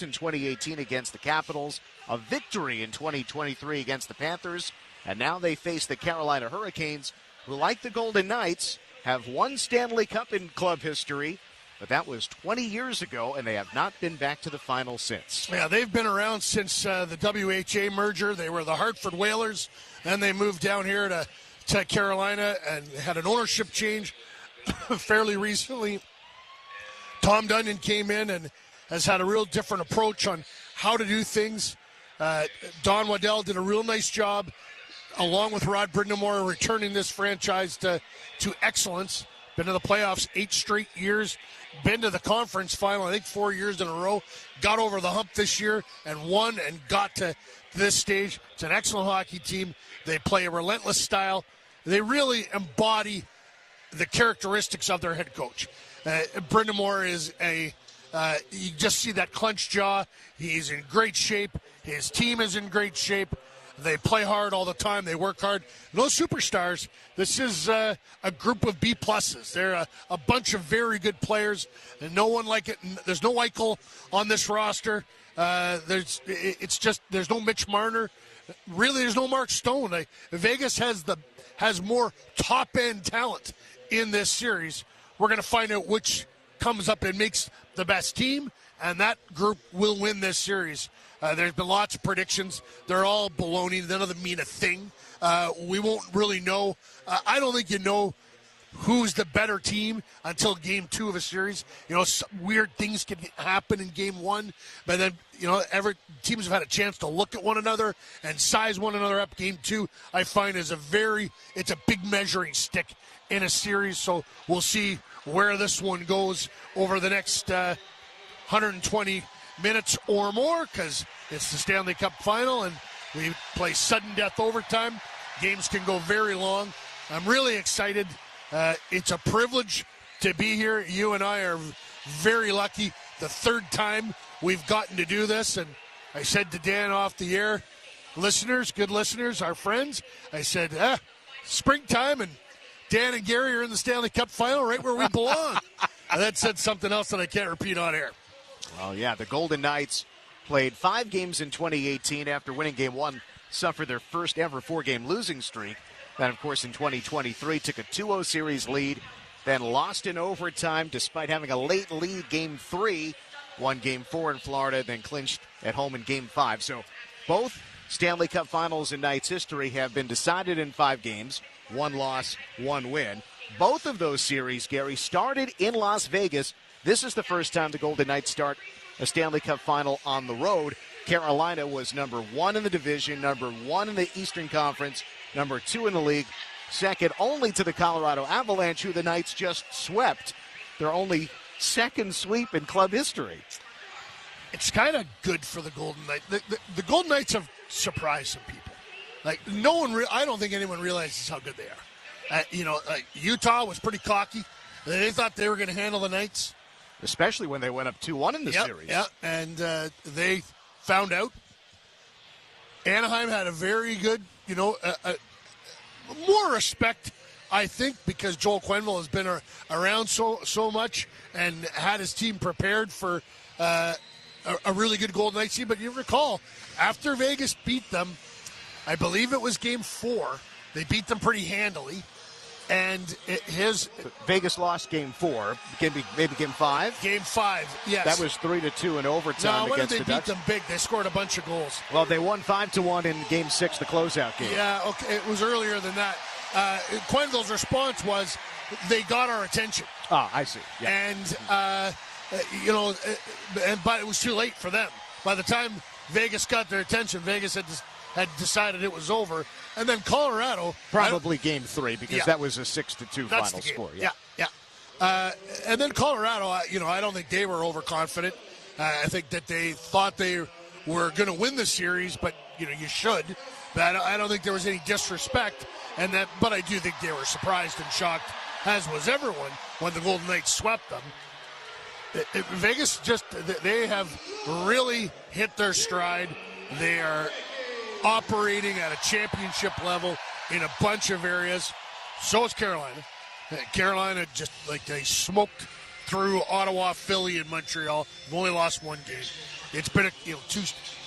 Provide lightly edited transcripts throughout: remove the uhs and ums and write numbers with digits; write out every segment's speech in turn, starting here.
in 2018 against the Capitals, a victory in 2023 against the Panthers, and now they face the Carolina Hurricanes, who, like the Golden Knights, have won Stanley Cup in club history, but that was 20 years ago, and they have not been back to the final since. Yeah, they've been around since the WHA merger. They were the Hartford Whalers, then they moved down here to Carolina and had an ownership change fairly recently. Tom Dundon came in and has had a real different approach on how to do things. Don Waddell did a real nice job, along with Rod Brindamore, returning this franchise to excellence. Been to the playoffs 8 straight years. Been to the conference final, I think 4 years in a row. Got over the hump this year and won and got to this stage. It's an excellent hockey team. They play a relentless style. They really embody the characteristics of their head coach. Brindamore is you just see that clenched jaw. He's in great shape. His team is in great shape. They play hard all the time. They work hard. No superstars. This is a group of B+. They're a bunch of very good players, and no one like it. There's no Eichel on this roster. There's no Mitch Marner. Really, there's no Mark Stone. Vegas has more top-end talent in this series. We're going to find out which comes up and makes the best team, and that group will win this series. There's been lots of predictions. They're all baloney. None of them mean a thing. We won't really know. I don't think you know who's the better team until game 2 of a series. Weird things can happen in game 1, but then, every teams have had a chance to look at one another and size one another up. Game 2, I find, is it's a big measuring stick in a series, so we'll see where this one goes over the next 120 minutes or more, because it's the Stanley Cup final and we play sudden death overtime. Games can go very long. I'm really excited. It's a privilege to be here. You and I are very lucky. The 3rd time we've gotten to do this, and I said to Dan off the air, good listeners, our friends, I said, springtime, and Dan and Gary are in the Stanley Cup final right where we belong. And that said something else that I can't repeat on air. Well, yeah, the Golden Knights played 5 games in 2018 after winning Game 1, suffered their first ever 4-game losing streak. Then, of course, in 2023, took a 2-0 series lead, then lost in overtime despite having a late lead Game 3, won Game 4 in Florida, then clinched at home in Game 5. So both Stanley Cup finals in Knights history have been decided in 5 games, 1 loss, 1 win. Both of those series, Gary, started in Las Vegas. This is the first time the Golden Knights start a Stanley Cup final on the road. Carolina was number 1 in the division, number 1 in the Eastern Conference, number 2 in the league, second only to the Colorado Avalanche, who the Knights just swept. Their only second sweep in club history. It's kind of good for the Golden Knights. The Golden Knights have surprised some people. I don't think anyone realizes how good they are. Utah was pretty cocky. They thought they were going to handle the Knights. Especially when they went up 2-1 in the series. Yeah, and they found out. Anaheim had a very good, more respect, I think, because Joel Quenneville has been around so much and had his team prepared for a really good Golden Knights team. But you recall, after Vegas beat them, I believe it was Game 4, they beat them pretty handily. And Vegas lost Game 4, maybe Game 5? Game 5, yes. That was 3-2 in overtime against the Ducks. No, when did they beat them big? They scored a bunch of goals. Well, they won 5-1 in Game 6, the closeout game. Yeah, okay, it was earlier than that. Quenneville's response was, they got our attention. Oh, I see. Yeah. And, but it was too late for them. By the time Vegas got their attention, Vegas had decided it was over. And then Colorado... Probably Game 3, because that was a 6-2 final score. Yeah. And then Colorado, I don't think they were overconfident. I think that they thought they were going to win the series, but, you should. But I don't think there was any disrespect. But I do think they were surprised and shocked, as was everyone, when the Golden Knights swept them. Vegas they have really hit their stride. They are operating at a championship level in a bunch of areas. So is Carolina. Carolina they smoked through Ottawa, Philly, and Montreal. They've only lost 1 game. It's been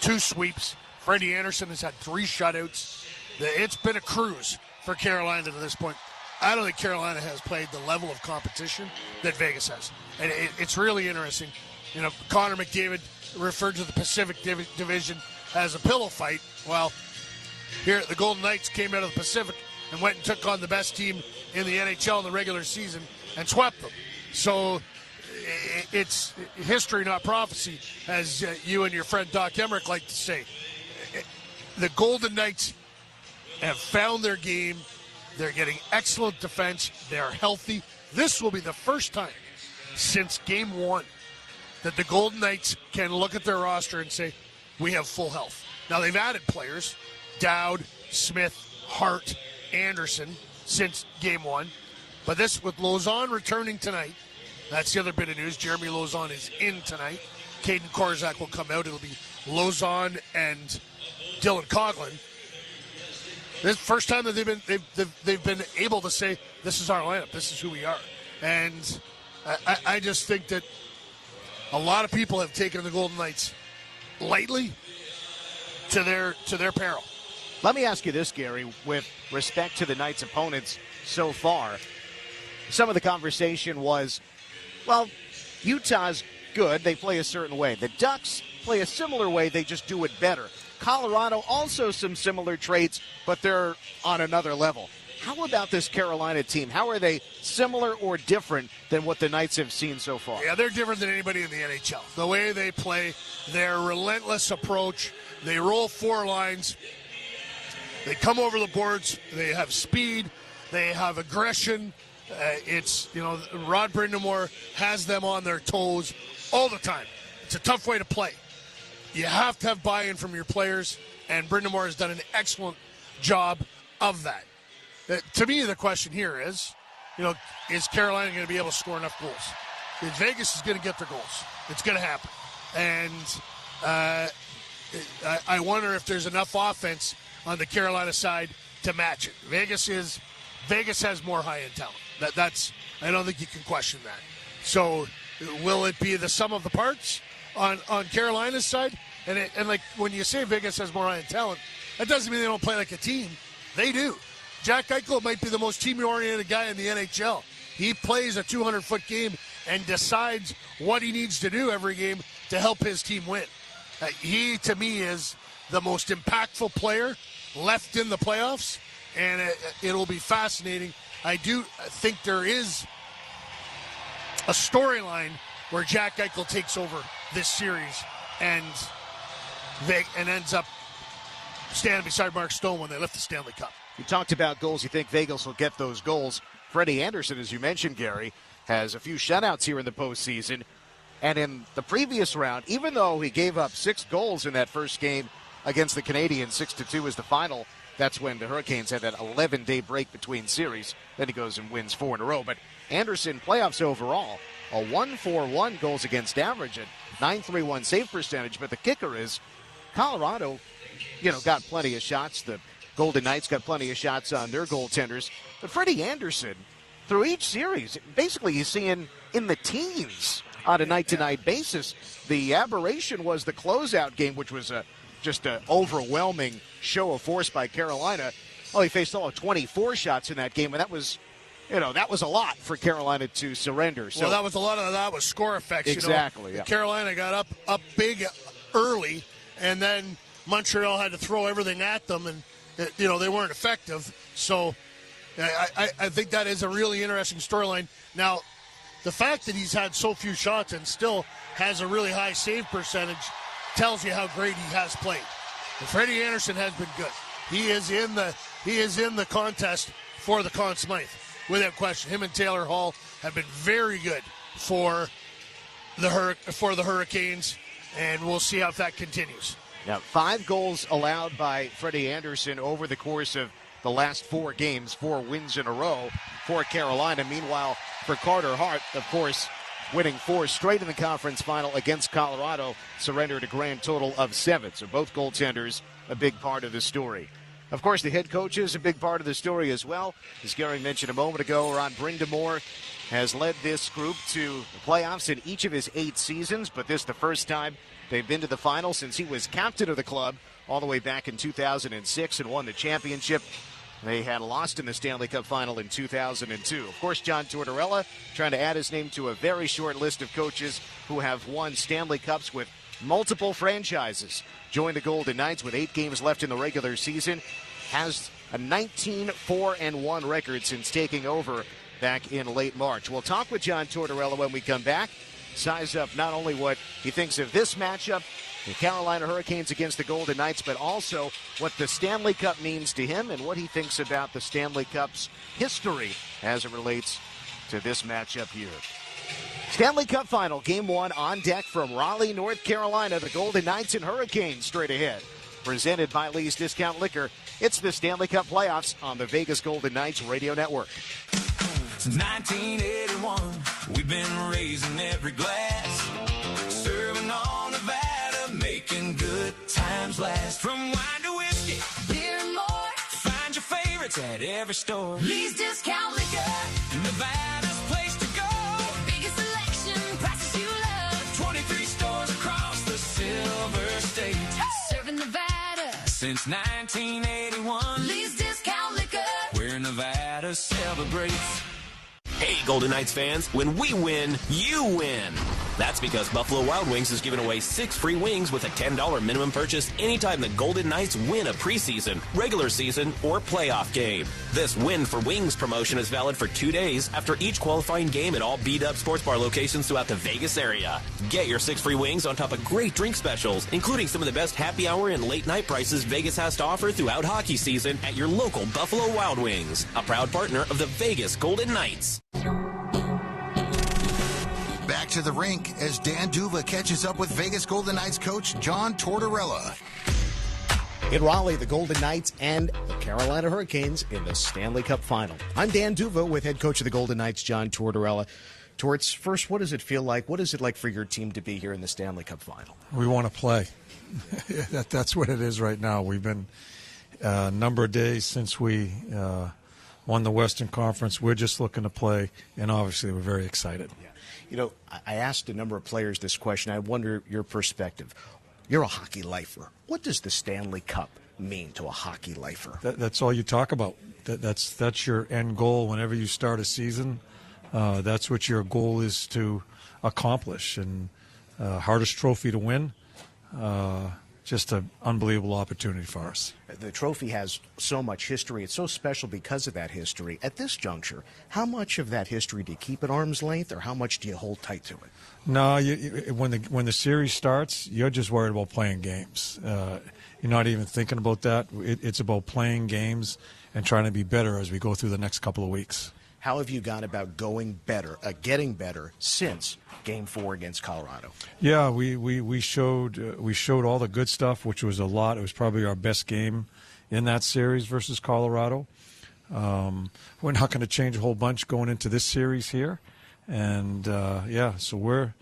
two sweeps. Freddie Anderson has had 3 shutouts. It's been a cruise for Carolina to this point. I don't think Carolina has played the level of competition that Vegas has. And it's really interesting. Connor McDavid referred to the Pacific Division as a pillow fight. Well, here the Golden Knights came out of the Pacific and went and took on the best team in the NHL in the regular season and swept them. So it's history, not prophecy, as you and your friend Doc Emmerich like to say. The Golden Knights have found their game. They're getting excellent defense. They're healthy. This will be the first time since Game 1 that the Golden Knights can look at their roster and say, we have full health. Now, they've added players, Dowd, Smith, Hart, Anderson, since Game 1. But this, with Lauzon returning tonight, that's the other bit of news. Jeremy Lauzon is in tonight. Caden Korzak will come out. It'll be Lauzon and Dylan Coughlin. This is the first time that they've been able to say, this is our lineup, this is who we are. And I just think that a lot of people have taken the Golden Knights lightly to their peril. Let me ask you this, Gary, with respect to the Knights' opponents so far. Some of the conversation was, well, Utah's good, they play a certain way. The Ducks play a similar way, they just do it better. Colorado, also some similar traits, but they're on another level. How about this Carolina team? How are they similar or different than what the Knights have seen so far? Yeah, they're different than anybody in the NHL. The way they play, their relentless approach, they roll 4 lines, they come over the boards, they have speed, they have aggression. Rod Brind'Amour has them on their toes all the time. It's a tough way to play. You have to have buy-in from your players, and Brind'Amour has done an excellent job of that. To me, the question here is, is Carolina going to be able to score enough goals? If Vegas is going to get their goals. It's going to happen. And I wonder if there's enough offense on the Carolina side to match it. Vegas has more high-end talent. I don't think you can question that. So will it be the sum of the parts on Carolina's side? And like when you say Vegas has more high-end talent, that doesn't mean they don't play like a team. They do. Jack Eichel might be the most team-oriented guy in the NHL. He plays a 200-foot game and decides what he needs to do every game to help his team win. He, to me, is the most impactful player left in the playoffs, and it'll be fascinating. I do think there is a storyline where Jack Eichel takes over this series and ends up standing beside Mark Stone when they lift the Stanley Cup. You talked about goals. You think Vegas will get those goals. Freddie Anderson, as you mentioned, Gary, has a few shutouts here in the postseason. And in the previous round, even though he gave up 6 goals in that first game against the Canadiens, 6-2 is the final. That's when the Hurricanes had that 11-day break between series. Then he goes and wins 4 in a row. But Anderson, playoffs overall, a 1.41 goals against average at 9.31 save percentage. But the kicker is Colorado, got plenty of shots. The Golden Knights got plenty of shots on their goaltenders. But Freddie Anderson, through each series, basically he's seeing in the teens on a night-to-night basis. The aberration was the closeout game, which was just an overwhelming show of force by Carolina. He faced all of 24 shots in that game, and that was a lot for Carolina to surrender. So, that was a lot of that was score effects. Exactly. Yeah. Carolina got up big early, and then Montreal had to throw everything at them, and they weren't effective. So I think that is a really interesting storyline. Now, the fact that he's had so few shots and still has a really high save percentage tells you how great he has played. And Freddie Anderson has been good. He is in the contest for the Conn Smythe, without question. Him and Taylor Hall have been very good for the Hurricanes, and we'll see how that continues. Now, 5 goals allowed by Freddie Anderson over the course of the last 4 games, 4 wins in a row for Carolina. Meanwhile, for Carter Hart, of course, winning 4 straight in the conference final against Colorado, surrendered a grand total of 7. So both goaltenders, a big part of the story. Of course, the head coach is a big part of the story as well. As Gary mentioned a moment ago, Ron Brindamore has led this group to the playoffs in each of his 8 seasons, but this is the first time they've been to the final since he was captain of the club all the way back in 2006 and won the championship. They had lost in the Stanley Cup final in 2002. Of course, John Tortorella trying to add his name to a very short list of coaches who have won Stanley Cups with multiple franchises. Joined the Golden Knights with 8 games left in the regular season. Has a 19-4-1 record since taking over back in late March. We'll talk with John Tortorella when we come back. Size up not only what he thinks of this matchup, the Carolina Hurricanes against the Golden Knights, but also what the Stanley Cup means to him and what he thinks about the Stanley Cup's history as it relates to this matchup here. Stanley Cup Final, Game 1 on deck from Raleigh, North Carolina. The Golden Knights and Hurricanes straight ahead. Presented by Lee's Discount Liquor. It's the Stanley Cup Playoffs on the Vegas Golden Knights Radio Network. Since 1981, we've been raising every glass, serving on Nevada, making good times last. From wine to whiskey, beer and more, find your favorites at every store. Lee's Discount Liquor, Nevada's place to go. Biggest selection, prices you love. 23 stores across the Silver State. Serving Nevada since 1981. Lee's Discount Liquor, where Nevada celebrates. Hey, Golden Knights fans, when we win, you win. That's because Buffalo Wild Wings is giving away 6 free wings with a $10 minimum purchase anytime the Golden Knights win a preseason, regular season, or playoff game. This Win for Wings promotion is valid for 2 days after each qualifying game at all B-Dub Sports Bar locations throughout the Vegas area. Get your 6 free wings on top of great drink specials, including some of the best happy hour and late night prices Vegas has to offer throughout hockey season at your local Buffalo Wild Wings, a proud partner of the Vegas Golden Knights. Back to the rink as Dan Duva catches up with Vegas Golden Knights coach John Tortorella. In Raleigh, the Golden Knights and the Carolina Hurricanes in the Stanley Cup Final. I'm Dan Duva with head coach of the Golden Knights, John Tortorella. Torts, first, what does it feel like? What is it like for your team to be here in the Stanley Cup Final? We want to play. That's what it is right now. We've been a number of days since we won the Western Conference. We're just looking to play, and obviously we're very excited. Yeah. You know, I asked a number of players this question. I wonder your perspective. You're a hockey lifer. What does the Stanley Cup mean to a hockey lifer? That's all you talk about. That's your end goal whenever you start a season. That's what your goal is to accomplish. And hardest trophy to win. Just an unbelievable opportunity for us. The trophy has so much history. It's so special because of that history. At this juncture, how much of that history do you keep at arm's length, or how much do you hold tight to it? No, when the series starts, you're just worried about playing games. You're not even thinking about that. It's about playing games and trying to be better as we go through the next couple of weeks. How have you gone about going better, getting better since Game 4 against Colorado? Yeah, we showed all the good stuff, which was a lot. It was probably our best game in that series versus Colorado. We're not going to change a whole bunch going into this series here, and so we're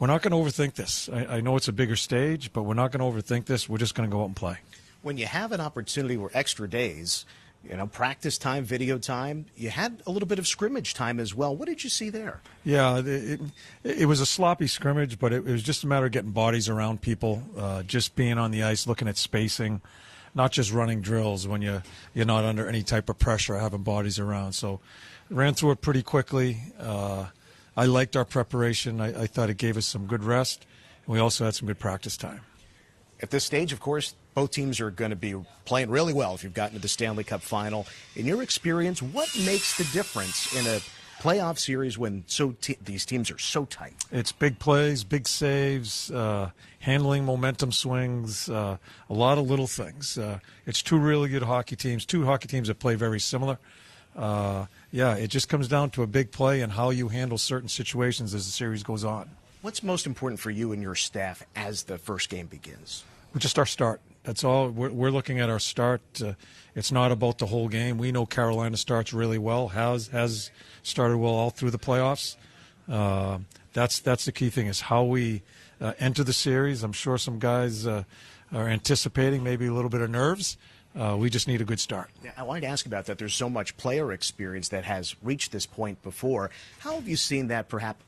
not going to overthink this. I know it's a bigger stage, but we're not going to overthink this. We're just going to go out and play. When you have an opportunity where extra days, practice time, video time, you had a little bit of scrimmage time as well. What did you see there? Yeah, it was a sloppy scrimmage, but it was just a matter of getting bodies around people, just being on the ice, looking at spacing, not just running drills when you're not under any type of pressure, having bodies around. So ran through it pretty quickly. I liked our preparation. I thought it gave us some good rest, and we also had some good practice time. At this stage, of course, both teams are going to be playing really well if you've gotten to the Stanley Cup Final. In your experience, what makes the difference in a playoff series when these teams are so tight? It's big plays, big saves, handling momentum swings, a lot of little things. It's two really good hockey teams that play very similar. It just comes down to a big play and how you handle certain situations as the series goes on. What's most important for you and your staff as the first game begins? Just our start. That's all. We're looking at our start. It's not about the whole game. We know Carolina starts really well, has started well all through the playoffs. That's the key thing, is how we enter the series. I'm sure some guys are anticipating maybe a little bit of nerves, We just need a good start. Yeah, I wanted to ask about that. There's so much player experience that has reached this point before. How have you seen that perhaps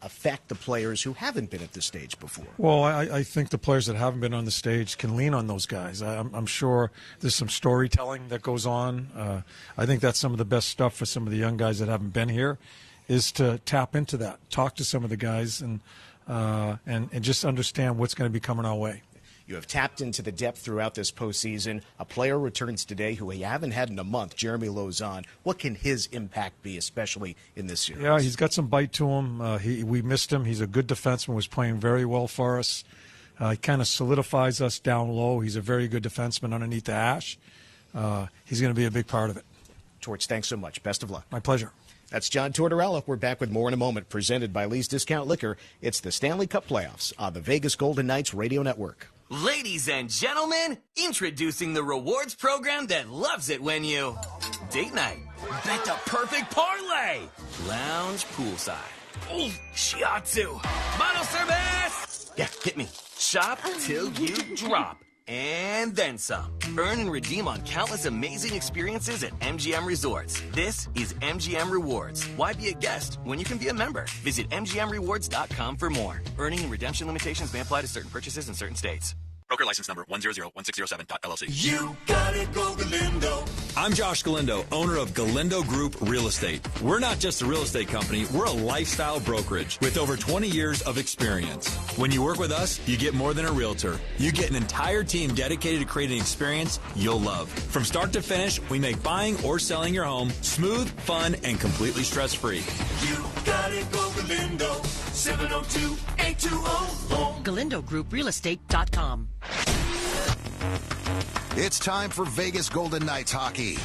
affect the players who haven't been at this stage before? Well, I think the players that haven't been on the stage can lean on those guys. I'm sure there's some storytelling that goes on. I think that's some of the best stuff for some of the young guys that haven't been here, is to tap into that, talk to some of the guys, and just understand what's going to be coming our way. You have tapped into the depth throughout this postseason. A player returns today who you haven't had in a month, Jeremy Lauzon. What can his impact be, especially in this series? Yeah, he's got some bite to him. We missed him. He's a good defenseman, was playing very well for us. He kind of solidifies us down low. He's a very good defenseman underneath the ash. He's going to be a big part of it. Torch, thanks so much. Best of luck. My pleasure. That's John Tortorella. We're back with more in a moment, presented by Lee's Discount Liquor. It's the Stanley Cup Playoffs on the Vegas Golden Knights Radio Network. Ladies and gentlemen, introducing the rewards program that loves it when you date night, bet the perfect parlay, lounge poolside, oh, shiatsu, bottle service, yeah, hit me, shop till you drop, and then some. Earn and redeem on countless amazing experiences at MGM Resorts. This is MGM Rewards. Why be a guest when you can be a member? Visit MGMRewards.com for more. Earning and redemption limitations may apply to certain purchases in certain states. Broker license number 1001607.LLC. You gotta go Galindo. I'm Josh Galindo, owner of Galindo Group Real Estate. We're not just a real estate company, we're a lifestyle brokerage with over 20 years of experience. When you work with us, you get more than a realtor. You get an entire team dedicated to creating an experience you'll love. From start to finish, we make buying or selling your home smooth, fun, and completely stress-free. You gotta go Galindo. 702-820-HOME. GalindoGroupRealestate.com. It's time for Vegas Golden Knights hockey.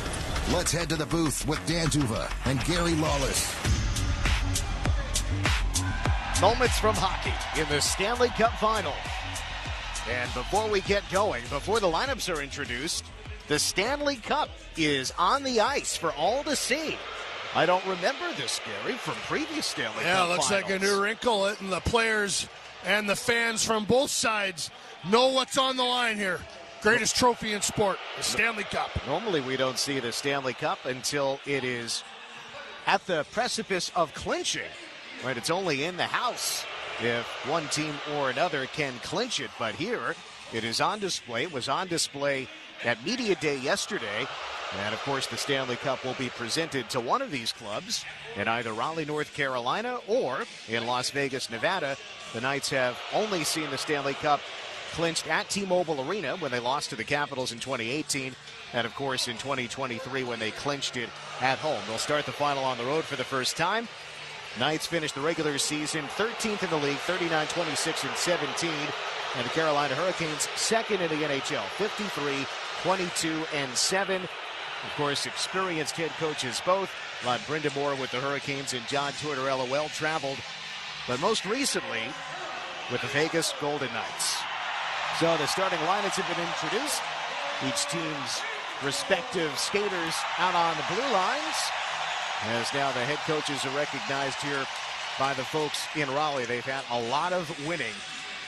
Let's head to the booth with Dan Duva and Gary Lawless. Moments from hockey in the Stanley Cup Final. And before we get going, before the lineups are introduced, the Stanley Cup is on the ice for all to see. I don't remember this, Gary, from previous Stanley Cup Yeah, looks finals. like a new wrinkle, and the players and the fans from both sides know what's on the line here. Greatest trophy in sport, the Stanley Cup. Normally we don't see the Stanley Cup until it is at the precipice of clinching. Right, it's only in the house if one team or another can clinch it. But here it is on display. It was on display at Media Day yesterday. And, of course, the Stanley Cup will be presented to one of these clubs in either Raleigh, North Carolina, or in Las Vegas, Nevada. The Knights have only seen the Stanley Cup clinched at T-Mobile Arena when they lost to the Capitals in 2018. And, of course, in 2023 when they clinched it at home. They'll start the final on the road for the first time. Knights finished the regular season 13th in the league, 39, 26, and 17. And the Carolina Hurricanes second in the NHL, 53, 22, and 7. Of course, experienced head coaches both. Rod Brindamore with the Hurricanes and John Tortorella, well-traveled. But most recently with the Vegas Golden Knights. So the starting lineups have been introduced. Each team's respective skaters out on the blue lines. As now the head coaches are recognized here by the folks in Raleigh. They've had a lot of winning.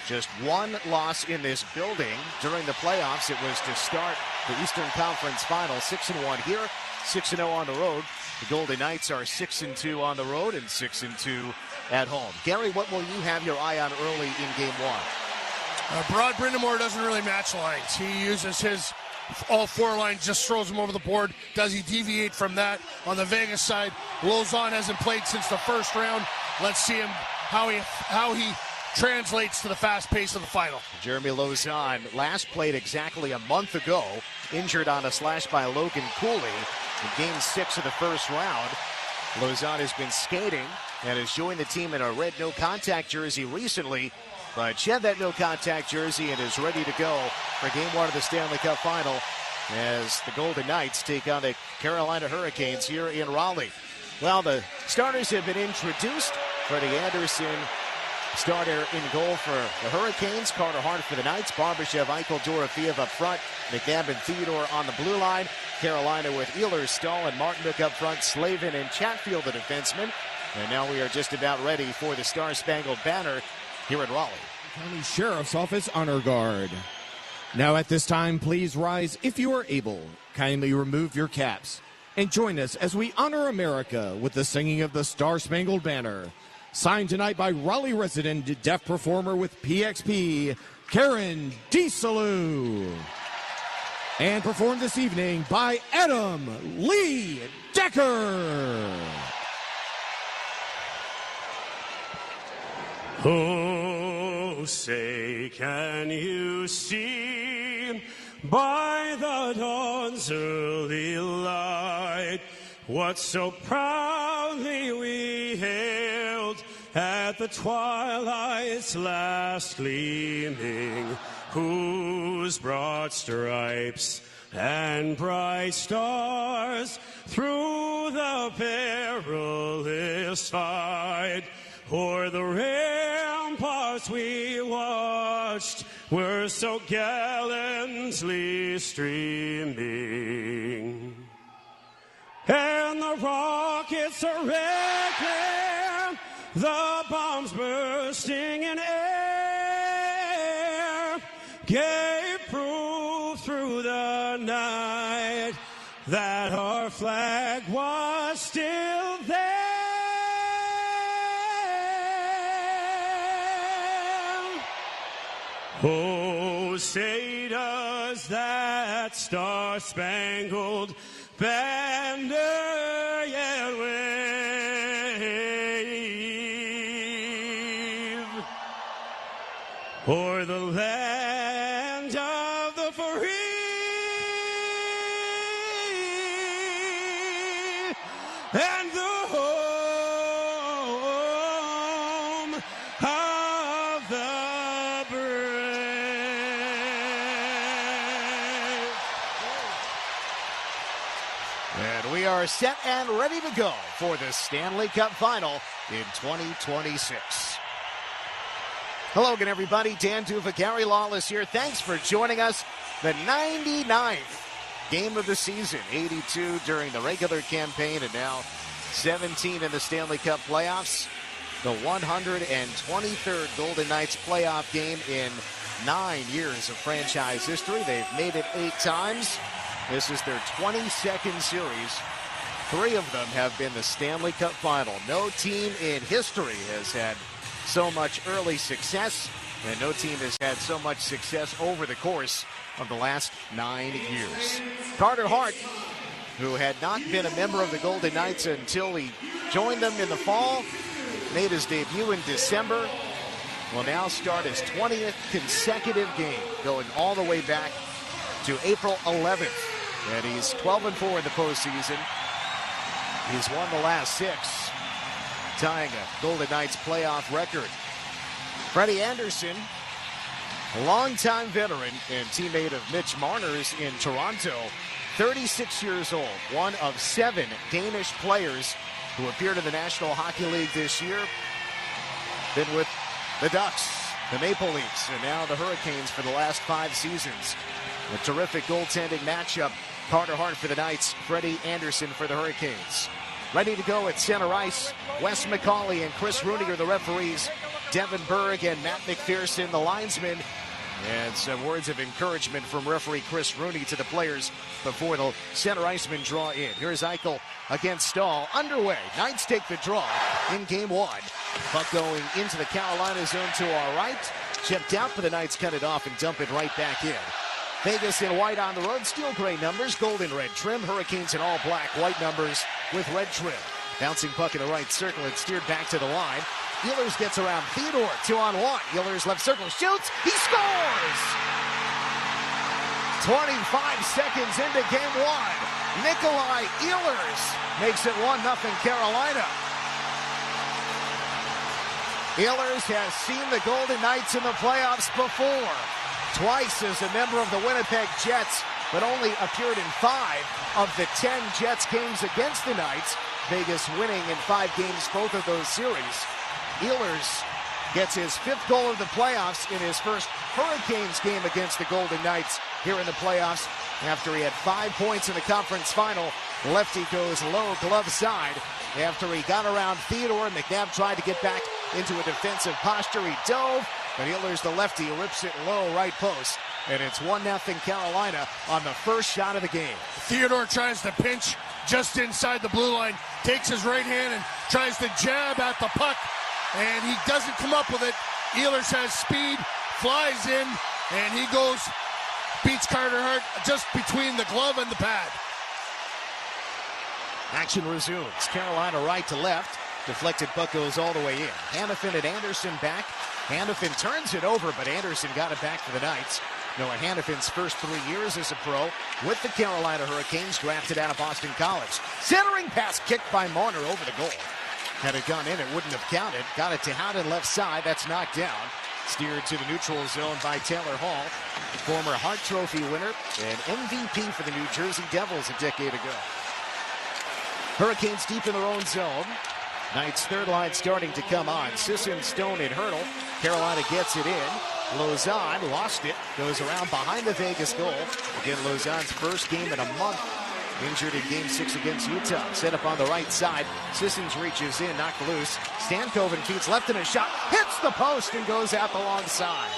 Just one loss in this building during the playoffs. It was to start the Eastern Conference Final. 6-1 here, 6-0 on the road. The Golden Knights are 6-2 on the road and 6-2 at home. Gary, what will you have your eye on early in Game 1? Rod Brindamore doesn't really match lines. He uses his all four lines, just throws them over the board. Does he deviate from that? On the Vegas side, Lauzon hasn't played since the first round. Let's see him how he translates to the fast pace of the final. Jeremy Lauzon last played exactly a month ago, injured on a slash by Logan Cooley in Game 6 of the first round. Lauzon has been skating and has joined the team in a red no-contact jersey recently, but shed that no-contact jersey and is ready to go for Game 1 of the Stanley Cup Final as the Golden Knights take on the Carolina Hurricanes here in Raleigh. Well, the starters have been introduced. Freddie Anderson, starter in goal for the Hurricanes. Carter Hart for the Knights. Barbashev, Eichel, Dorofeev up front. McNabb and Theodore on the blue line. Carolina with Ehlers, Stahl, and Martinook up front. Slavin and Chatfield, the defensemen. And now we are just about ready for the Star-Spangled Banner here at Raleigh. County Sheriff's Office Honor Guard. Now at this time, please rise if you are able. Kindly remove your caps and join us as we honor America with the singing of the Star-Spangled Banner. Signed tonight by Raleigh resident deaf performer with PXP, Karen DeSalou. And performed this evening by Adam Lee Decker. Oh, say, can you see by the dawn's early light what so proudly we hailed at the twilight's last gleaming, whose broad stripes and bright stars through the perilous fight o'er the ramparts we watched were so gallantly streaming. And the rockets are red glare, the bombs bursting in air, gave proof through the night that our flag was still there. Oh, say does that star-spangled banner yet wave o'er the land of the free and the home of the brave. And we are set and ready to go for the Stanley Cup Final in 2026. Hello again, everybody. Dan Duva, Gary Lawless here. Thanks for joining us. The 99th game of the season, 82 during the regular campaign, and now 17 in the Stanley Cup playoffs. The 123rd Golden Knights playoff game in 9 years of franchise history. They've made it 8 times. This is their 22nd series. 3 of them have been the Stanley Cup Final. No team in history has had so much early success, and no team has had so much success over the course of the last 9 years. Carter Hart, who had not been a member of the Golden Knights until he joined them in the fall, made his debut in December, will now start his 20th consecutive game, going all the way back to April 11th. And he's 12-4 in the postseason. He's won the last 6, tying a Golden Knights playoff record. Freddie Anderson, a longtime veteran and teammate of Mitch Marner's in Toronto, 36 years old, one of 7 Danish players who appeared in the National Hockey League this year. Been with the Ducks, the Maple Leafs, and now the Hurricanes for the last 5 seasons. A terrific goaltending matchup. Carter Hart for the Knights, Freddie Anderson for the Hurricanes. Ready to go at center ice, Wes McCauley and Chris Rooney are the referees. Devin Berg and Matt McPherson, the linesmen. And some words of encouragement from referee Chris Rooney to the players before the center icemen draw in. Here's Eichel against Stahl. Underway. Knights take the draw in game 1. Puck going into the Carolina zone to our right. Chipped out, but the Knights cut it off and dump it right back in. Vegas in white on the road, steel gray numbers, gold and red trim. Hurricanes in all black, white numbers with red trim. Bouncing puck in the right circle, it's steered back to the line. Ehlers gets around Theodore, 2-on-1. Ehlers left circle, shoots, he scores! 25 seconds into game 1. Nikolai Ehlers makes it 1-0 Carolina. Ehlers has seen the Golden Knights in the playoffs before. Twice as a member of the Winnipeg Jets, but only appeared in 5 of the 10 Jets games against the Knights. Vegas winning in 5 games both of those series. Ehlers gets his 5th goal of the playoffs in his first Hurricanes game against the Golden Knights here in the playoffs. After he had 5 points in the conference final, lefty goes low glove side. After he got around Theodore, McNabb tried to get back into a defensive posture. He dove, but Ehlers, the lefty, rips it low right post. and it's 1-0 Carolina on the first shot of the game. Theodore tries to pinch just inside the blue line, takes his right hand and tries to jab at the puck, and he doesn't come up with it. Ehlers has speed, flies in, and he goes, beats Carter Hart just between the glove and the pad. Action resumes. Carolina right to left. Deflected puck goes all the way in. Hannafin and Anderson back. Hannafin turns it over, but Anderson got it back for the Knights. Noah Hannafin's first 3 years as a pro with the Carolina Hurricanes, drafted out of Boston College. Centering pass kicked by Marner over the goal. Had it gone in, it wouldn't have counted. Got it to Howden left side. That's knocked down. Steered to the neutral zone by Taylor Hall, former Hart Trophy winner and MVP for the New Jersey Devils a decade ago. Hurricanes deep in their own zone. Knights third line starting to come on. Sisson, Stone, and Hurdle. Carolina gets it in. Lauzon lost it. Goes around behind the Vegas goal. Again, Lauzon's first game in a month. Injured in Game 6 against Utah. Set up on the right side. Sissons reaches in, knocked loose. Stankoven feeds left in a shot. Hits the post and goes out the long side.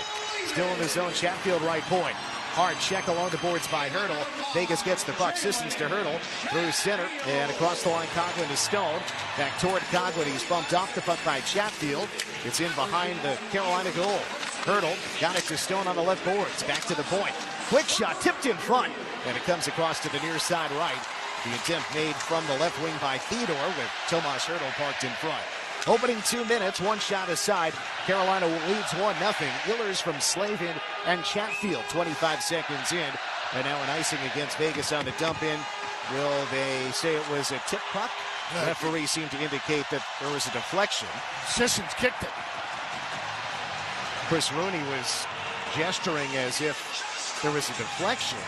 Still in the zone, Chatfield right point. Hard check along the boards by Hurdle. Vegas gets the puck. Sissons to Hurdle. Through center. And across the line, Coughlin to Stone. Back toward Coughlin. He's bumped off the puck by Chatfield. It's in behind the Carolina goal. Hurdle got it to Stone on the left boards. Back to the point. Quick shot, tipped in front. And it comes across to the near side right. The attempt made from the left wing by Theodore with Tomas Hurdle parked in front. Opening 2 minutes, one shot aside. Carolina leads 1-0. Ehlers from Slavin and Chatfield 25 seconds in. And now an icing against Vegas on the dump in. Will they say it was a tip puck? The referee seemed to indicate that there was a deflection. Sissons kicked it. Chris Rooney was gesturing as if there was a deflection.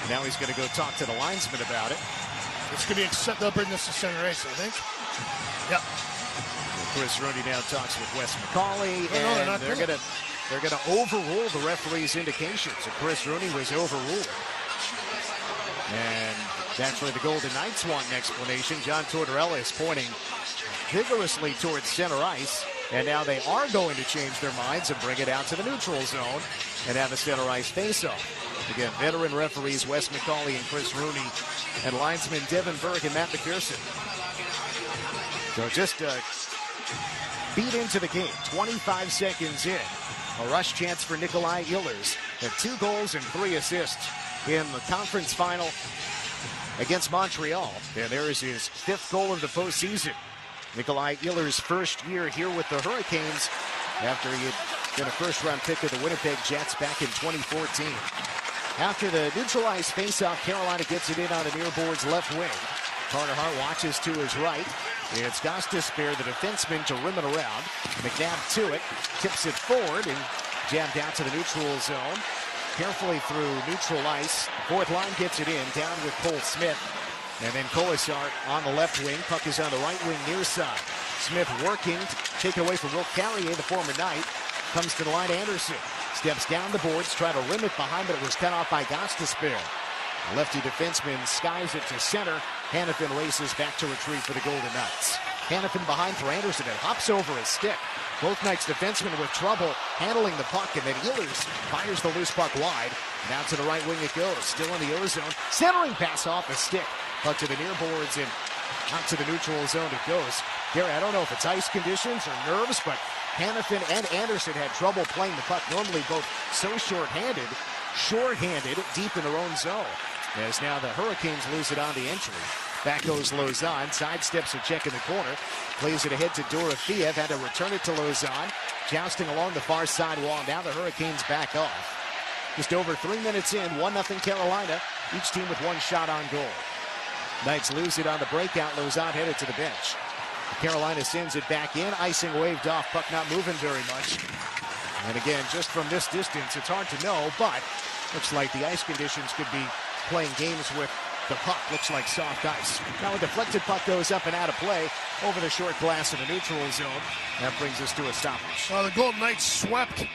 Now he's going to go talk to the linesman about it. It's going to be they'll bring this to center ice, I think. Yep. Chris Rooney now talks with Wes McCauley, and they're going to overrule the referee's indication. So Chris Rooney was overruled. And actually the Golden Knights want an explanation. John Tortorella is pointing vigorously towards center ice. And now they are going to change their minds and bring it out to the neutral zone and have a center ice face-off. Again, veteran referees Wes McCauley and Chris Rooney, and linesmen Devin Berg and Matt McPherson. So just beat into the game, 25 seconds in. A rush chance for Nikolai Ehlers. Had 2 goals and 3 assists in the conference final against Montreal. And there is his 5th goal of the postseason. Nikolai Ehlers' first year here with the Hurricanes after he had been a first-round pick of the Winnipeg Jets back in 2014. After the neutralized faceoff, Carolina gets it in on the near boards left wing. Carter Hart watches to his right. It's Gostisbehere, the defenseman, to rim it around. McNabb to it, tips it forward, and jabbed out to the neutral zone. Carefully through neutral ice. Fourth line gets it in, down with Cole Smith. And then Colasar on the left wing. Puck is on the right wing near side. Smith working, taken away from Will Carrier, the former Knight. Comes to the line, Anderson. Steps down the boards, try to rim it behind, but it was cut off by Gostisbehere. Lefty defenseman skies it to center. Hannafin races back to retrieve for the Golden Knights. Hannafin behind for Anderson and hops over his stick. Both Knights defensemen with trouble handling the puck, and then Ehlers fires the loose puck wide. Now to the right wing it goes. Still in the O-zone. Centering pass off the stick. Puck to the near boards and out to the neutral zone it goes. Gary, I don't know if it's ice conditions or nerves, but Hannafin and Anderson had trouble playing the puck. Normally both so short-handed deep in their own zone. As now the Hurricanes lose it on the entry. Back goes Lauzon, sidesteps a check in the corner, plays it ahead to Dorofeev, had to return it to Lauzon, jousting along the far side wall. Now the Hurricanes back off. Just over 3 minutes in, 1-0 Carolina, each team with 1 shot on goal. Knights lose it on the breakout. Lauzon headed to the bench. Carolina sends it back in, icing waved off, puck not moving very much. And again, just from this distance, it's hard to know, but looks like the ice conditions could be playing games with the puck. Looks like soft ice. Now a deflected puck goes up and out of play over the short glass in the neutral zone. That brings us to a stoppage. Well, the Golden Knights swept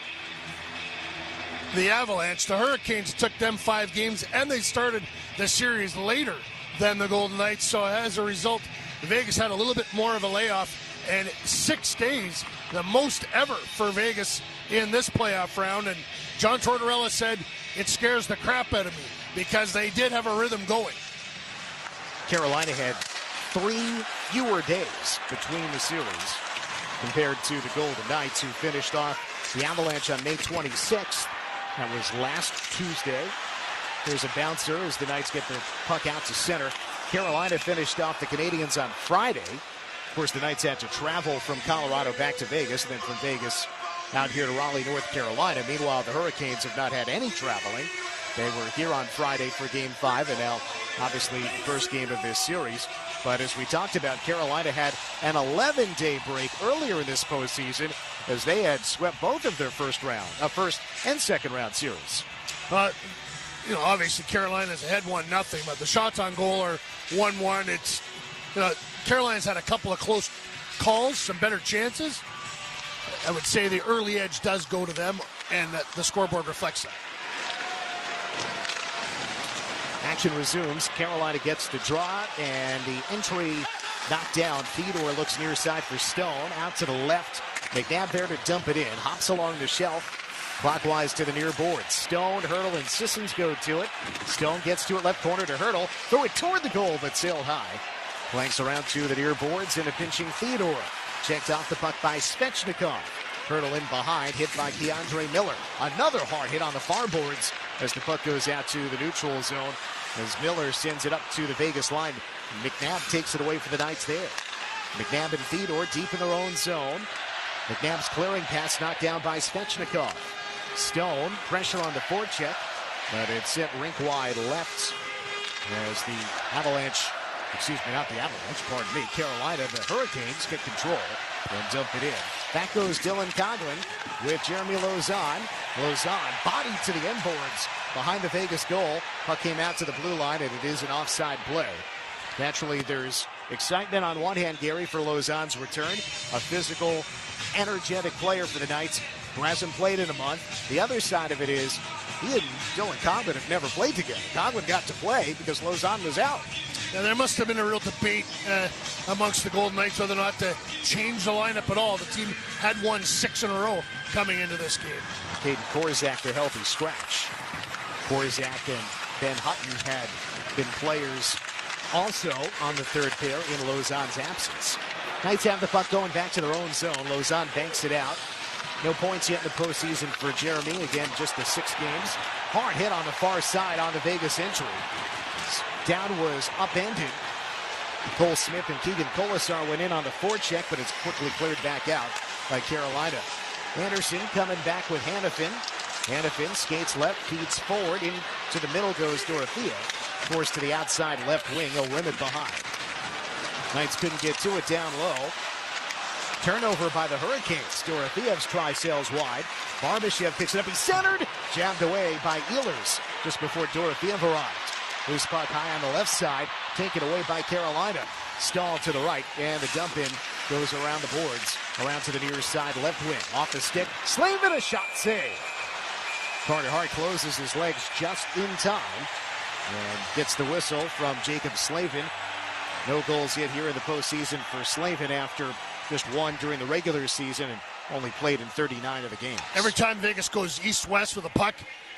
the Avalanche. The Hurricanes took them 5 games, and they started the series later than the Golden Knights. So as a result, Vegas had a little bit more of a layoff, and 6 days, the most ever for Vegas in this playoff round. And John Tortorella said it scares the crap out of me because they did have a rhythm going. Carolina had 3 fewer days between the series compared to the Golden Knights, who finished off the Avalanche on May 26th. That was last Tuesday. There's a bouncer as the Knights get the puck out to center. Carolina finished off the Canadiens on Friday. Of course, the Knights had to travel from Colorado back to Vegas, and then from Vegas out here to Raleigh, North Carolina. Meanwhile, the Hurricanes have not had any traveling. They were here on Friday for Game 5, and now, obviously, the first game of this series. But as we talked about, Carolina had an 11-day break earlier in this postseason as they had swept both of their first and second round series. Obviously Carolina's ahead 1-0, but the shots on goal are 1-1. It's, Carolina's had a couple of close calls, some better chances. I would say the early edge does go to them, and the scoreboard reflects that. Action resumes. Carolina gets the draw, and the entry knocked down. Theodore looks near side for Stone. Out to the left. McNabb there to dump it in. Hops along the shelf. Clockwise to the near boards. Stone, Hurdle, and Sissons go to it. Stone gets to it, left corner to Hurdle. Throw it toward the goal, but sailed high. Flanks around to the near boards and a pinching Theodore. Checked off the puck by Svechnikov. Hurdle in behind, hit by Keandre Miller. Another hard hit on the far boards as the puck goes out to the neutral zone as Miller sends it up to the Vegas line. McNabb takes it away for the Knights there. McNabb and Theodore deep in their own zone. McNabb's clearing pass knocked down by Svechnikov. Stone, pressure on the forecheck, but it's sent rink wide left as the Avalanche, not the Avalanche, pardon me, Carolina, the Hurricanes get control and dump it in. Back goes Dylan Coghlan with Jeremy Lauzon. Lauzon body to the end boards behind the Vegas goal. Puck came out to the blue line, and it is an offside play. Naturally, there's excitement on one hand, Gary, for Lauzon's return. A physical, energetic player for the Knights who hasn't played in a month. The other side of it is he and Dylan Coghlan have never played together. Coghlan got to play because Lauzon was out. Now, there must have been a real debate amongst the Golden Knights whether or not to change the lineup at all. The team had won 6 in a row coming into this game. Caden Korzak, the healthy scratch. Korzak and Ben Hutton had been players also on the third pair in Lauzon's absence. Knights have the puck going back to their own zone. Lauzon banks it out. No points yet in the postseason for Jeremy. Again, just the 6 games. Hard hit on the far side on the Vegas entry. Down was upended. Cole Smith and Keegan Colasar went in on the forecheck, but it's quickly cleared back out by Carolina. Anderson coming back with Hannafin. Hannafin skates left, feeds forward. Into the middle goes Dorothea. Forced to the outside left wing. He'll rim it behind. Knights couldn't get to it down low. Turnover by the Hurricanes. Dorotheev's try sails wide. Barbashev picks it up. He's centered. Jabbed away by Ehlers just before Dorothiev arrived. Loose puck high on the left side. Taken away by Carolina. Stall to the right. And the dump in goes around the boards. Around to the near side left wing. Off the stick. Slavin, a shot save. Carter Hart closes his legs just in time. And gets the whistle from Jacob Slavin. No goals yet here in the postseason for Slavin after just one during the regular season and only played in 39 of the games. Every time Vegas goes east-west with a puck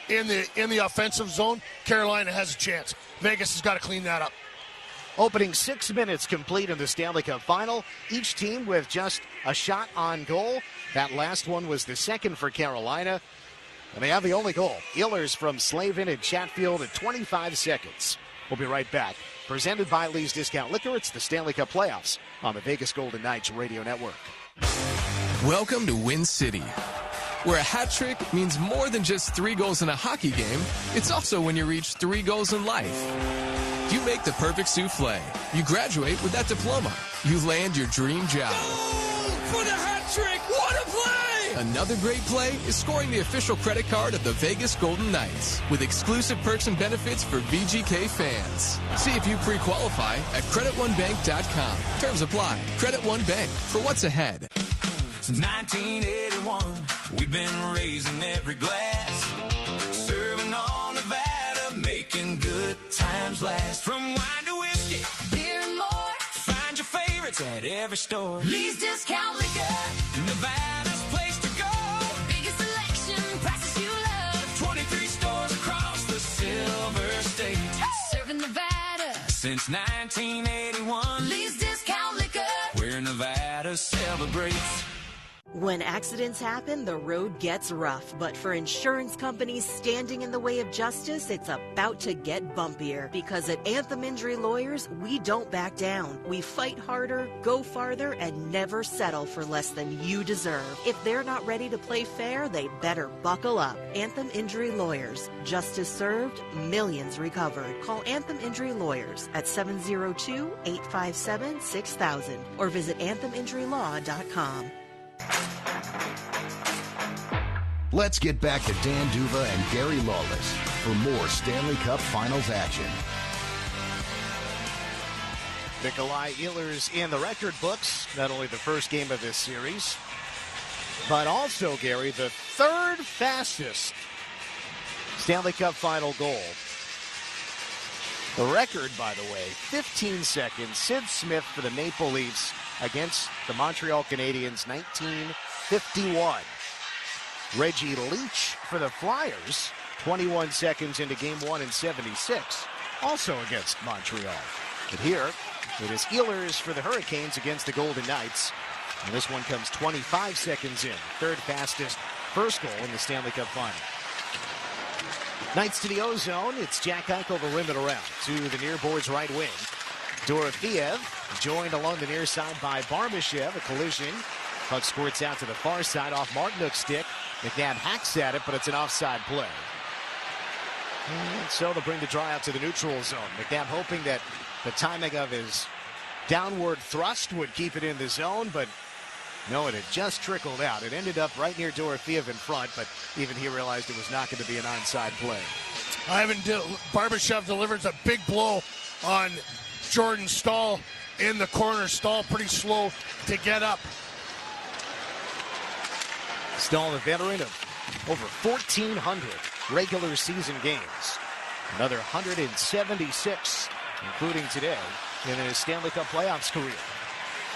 in the offensive zone, Carolina has a chance. Vegas has got to clean that up. Opening 6 minutes complete in the Stanley Cup Final. Each team with just a shot on goal. That last one was the second for Carolina. And they have the only goal. Ehlers from Slavin and Chatfield at 25 seconds. We'll be right back. Presented by Lee's Discount Liquor. It's the Stanley Cup Playoffs on the Vegas Golden Knights Radio Network. Welcome to Win City, where a hat trick means more than just 3 goals in a hockey game. It's also when you reach 3 goals in life. You make the perfect souffle. You graduate with that diploma. You land your dream job. Goal for the hat trick! What a play! Another great play is scoring the official credit card of the Vegas Golden Knights with exclusive perks and benefits for VGK fans. See if you pre-qualify at CreditOneBank.com. Terms apply. Credit One Bank for what's ahead. Since 1981, we've been raising every glass, serving all Nevada, making good times last. From wine to whiskey, beer and more, find your favorites at every store. Lee's Discount Liquor, Nevada's place to go. Biggest Since 1981, Lee's Discount Liquor, where Nevada celebrates. When accidents happen, the road gets rough. But for insurance companies standing in the way of justice, it's about to get bumpier. Because at Anthem Injury Lawyers, we don't back down. We fight harder, go farther, and never settle for less than you deserve. If they're not ready to play fair, they better buckle up. Anthem Injury Lawyers. Justice served, millions recovered. Call Anthem Injury Lawyers at 702-857-6000 or visit antheminjurylaw.com. Let's get back to Dan Duva and Gary Lawless for more Stanley Cup Finals action. Nikolai Ehlers in the record books, not only the first game of this series, but also, Gary, the third fastest Stanley Cup final goal. The record, by the way, 15 seconds. Sid Smith for the Maple Leafs against the Montreal Canadiens, 1951. Reggie Leach for the Flyers, 21 seconds into Game 1 in 76, also against Montreal. But here, it is Ehlers for the Hurricanes against the Golden Knights. And this one comes 25 seconds in, third fastest first goal in the Stanley Cup Final. Knights to the O-zone. It's Jack Eichel to rim it around to the near boards right wing. Dorofeev joined along the near side by Barbashev. A collision. Puck squirts out to the far side off Martinook's stick. McNabb hacks at it, but it's an offside play. And so they'll bring the draw out to the neutral zone. McNabb hoping that the timing of his downward thrust would keep it in the zone, but no, it had just trickled out. It ended up right near Dorofeev in front, but even he realized it was not going to be an onside play. Barbashev delivers a big blow on Jordan Staal in the corner. Staal pretty slow to get up. Staal, a veteran of over 1,400 regular season games. Another 176, including today, in his Stanley Cup playoffs career.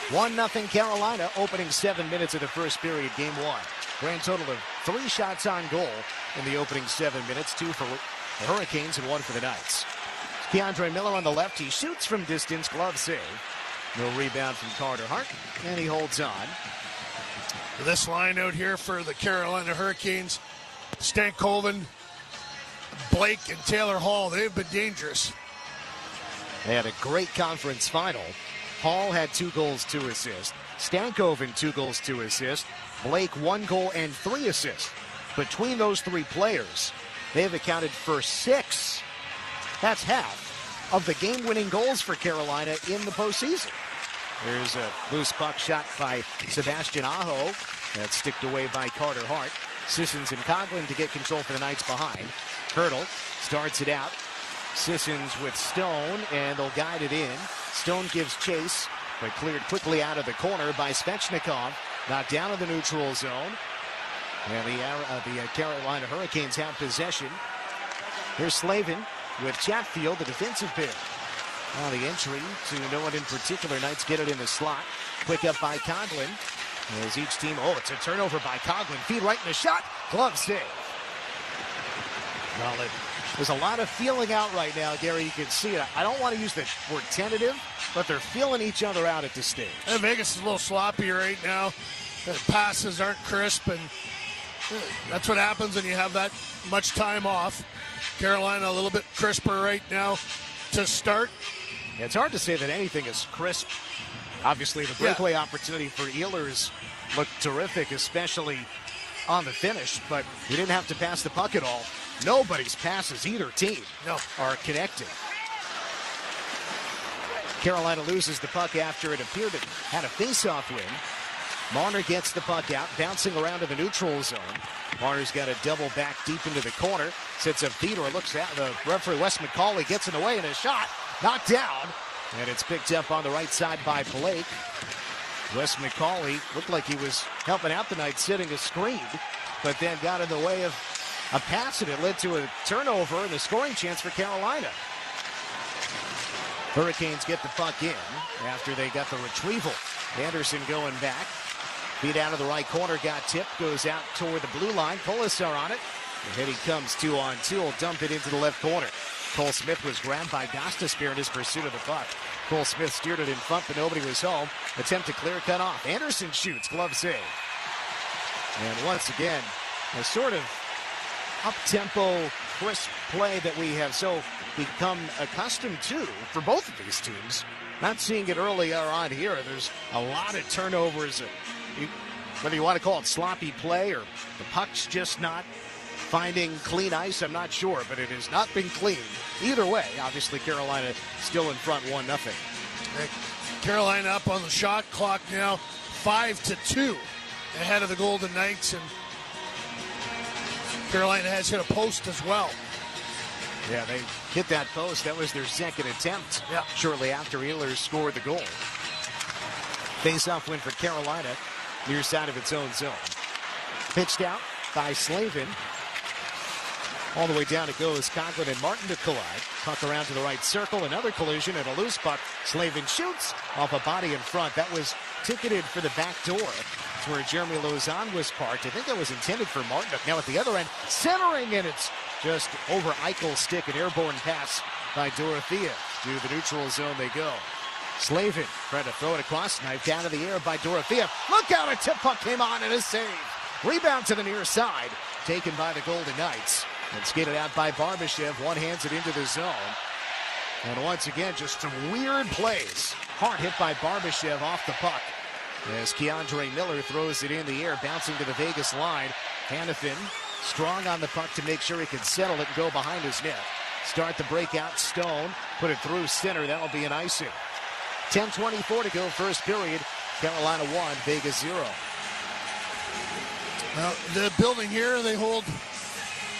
1-0 Carolina, opening 7 minutes of the first period, Game 1. Grand total of 3 shots on goal in the opening 7 minutes, 2 for the Hurricanes and 1 for the Knights. Keandre Miller on the left. He shoots from distance, glove save. No rebound from Carter Hart, and he holds on. This line out here for the Carolina Hurricanes, Stankoven, Blake, and Taylor Hall, they've been dangerous. They had a great conference final. Hall had 2 goals, 2 assists. Stankoven, 2 goals, 2 assists. Blake, 1 goal and 3 assists. Between those 3 players, they have accounted for 6. That's half of the game-winning goals for Carolina in the postseason. There's a loose puck shot by Sebastian Aho. That's sticked away by Carter Hart. Sissons and Coughlin to get control for the Knights behind. Hurdle starts it out. Sissons with Stone, and they'll guide it in. Stone gives chase, but cleared quickly out of the corner by Svechnikov. Knocked down in the neutral zone. And the Carolina Hurricanes have possession. Here's Slavin with Chatfield, the defensive pair. Well, the entry to no one in particular. Knights get it in the slot. Quick up by Coughlin. As each team, it's a turnover by Coughlin. Feed right in the shot. Glove save. Well, there's a lot of feeling out right now, Gary. You can see it. I don't want to use the word tentative, but they're feeling each other out at this stage. And Vegas is a little sloppy right now. The passes aren't crisp, and that's what happens when you have that much time off. Carolina a little bit crisper right now to start. It's hard to say that anything is crisp. Obviously, the breakaway opportunity for Ehlers looked terrific, especially on the finish, but he didn't have to pass the puck at all. Nobody's passes, either team, are connecting. Carolina loses the puck after it appeared it had a face-off win. Marner gets the puck out, bouncing around to the neutral zone. Marner's got a double back deep into the corner. Sets up Theodore, looks at the referee. Wes McCauley gets in the way, and a shot knocked down. And it's picked up on the right side by Blake. Wes McCauley looked like he was helping out the Knights, setting a screen, but then got in the way of a pass, and it led to a turnover and a scoring chance for Carolina. Hurricanes get the puck in after they got the retrieval. Anderson going back. Feed out of the right corner, got tipped, goes out toward the blue line. Polisar on it. Ahead he comes 2-on-2. Will dump it into the left corner. Cole Smith was grabbed by Gostisbehere in his pursuit of the puck. Cole Smith steered it in front, but nobody was home. Attempt to clear, cut off. Anderson shoots, glove save. And once again, a sort of up-tempo, crisp play that we have so become accustomed to for both of these teams. Not seeing it earlier on here. There's a lot of turnovers. Whether you want to call it sloppy play or the puck's just not finding clean ice, I'm not sure, but it has not been clean. Either way, obviously Carolina still in front 1-0. Carolina up on the shot clock now, 5-2 ahead of the Golden Knights, and Carolina has hit a post as well. Yeah, they hit that post. That was their second attempt. Yeah. Shortly after Ehlers scored the goal. Face-off win for Carolina, near side of its own zone. Pitched out by Slavin. All the way down it goes. Conklin and Martin to collide. Puck around to the right circle. Another collision and a loose puck. Slavin shoots off a body in front. That was ticketed for the back door. It's where Jeremy Lauzon was parked. I think that was intended for Martin. Now at the other end, centering, and it's just over Eichel's stick. An airborne pass by Dorothea. To the neutral zone they go. Slavin tried to throw it across. Knifed out of the air by Dorothea. Look out, a tip puck came on and a save. Rebound to the near side. Taken by the Golden Knights. And skated out by Barbashev. One-hands it into the zone. And once again, just some weird plays. Hard hit by Barbashev off the puck. As Keandre Miller throws it in the air, bouncing to the Vegas line. Hanifin strong on the puck to make sure he can settle it and go behind his net. Start the breakout. Stone put it through center. That'll be an icing. 10:24 to go, first period. Carolina 1, Vegas 0. Now, the building here, they hold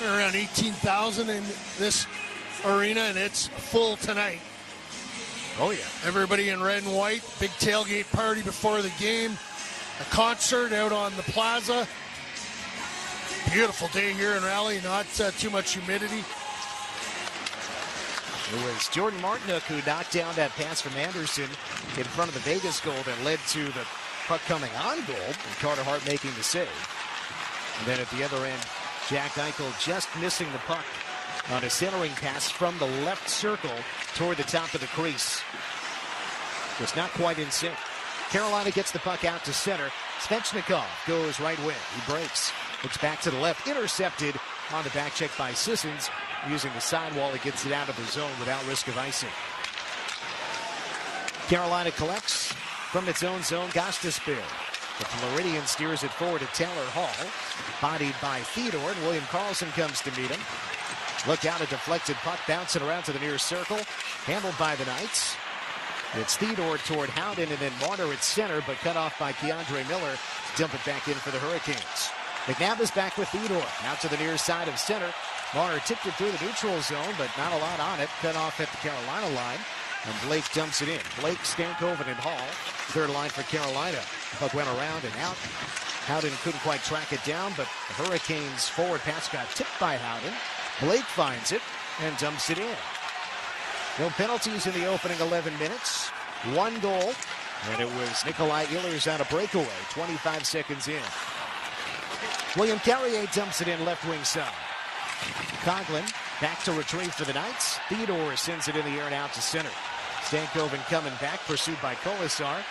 around 18,000 in this arena, and it's full tonight. Oh, yeah. Everybody in red and white. Big tailgate party before the game. A concert out on the plaza. Beautiful day here in Raleigh. Not too much humidity. It was Jordan Martinook who knocked down that pass from Anderson in front of the Vegas goal that led to the puck coming on goal and Carter Hart making the save. And then at the other end, Jack Eichel just missing the puck on a centering pass from the left circle toward the top of the crease. Just not quite in sync. Carolina gets the puck out to center. Svechnikov goes right wing. He breaks. Looks back to the left. Intercepted on the back check by Sissons. Using the sidewall, he gets it out of the zone without risk of icing. Carolina collects from its own zone. Gostisbehere. The Floridian steers it forward to Taylor Hall. Bodied by Theodore, and William Karlsson comes to meet him. Look out, a deflected puck bouncing around to the near circle. Handled by the Knights. It's Theodore toward Howden, and then Marner at center, but cut off by Keandre Miller. Dump it back in for the Hurricanes. McNabb is back with Theodore. Out to the near side of center. Marner tipped it through the neutral zone, but not a lot on it. Cut off at the Carolina line. And Blake dumps it in. Blake, Stankoven, and Hall. Third line for Carolina. Puck went around and out. Howden couldn't quite track it down, but the Hurricanes' forward pass got tipped by Howden. Blake finds it and dumps it in. No penalties in the opening 11 minutes. One goal, and it was Nikolai Ehlers on a breakaway, 25 seconds in. William Carrier dumps it in left wing side. Conklin back to retrieve for the Knights. Theodore sends it in the air and out to center. Stankoven coming back, pursued by Kolasar.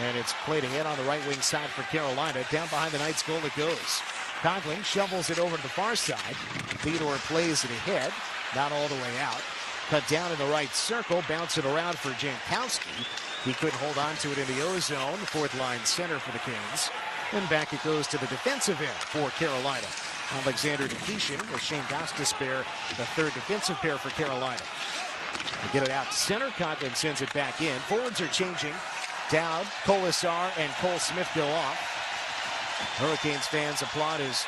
And it's played ahead on the right wing side for Carolina. Down behind the Knights goal it goes. Conklin shovels it over to the far side. Theodore plays it ahead, not all the way out. Cut down in the right circle, bounce it around for Jankowski. He couldn't hold on to it in the O-zone, fourth line center for the Kings. And back it goes to the defensive end for Carolina. Alexander Nikishin with Shane Gostisbehere, the third defensive pair for Carolina. They get it out to center. Conklin sends it back in. Forwards are changing. Dowd, Kolasar, and Cole Smith go off. Hurricanes fans applaud as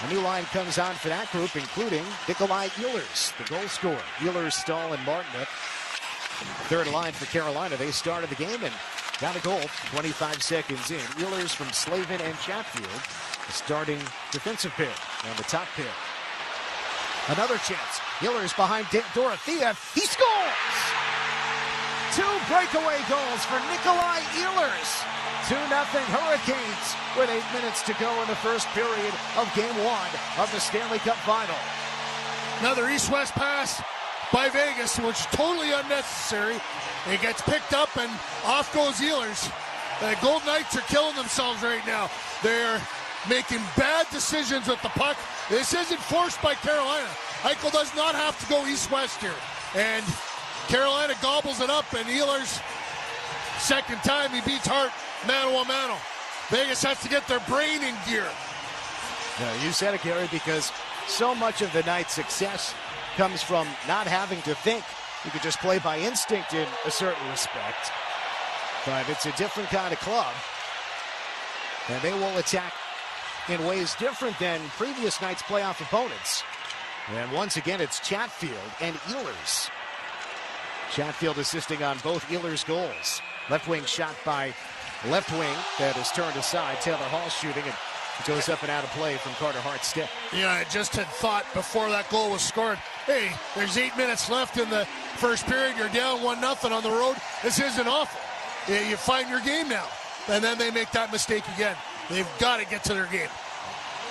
a new line comes on for that group, including Nikolai Ehlers, the goal scorer. Ehlers, Stahl, and Martinook. Third line for Carolina. They started the game and got a goal 25 seconds in. Ehlers from Slavin and Chatfield, the starting defensive pair on the top pair. Another chance. Ehlers behind Dorothea. He scores! 2 breakaway goals for Nikolai Ehlers. 2-0 Hurricanes with 8 minutes to go in the first period of Game 1 of the Stanley Cup Final. Another east-west pass by Vegas, which is totally unnecessary. It gets picked up, and off goes Ehlers. The Golden Knights are killing themselves right now. They're making bad decisions with the puck. This isn't forced by Carolina. Eichel does not have to go east-west here. And Carolina gobbles it up, and Ehlers, second time he beats Hart, mano a mano. Vegas has to get their brain in gear. Yeah, you said it, Gary, because so much of the night's success comes from not having to think. You could just play by instinct in a certain respect. But it's a different kind of club. And they will attack in ways different than previous night's playoff opponents. And once again, it's Chatfield and Ehlers. Chatfield assisting on both Ehlers' goals. Left wing shot by left wing that is turned aside. Taylor Hall shooting, and it goes up and out of play from Carter Hart's stick. Yeah, I just had thought before that goal was scored, hey, there's 8 minutes left in the first period. You're down 1-0 on the road. This isn't awful. You find your game now. And then they make that mistake again. They've got to get to their game.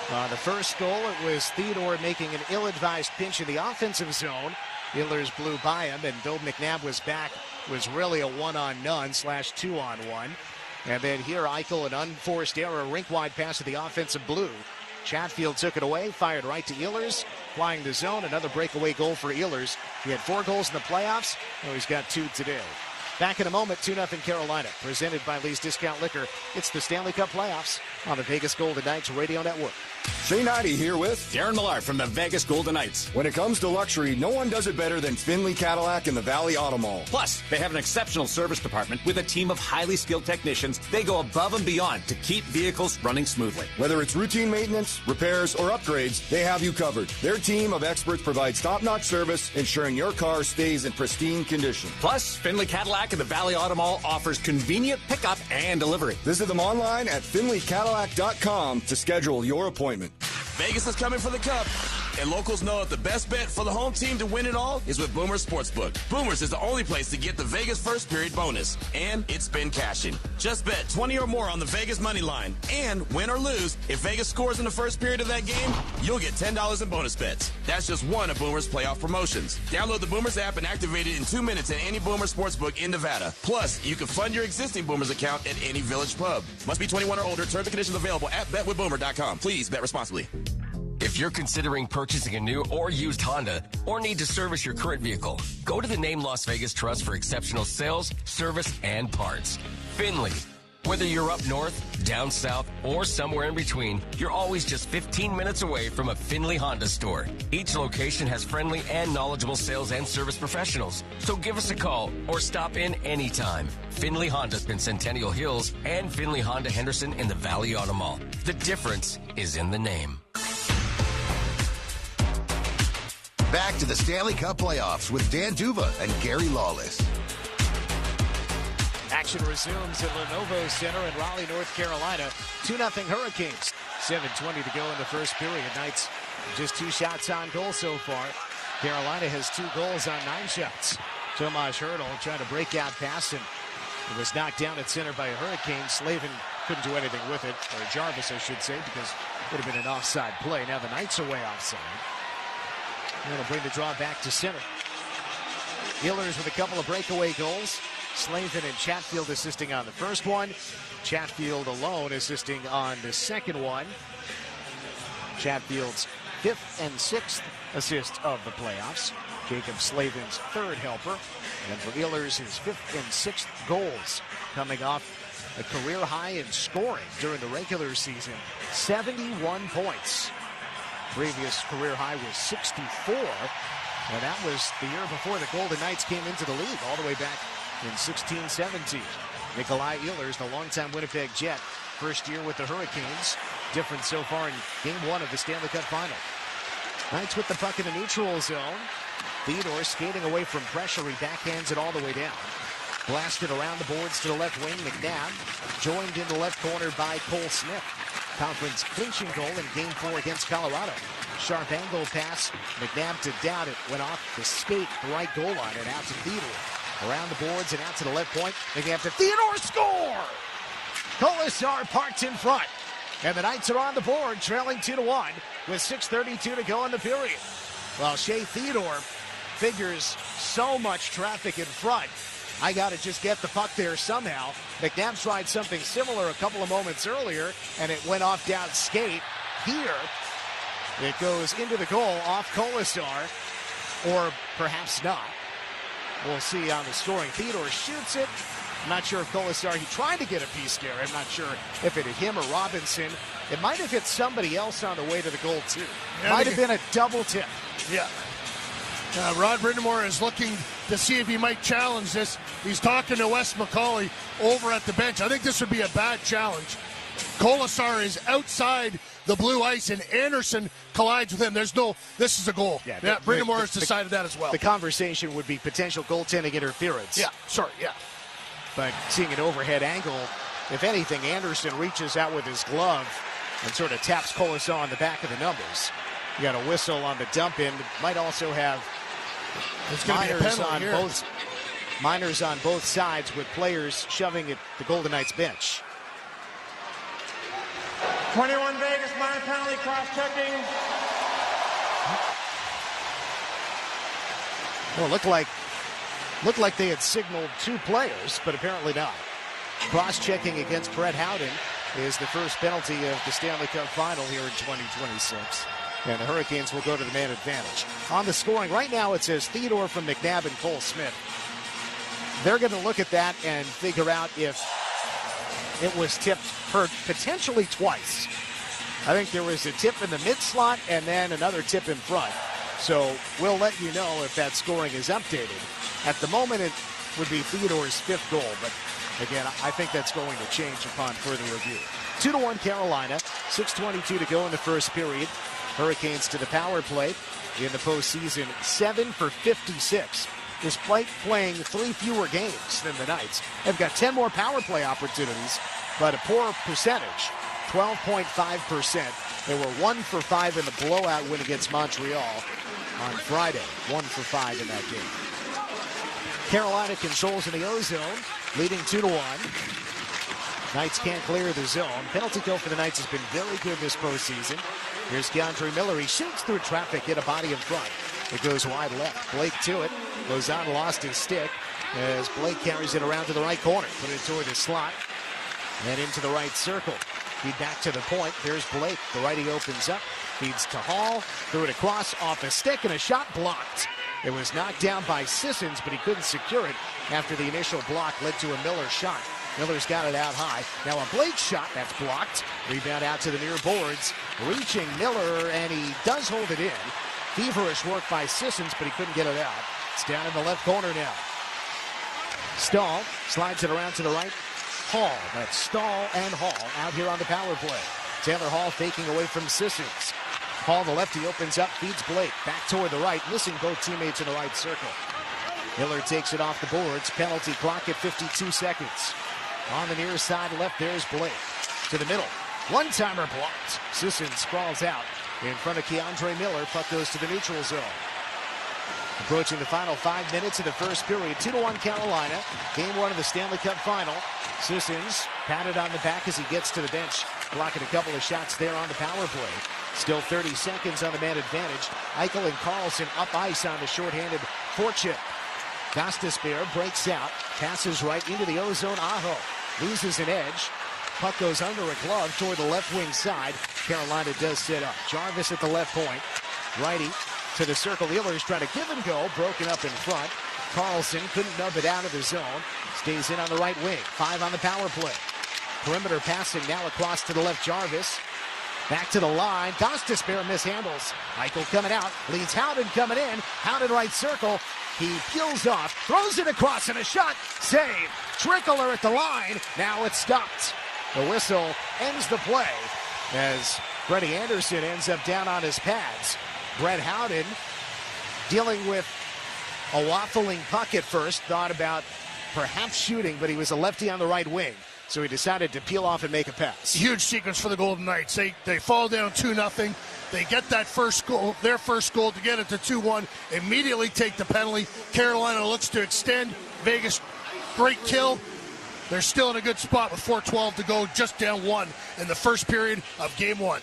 The first goal, it was Theodore making an ill-advised pinch in the offensive zone. Ehlers blew by him, and though McNabb was back, it was really a 1-on-none / 2-on-1. And then here, Eichel, an unforced error, rink-wide pass to the offensive blue. Chatfield took it away, fired right to Ehlers, flying the zone. Another breakaway goal for Ehlers. He had 4 goals in the playoffs. Now he's got 2 today. Back in a moment, 2-0 Carolina. Presented by Lee's Discount Liquor. It's the Stanley Cup Playoffs on the Vegas Golden Knights Radio Network. Shane Hardy here with Darren Millard from the Vegas Golden Knights. When it comes to luxury, no one does it better than Finley Cadillac in the Valley Auto Mall. Plus, they have an exceptional service department with a team of highly skilled technicians. They go above and beyond to keep vehicles running smoothly. Whether it's routine maintenance, repairs, or upgrades, they have you covered. Their team of experts provides top-notch service, ensuring your car stays in pristine condition. Plus, Finley Cadillac in the Valley Auto Mall offers convenient pickup and delivery. Visit them online at finleycadillac.com to schedule your appointment. Vegas is coming for the Cup, and locals know that the best bet for the home team to win it all is with Boomer's Sportsbook. Boomer's is the only place to get the Vegas first period bonus, and it's been cashing. Just bet 20 or more on the Vegas money line, and win or lose, if Vegas scores in the first period of that game, you'll get $10 in bonus bets. That's just one of Boomer's playoff promotions. Download the Boomer's app and activate it in 2 minutes at any Boomer Sportsbook in Nevada. Plus, you can fund your existing Boomer's account at any Village pub. Must be 21 or older. Terms and conditions available at betwithboomer.com. Please bet responsibly. If you're considering purchasing a new or used Honda or need to service your current vehicle, go to the Name Las Vegas Trust for exceptional sales, service, and parts. Finley. Whether you're up north, down south, or somewhere in between, you're always just 15 minutes away from a Finley Honda store. Each location has friendly and knowledgeable sales and service professionals. So give us a call or stop in anytime. Finley Honda's in Centennial Hills and Finley Honda Henderson in the Valley Auto Mall. The difference is in the name. Back to the Stanley Cup Playoffs with Dan Duva and Gary Lawless. Action resumes at Lenovo Center in Raleigh, North Carolina. 2-0 Hurricanes. 7:20 to go in the first period. Knights just 2 shots on goal so far. Carolina has 2 goals on 9 shots. Tomas Hertl trying to break out past him. It was knocked down at center by a Hurricane. Slavin couldn't do anything with it, or Jarvis, I should say, because it would have been an offside play. Now the Knights are way offside. That'll bring the draw back to center. Ehlers with a couple of breakaway goals. Slavin and Chatfield assisting on the first one. Chatfield alone assisting on the second one. Chatfield's 5th and 6th assist of the playoffs. Jacob Slavin's 3rd helper. And for Ehlers, his 5th and 6th goals, coming off a career high in scoring during the regular season. 71 points. Previous career high was 64, and that was the year before the Golden Knights came into the league, all the way back in 16-17. Nikolai Ehlers, the longtime Winnipeg Jet, first year with the Hurricanes. Different so far in Game 1 of the Stanley Cup Final. Knights with the puck in the neutral zone. Theodore skating away from pressure. He backhands it all the way down. Blasted around the boards to the left wing. McNabb joined in the left corner by Cole Smith. Conference clinching goal in Game 4 against Colorado. Sharp angle pass. McNabb to down it. Went off the skate, the right goal line, and out to Theodore. Around the boards and out to the left point. They have to Theodore score! Colasar parked in front. And the Knights are on the board, trailing 2-1 with 6:32 to go in the period. Well, Shea Theodore figures so much traffic in front. I got to just get the puck there somehow. McNabb tried something similar a couple of moments earlier, and it went off down skate. Here, it goes into the goal off Colasar, or perhaps not. We'll see on the scoring. Theodore shoots it. I'm not sure if Colasar, he tried to get a piece there. I'm not sure if it hit him or Robinson. It might have hit somebody else on the way to the goal, too. Yeah, might have been a double tip. Yeah. Rod Brindamore is looking to see if he might challenge this. He's talking to Wes McCauley over at the bench. I think this would be a bad challenge. Colasar is outside the blue ice, and Anderson collides with him. This is a goal. Yeah, Brindamore has decided that as well. The conversation would be potential goaltending interference. Yeah, sorry, yeah. But seeing an overhead angle, if anything, Anderson reaches out with his glove and sort of taps Colasar on the back of the numbers. You got a whistle on the dump in. Might also have minors on both sides with players shoving at the Golden Knights bench. 21 Vegas, minor penalty, cross-checking. Well, it looked like they had signaled two players, but apparently not. Cross-checking against Brett Howden is the first penalty of the Stanley Cup Final here in 2026. And the Hurricanes will go to the man advantage. On the scoring, right now it says Theodore from McNabb and Cole Smith. They're going to look at that and figure out if it was tipped potentially twice. I think there was a tip in the mid-slot and then another tip in front. So we'll let you know if that scoring is updated. At the moment, it would be Theodore's fifth goal, but again, I think that's going to change upon further review. 2-1 Carolina, 6:22 to go in the first period. Hurricanes to the power play in the postseason, 7 for 56. Despite playing 3 fewer games than the Knights, they've got 10 more power play opportunities, but a poor percentage, 12.5%. They were 1 for 5 in the blowout win against Montreal on Friday. 1 for 5 in that game. Carolina controls in the O-zone, leading 2-1. Knights can't clear the zone. Penalty kill for the Knights has been very good this postseason. Here's Keandre Miller. He shoots through traffic, hit a body in front. It goes wide left. Blake to it. Lozano lost his stick as Blake carries it around to the right corner. Put it toward the slot and into the right circle. Feed back to the point. There's Blake. The righty opens up. Feeds to Hall. Threw it across off a stick and a shot blocked. It was knocked down by Sissons, but he couldn't secure it after the initial block led to a Miller shot. Miller's got it out high. Now a Blake shot that's blocked. Rebound out to the near boards. Reaching Miller, and he does hold it in. Feverish work by Sissons, but he couldn't get it out. It's down in the left corner now. Stahl slides it around to the right. Hall. That's Stahl and Hall out here on the power play. Taylor Hall faking away from Sissons. Hall, the lefty, opens up, feeds Blake. Back toward the right, missing both teammates in the right circle. Miller takes it off the boards. Penalty clock at 52 seconds. On the near side left, there's Blake. To the middle. One-timer blocked. Sissons sprawls out in front of Keandre Miller. Puck goes to the neutral zone. Approaching the final 5 minutes of the first period. 2-1 Carolina. Game 1 of the Stanley Cup Final. Sissons patted on the back as he gets to the bench. Blocking a couple of shots there on the power play. Still 30 seconds on the man advantage. Eichel and Carlson up ice on the shorthanded forecheck. Gostisbehere breaks out. Passes right into the O-zone. Aho loses an edge. Puck goes under a glove toward the left wing side. Carolina does set up. Jarvis at the left point. Righty to the circle. The Oilers trying to give and go. Broken up in front. Carlson couldn't nub it out of the zone. Stays in on the right wing. 5 on the power play. Perimeter passing now across to the left. Jarvis. Back to the line. Gostisbehere mishandles. Eichel coming out. Leads Howden coming in. Howden right circle. He peels off. Throws it across and a shot. Save. Trickler at the line. Now it's stopped. The whistle ends the play as Freddie Anderson ends up down on his pads. Brett Howden dealing with a waffling puck at first. Thought about perhaps shooting, but he was a lefty on the right wing. So he decided to peel off and make a pass. Huge sequence for the Golden Knights. They fall down 2-0. They get that first goal, their first goal to get it to 2-1. Immediately take the penalty. Carolina looks to extend. Vegas, great kill. They're still in a good spot with 4:12 to go, just down 1 in the first period of Game 1.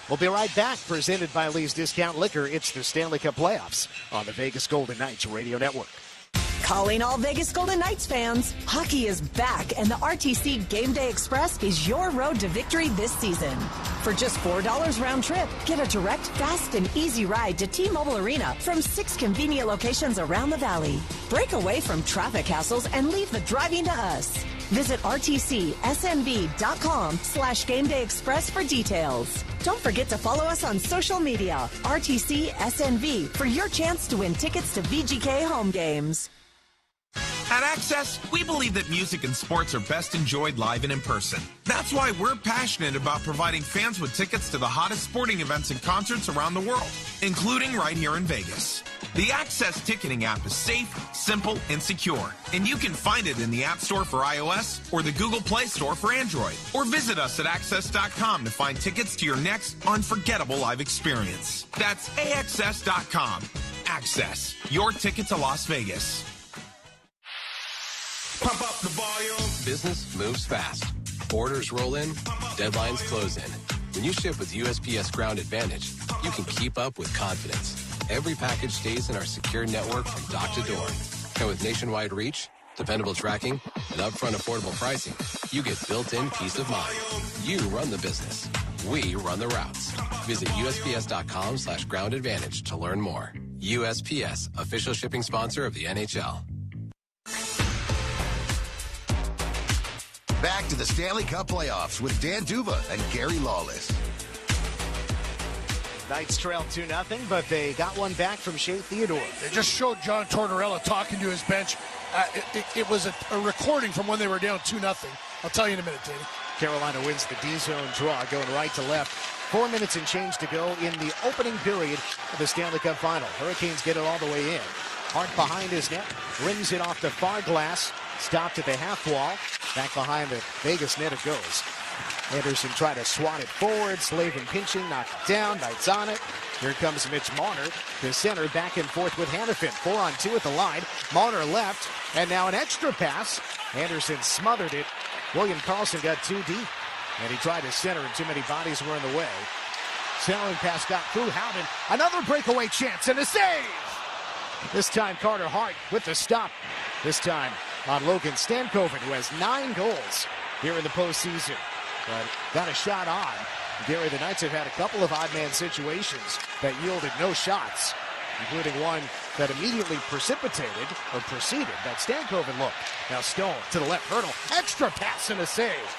We'll be right back, presented by Lee's Discount Liquor. It's the Stanley Cup Playoffs on the Vegas Golden Knights Radio Network. Calling all Vegas Golden Knights fans. Hockey is back, and the RTC Game Day Express is your road to victory this season. For just $4 round trip, get a direct, fast, and easy ride to T-Mobile Arena from 6 convenient locations around the valley. Break away from traffic hassles and leave the driving to us. Visit rtcsnv.com/Game Day Express for details. Don't forget to follow us on social media, RTC SNV, for your chance to win tickets to VGK home games. At Access, we believe that music and sports are best enjoyed live and in person. That's why we're passionate about providing fans with tickets to the hottest sporting events and concerts around the world, including right here in Vegas. The Access ticketing app is safe, simple, and secure, and you can find it in the App Store for iOS or the Google Play Store for Android. Or visit us at access.com to find tickets to your next unforgettable live experience. That's AXS.com. Access, your ticket to Las Vegas. Pump up the volume. Business moves fast. Orders roll in, deadlines close in. When you ship with USPS Ground Advantage, you can keep up with confidence. Every package stays in our secure network from dock to door. And with nationwide reach, dependable tracking, and upfront affordable pricing, you get built-in peace of mind. You run the business. We run the routes. Visit USPS.com/Ground Advantage to learn more. USPS, official shipping sponsor of the NHL. Back to the Stanley Cup Playoffs with Dan Duva and Gary Lawless. Knights trail 2-0, but they got one back from Shea Theodore. They just showed John Tortorella talking to his bench. It was a recording from when they were down 2-0. I'll tell you in a minute, Danny. Carolina wins the D-zone draw, going right to left. 4 minutes and change to go in the opening period of the Stanley Cup Final. Hurricanes get it all the way in. Hart behind his net, rims it off the far glass, stopped at the half wall. Back behind the Vegas net it goes. Anderson tried to swat it forward. Slavin pinching, knocked it down. Knights on it. Here comes Mitch Marner to center, back and forth with Hannafin. 4-on-2 at the line. Marner left, and now an extra pass. Anderson smothered it. William Karlsson got too deep, and he tried to center, and too many bodies were in the way. Centering pass got through Howden. Another breakaway chance, and a save! This time Carter Hart with the stop. This time on Logan Stankoven, who has 9 goals here in the postseason. But got a shot on. Gary, the Knights have had a couple of odd-man situations that yielded no shots, including one that immediately preceded that Stankoven look. Now Stone to the left, Hurdle, extra pass and a save.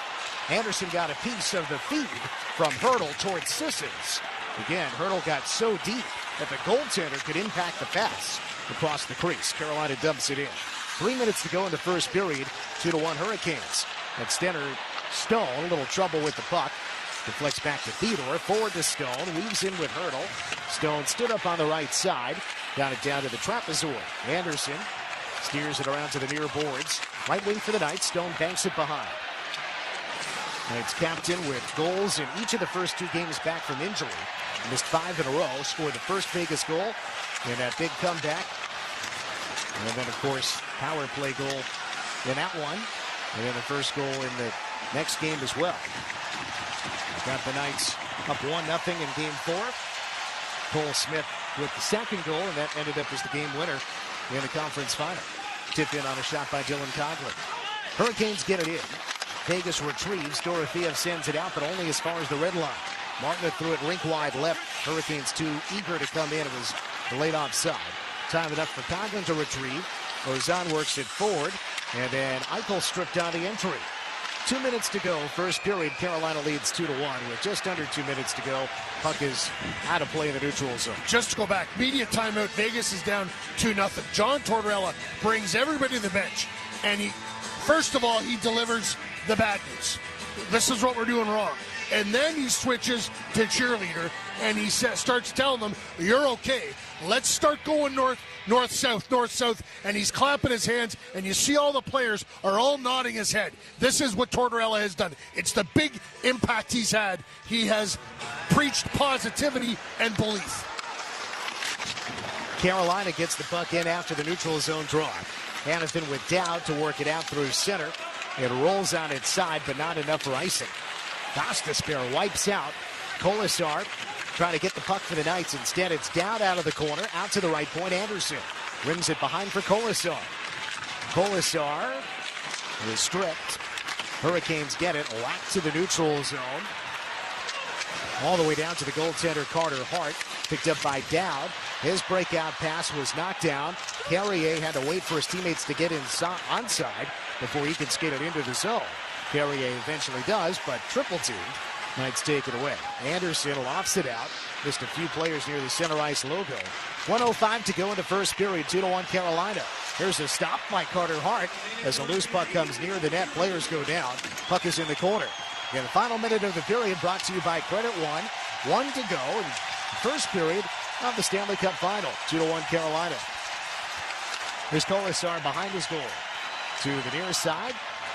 Anderson got a piece of the feed from Hurdle towards Sissons. Again, Hurdle got so deep that the goaltender could impact the pass across the crease. Carolina dumps it in. 3 minutes to go in the first period. 2-1 Hurricanes. And Stone, a little trouble with the puck. Deflects back to Theodore. Forward to Stone. Weaves in with Hurdle. Stone stood up on the right side. Got it down to the trapezoid. Anderson steers it around to the near boards. Right wing for the Knights. Stone banks it behind. Knights captain with goals in each of the first 2 games back from injury. Missed 5 in a row. Scored the first Vegas goal in that big comeback. And then, of course, power play goal in that one. And then the first goal in the next game as well. Got the Knights up 1-0 in Game 4. Cole Smith with the second goal, and that ended up as the game winner in the conference final. Tip in on a shot by Dylan Coghlan. Hurricanes get it in. Vegas retrieves. Dorofeev sends it out, but only as far as the red line. Martin threw it rink wide left. Hurricanes too eager to come in. It was delayed offside. Time enough for Coghlan to retrieve. Ozan works it forward, and then Eichel stripped down the entry. 2 minutes to go. First period, Carolina leads 2-1 with just under 2 minutes to go. Puck is out of play in the neutral zone. Just to go back, media timeout. Vegas is down 2-0. John Tortorella brings everybody to the bench, and first of all, he delivers the bad news. This is what we're doing wrong. And then he switches to cheerleader, and he starts telling them, you're okay. Let's start going north, south, and he's clapping his hands, and you see all the players are all nodding his head. This is what Tortorella has done. It's the big impact he's had. He has preached positivity and belief. Carolina gets the puck in after the neutral zone draw. Hannafin with Dowd to work it out through center. It rolls on its side, but not enough for icing. Gostisbehere wipes out. Colasar trying to get the puck for the Knights. Instead, it's Dowd out of the corner, out to the right point. Anderson rims it behind for Colasar. Colasar is stripped. Hurricanes get it, whacked to the neutral zone. All the way down to the goaltender, Carter Hart, picked up by Dowd. His breakout pass was knocked down. Carrier had to wait for his teammates to get onside before he could skate it into the zone. Carrier eventually does, but triple teamed. Knights take it away. Anderson lofts it out. Missed a few players near the center ice logo. 1:05 to go in the first period. 2-1 Carolina. Here's a stop by Carter Hart. As a loose puck comes near the net, players go down. Puck is in the corner. In the final minute of the period, brought to you by Credit One. 1 to go in the first period of the Stanley Cup Final. 2-1 Carolina. Here's Colasar behind his goal. To the near side.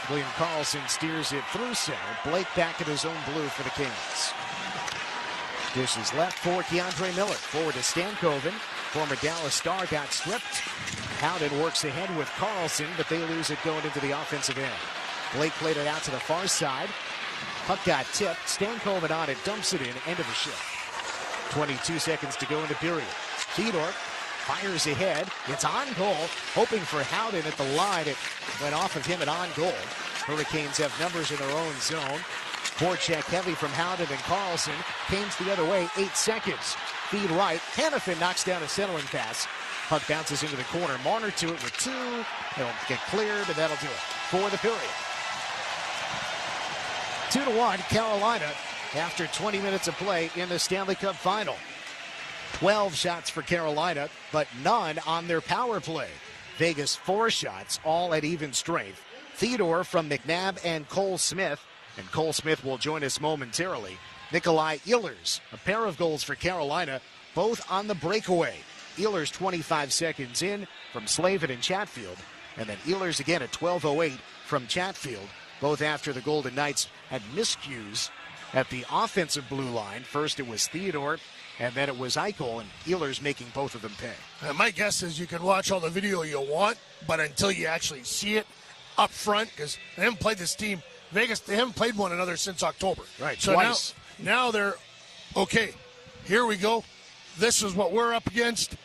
William Karlsson steers it through center. Blake back at his own blue for the Kings. Dish is left for Keandre Miller. Forward to Stankoven. Former Dallas star got stripped. Howden works ahead with Karlsson, but they lose it going into the offensive end. Blake played it out to the far side. Puck got tipped. Stankoven on it, dumps it in. End of the shift. 22 seconds to go in the period. Theodore fires ahead. It's on goal. Hoping for Howden at the line. It went off of him and on goal. Hurricanes have numbers in their own zone. Forecheck heavy from Howden and Karlsson. Canes the other way. 8 seconds. Feed right. Hannafin knocks down a centering pass. Puck bounces into the corner. Marner to it with 2. He'll get cleared, and that'll do it for the period. 2-1 Carolina after 20 minutes of play in the Stanley Cup Final. 12 shots for Carolina, but none on their power play. Vegas 4 shots, all at even strength. Theodore from McNabb and Cole Smith, and Cole Smith will join us momentarily. Nikolai Ehlers, a pair of goals for Carolina, both on the breakaway. Ehlers 25 seconds in from Slavin and Chatfield, and then Ehlers again at 12:08 from Chatfield, both after the Golden Knights had miscues at the offensive blue line. First it was Theodore, and then it was Eichel, and Ehlers making both of them pay. My guess is you can watch all the video you want, but until you actually see it up front, because they haven't played this team, Vegas, they haven't played one another since October. Right, so twice. Now they're, okay, here we go. This is what we're up against.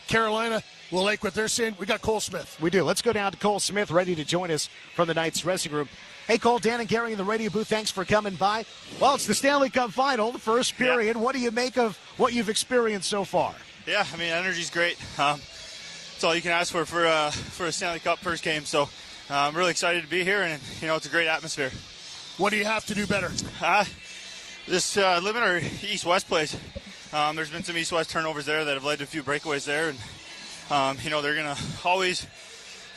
Carolina will like what they're saying. We got Cole Smith. We do. Let's go down to Cole Smith, ready to join us from the Knights dressing room. Hey, Cole, Dan and Gary in the radio booth, thanks for coming by. Well, it's the Stanley Cup Final, the first period. Yeah. What do you make of what you've experienced so far? Yeah, I mean, energy's great. It's all you can ask for a Stanley Cup first game. So I'm really excited to be here, and, it's a great atmosphere. What do you have to do better? Just limit our east-west plays. There's been some east-west turnovers there that have led to a few breakaways there, and, they're going to always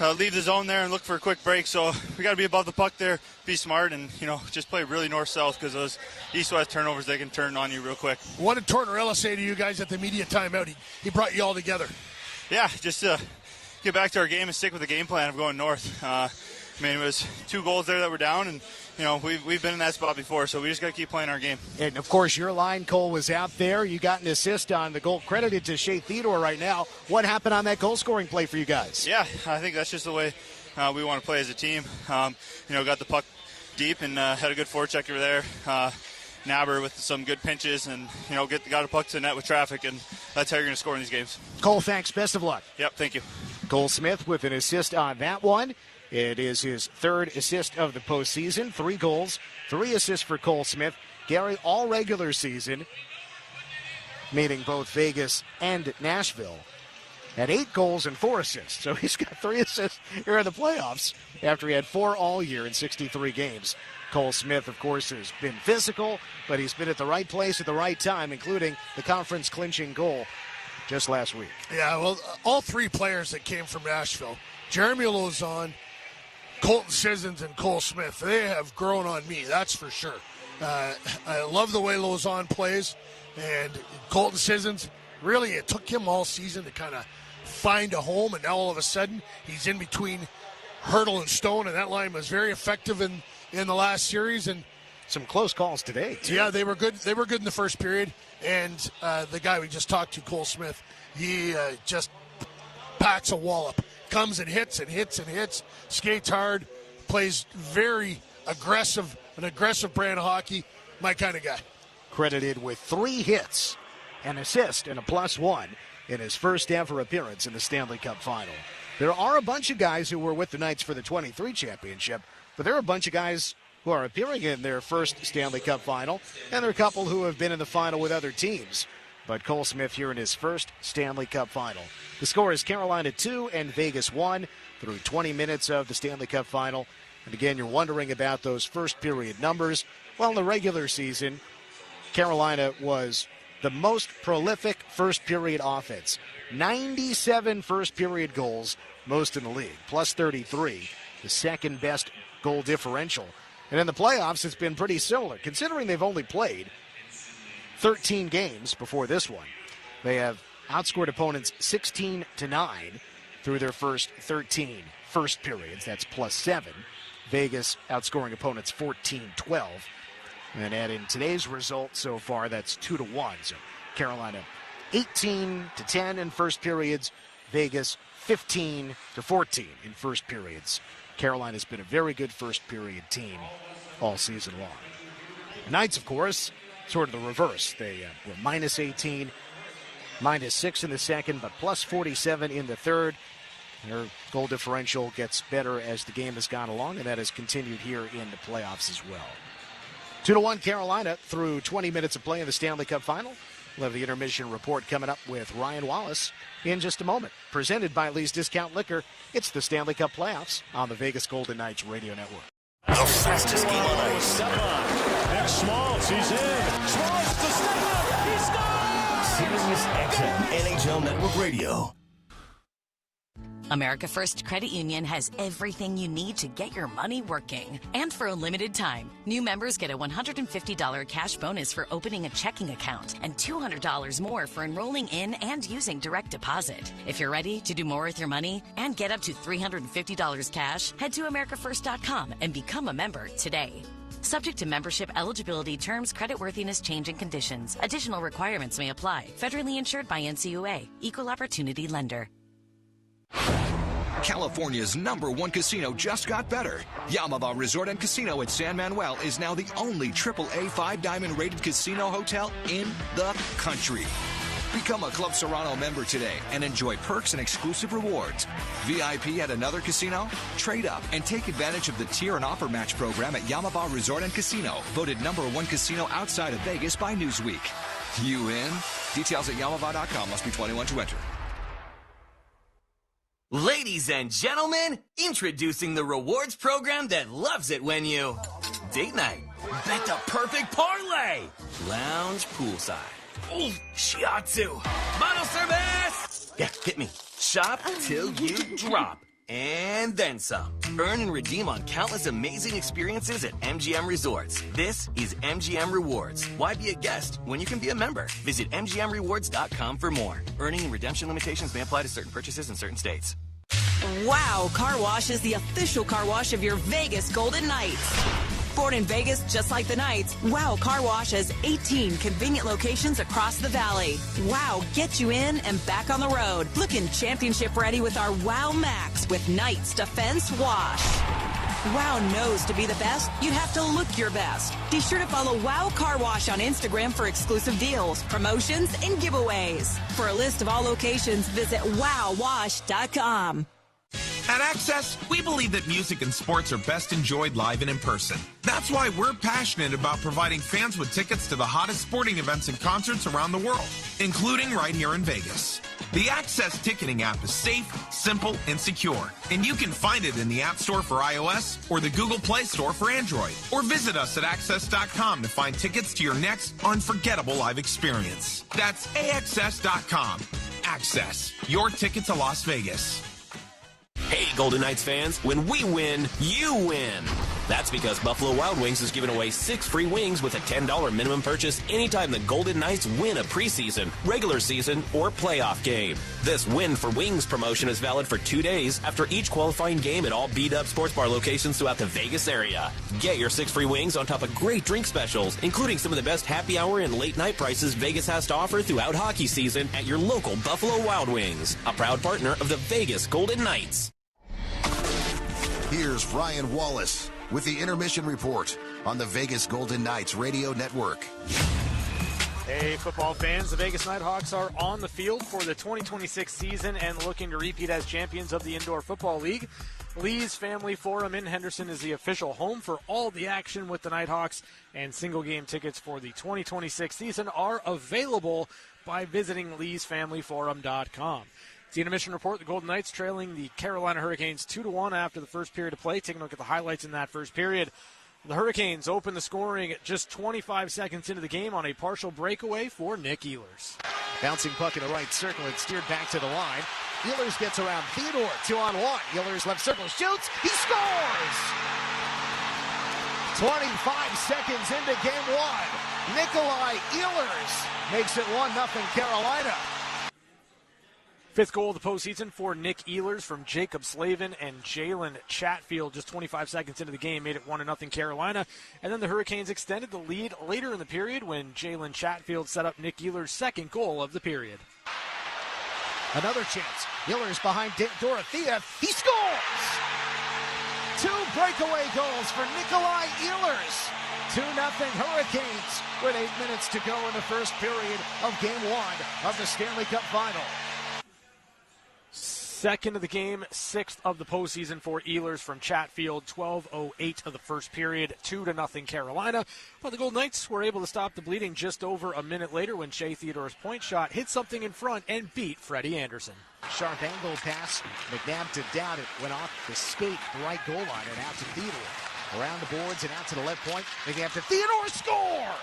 leave the zone there and look for a quick break. So we got to be above the puck there, be smart, and, just play really north-south, because those east-west turnovers, they can turn on you real quick. What did Tortorella say to you guys at the media timeout? He brought you all together. Yeah, just get back to our game and stick with the game plan of going north. It was 2 goals there that were down, and, we've been in that spot before, so we just got to keep playing our game. And, of course, your line, Cole, was out there. You got an assist on the goal credited to Shea Theodore right now. What happened on that goal-scoring play for you guys? Yeah, I think that's just the way we want to play as a team. Got the puck deep and had a good forechecker there. Nabber with some good pinches and, got a puck to the net with traffic, and that's how you're going to score in these games. Cole, thanks. Best of luck. Yep, thank you. Cole Smith with an assist on that one. It is his 3rd assist of the postseason. 3 goals, 3 assists for Cole Smith. Gary, all regular season, meaning both Vegas and Nashville, had 8 goals and 4 assists. So he's got 3 assists here in the playoffs after he had 4 all year in 63 games. Cole Smith, of course, has been physical, but he's been at the right place at the right time, including the conference-clinching goal just last week. Yeah, well, all 3 players that came from Nashville, Jeremy Lauzon, Colton Sissons, and Cole Smith, they have grown on me, that's for sure. I love the way Lauzon plays, and Colton Sissons, really, it took him all season to kind of find a home, and now all of a sudden, he's in between Hurdle and Stone, and that line was very effective in the last series. And some close calls today, too. Yeah, they were good. They were good in the first period, and the guy we just talked to, Cole Smith, he just packs a wallop. Comes and hits and hits and hits. Skates hard. Plays very aggressive, an aggressive brand of hockey. My kind of guy. Credited with 3 hits, an assist, and a +1 in his first ever appearance in the Stanley Cup Final. There are a bunch of guys who were with the Knights for the 23 championship, but there are a bunch of guys who are appearing in their first Stanley Cup Final, and there are a couple who have been in the final with other teams. But Cole Smith here in his first Stanley Cup Final. The score is Carolina 2 and Vegas 1 through 20 minutes of the Stanley Cup Final. And again, you're wondering about those first period numbers. Well, in the regular season, Carolina was the most prolific first period offense. 97 first period goals, most in the league, +33, the second best goal differential. And in the playoffs, it's been pretty similar, considering they've only played 13 games before this one. They have outscored opponents 16-9 through their first 13 first periods. That's +7. Vegas outscoring opponents 14-12. And add in today's result so far, that's 2-1. So Carolina 18-10 in first periods. Vegas 15-14 in first periods. Carolina's been a very good first period team all season long. The Knights, of course, sort of the reverse. They were -18, -6 in the second, but +47 in the third. Their goal differential gets better as the game has gone along, and that has continued here in the playoffs as well. 2-1 Carolina through 20 minutes of play in the Stanley Cup Final. We'll have the intermission report coming up with Ryan Wallace in just a moment. Presented by Lee's Discount Liquor, it's the Stanley Cup Playoffs on the Vegas Golden Knights Radio Network. The fastest game on ice. Step on. And Schmaltz, he's in. Schmaltz to step up. He scores! Sirius XM NHL Network Radio. America First Credit Union has everything you need to get your money working. And for a limited time, new members get a $150 cash bonus for opening a checking account and $200 more for enrolling in and using direct deposit. If you're ready to do more with your money and get up to $350 cash, head to AmericaFirst.com and become a member today. Subject to membership eligibility, terms, creditworthiness, change, and conditions. Additional requirements may apply. Federally insured by NCUA. Equal Opportunity Lender. California's #1 casino just got better. Yamava Resort and Casino at San Manuel is now the only AAA 5-diamond rated casino hotel in the country. Become a Club Serrano member today and enjoy perks and exclusive rewards. VIP at another casino? Trade up and take advantage of the tier and offer match program at Yamava Resort and Casino, voted #1 casino outside of Vegas by Newsweek. You in? Details at yamava.com. Must be 21 to enter. Ladies and gentlemen, introducing the rewards program that loves it when you date night, bet the perfect parlay, lounge poolside, ooh, shiatsu, bottle service, yeah, hit me, shop till you drop, and then some. Earn and redeem on countless amazing experiences at MGM Resorts. This is MGM Rewards. Why be a guest when you can be a member? Visit MGMRewards.com for more. Earning and redemption limitations may apply to certain purchases in certain states. Wow Car Wash is the official car wash of your Vegas Golden Knights. Born in Vegas just like the Knights, Wow Car Wash has 18 convenient locations across the valley. Wow gets you in and back on the road. Looking championship ready with our Wow Max with Knights Defense Wash. Wow knows to be the best, you'd have to look your best. Be sure to follow Wow Car Wash on Instagram for exclusive deals, promotions, and giveaways. For a list of all locations, visit wowwash.com. At Access, we believe that music and sports are best enjoyed live and in person. That's why we're passionate about providing fans with tickets to the hottest sporting events and concerts around the world, including right here in Vegas. The Access ticketing app is safe, simple, and secure, and you can find it in the App Store for iOS or the Google Play Store for Android. Or visit us at access.com to find tickets to your next unforgettable live experience. That's AXS.com. Access, your ticket to Las Vegas. Hey, Golden Knights fans, when we win, you win. That's because Buffalo Wild Wings is giving away 6 free wings with a $10 minimum purchase anytime the Golden Knights win a preseason, regular season, or playoff game. This Win for Wings promotion is valid for 2 days after each qualifying game at all beat-up sports bar locations throughout the Vegas area. Get your 6 free wings on top of great drink specials, including some of the best happy hour and late night prices Vegas has to offer throughout hockey season at your local Buffalo Wild Wings, a proud partner of the Vegas Golden Knights. Here's Ryan Wallace with the Intermission Report on the Vegas Golden Knights Radio Network. Hey, football fans, the Vegas Nighthawks are on the field for the 2026 season and looking to repeat as champions of the Indoor Football League. Lee's Family Forum in Henderson is the official home for all the action with the Nighthawks, and single-game tickets for the 2026 season are available by visiting leesfamilyforum.com. It's the Intermission Report. The Golden Knights trailing the Carolina Hurricanes 2-1 after the first period of play. Taking a look at the highlights in that first period. The Hurricanes open the scoring at just 25 seconds into the game on a partial breakaway for Nick Ehlers. Bouncing puck in the right circle and steered back to the line. Ehlers gets around Theodore, 2-on-1. Ehlers left circle, shoots, he scores! 25 seconds into game one. Nikolai Ehlers makes it 1-0 Carolina. Fifth goal of the postseason for Nick Ehlers from Jacob Slavin and Jalen Chatfield. Just 25 seconds into the game made it 1-0 Carolina. And then the Hurricanes extended the lead later in the period when Jalen Chatfield set up Nick Ehlers' second goal of the period. Another chance. Ehlers behind Dorothea. He scores! 2 breakaway goals for Nikolai Ehlers. 2-0 Hurricanes with 8 minutes to go in the first period of game one of the Stanley Cup Final. Second of the game, 6th of the postseason for Ehlers from Chatfield. 12:08 of the first period, 2-0 Carolina. But the Golden Knights were able to stop the bleeding just over a minute later when Shea Theodore's point shot hit something in front and beat Freddie Anderson. Sharp angle pass. McNabb to Dowd. It went off the skate, the right goal line, and out to Theodore. Around the boards and out to the left point. McNabb to Theodore, score!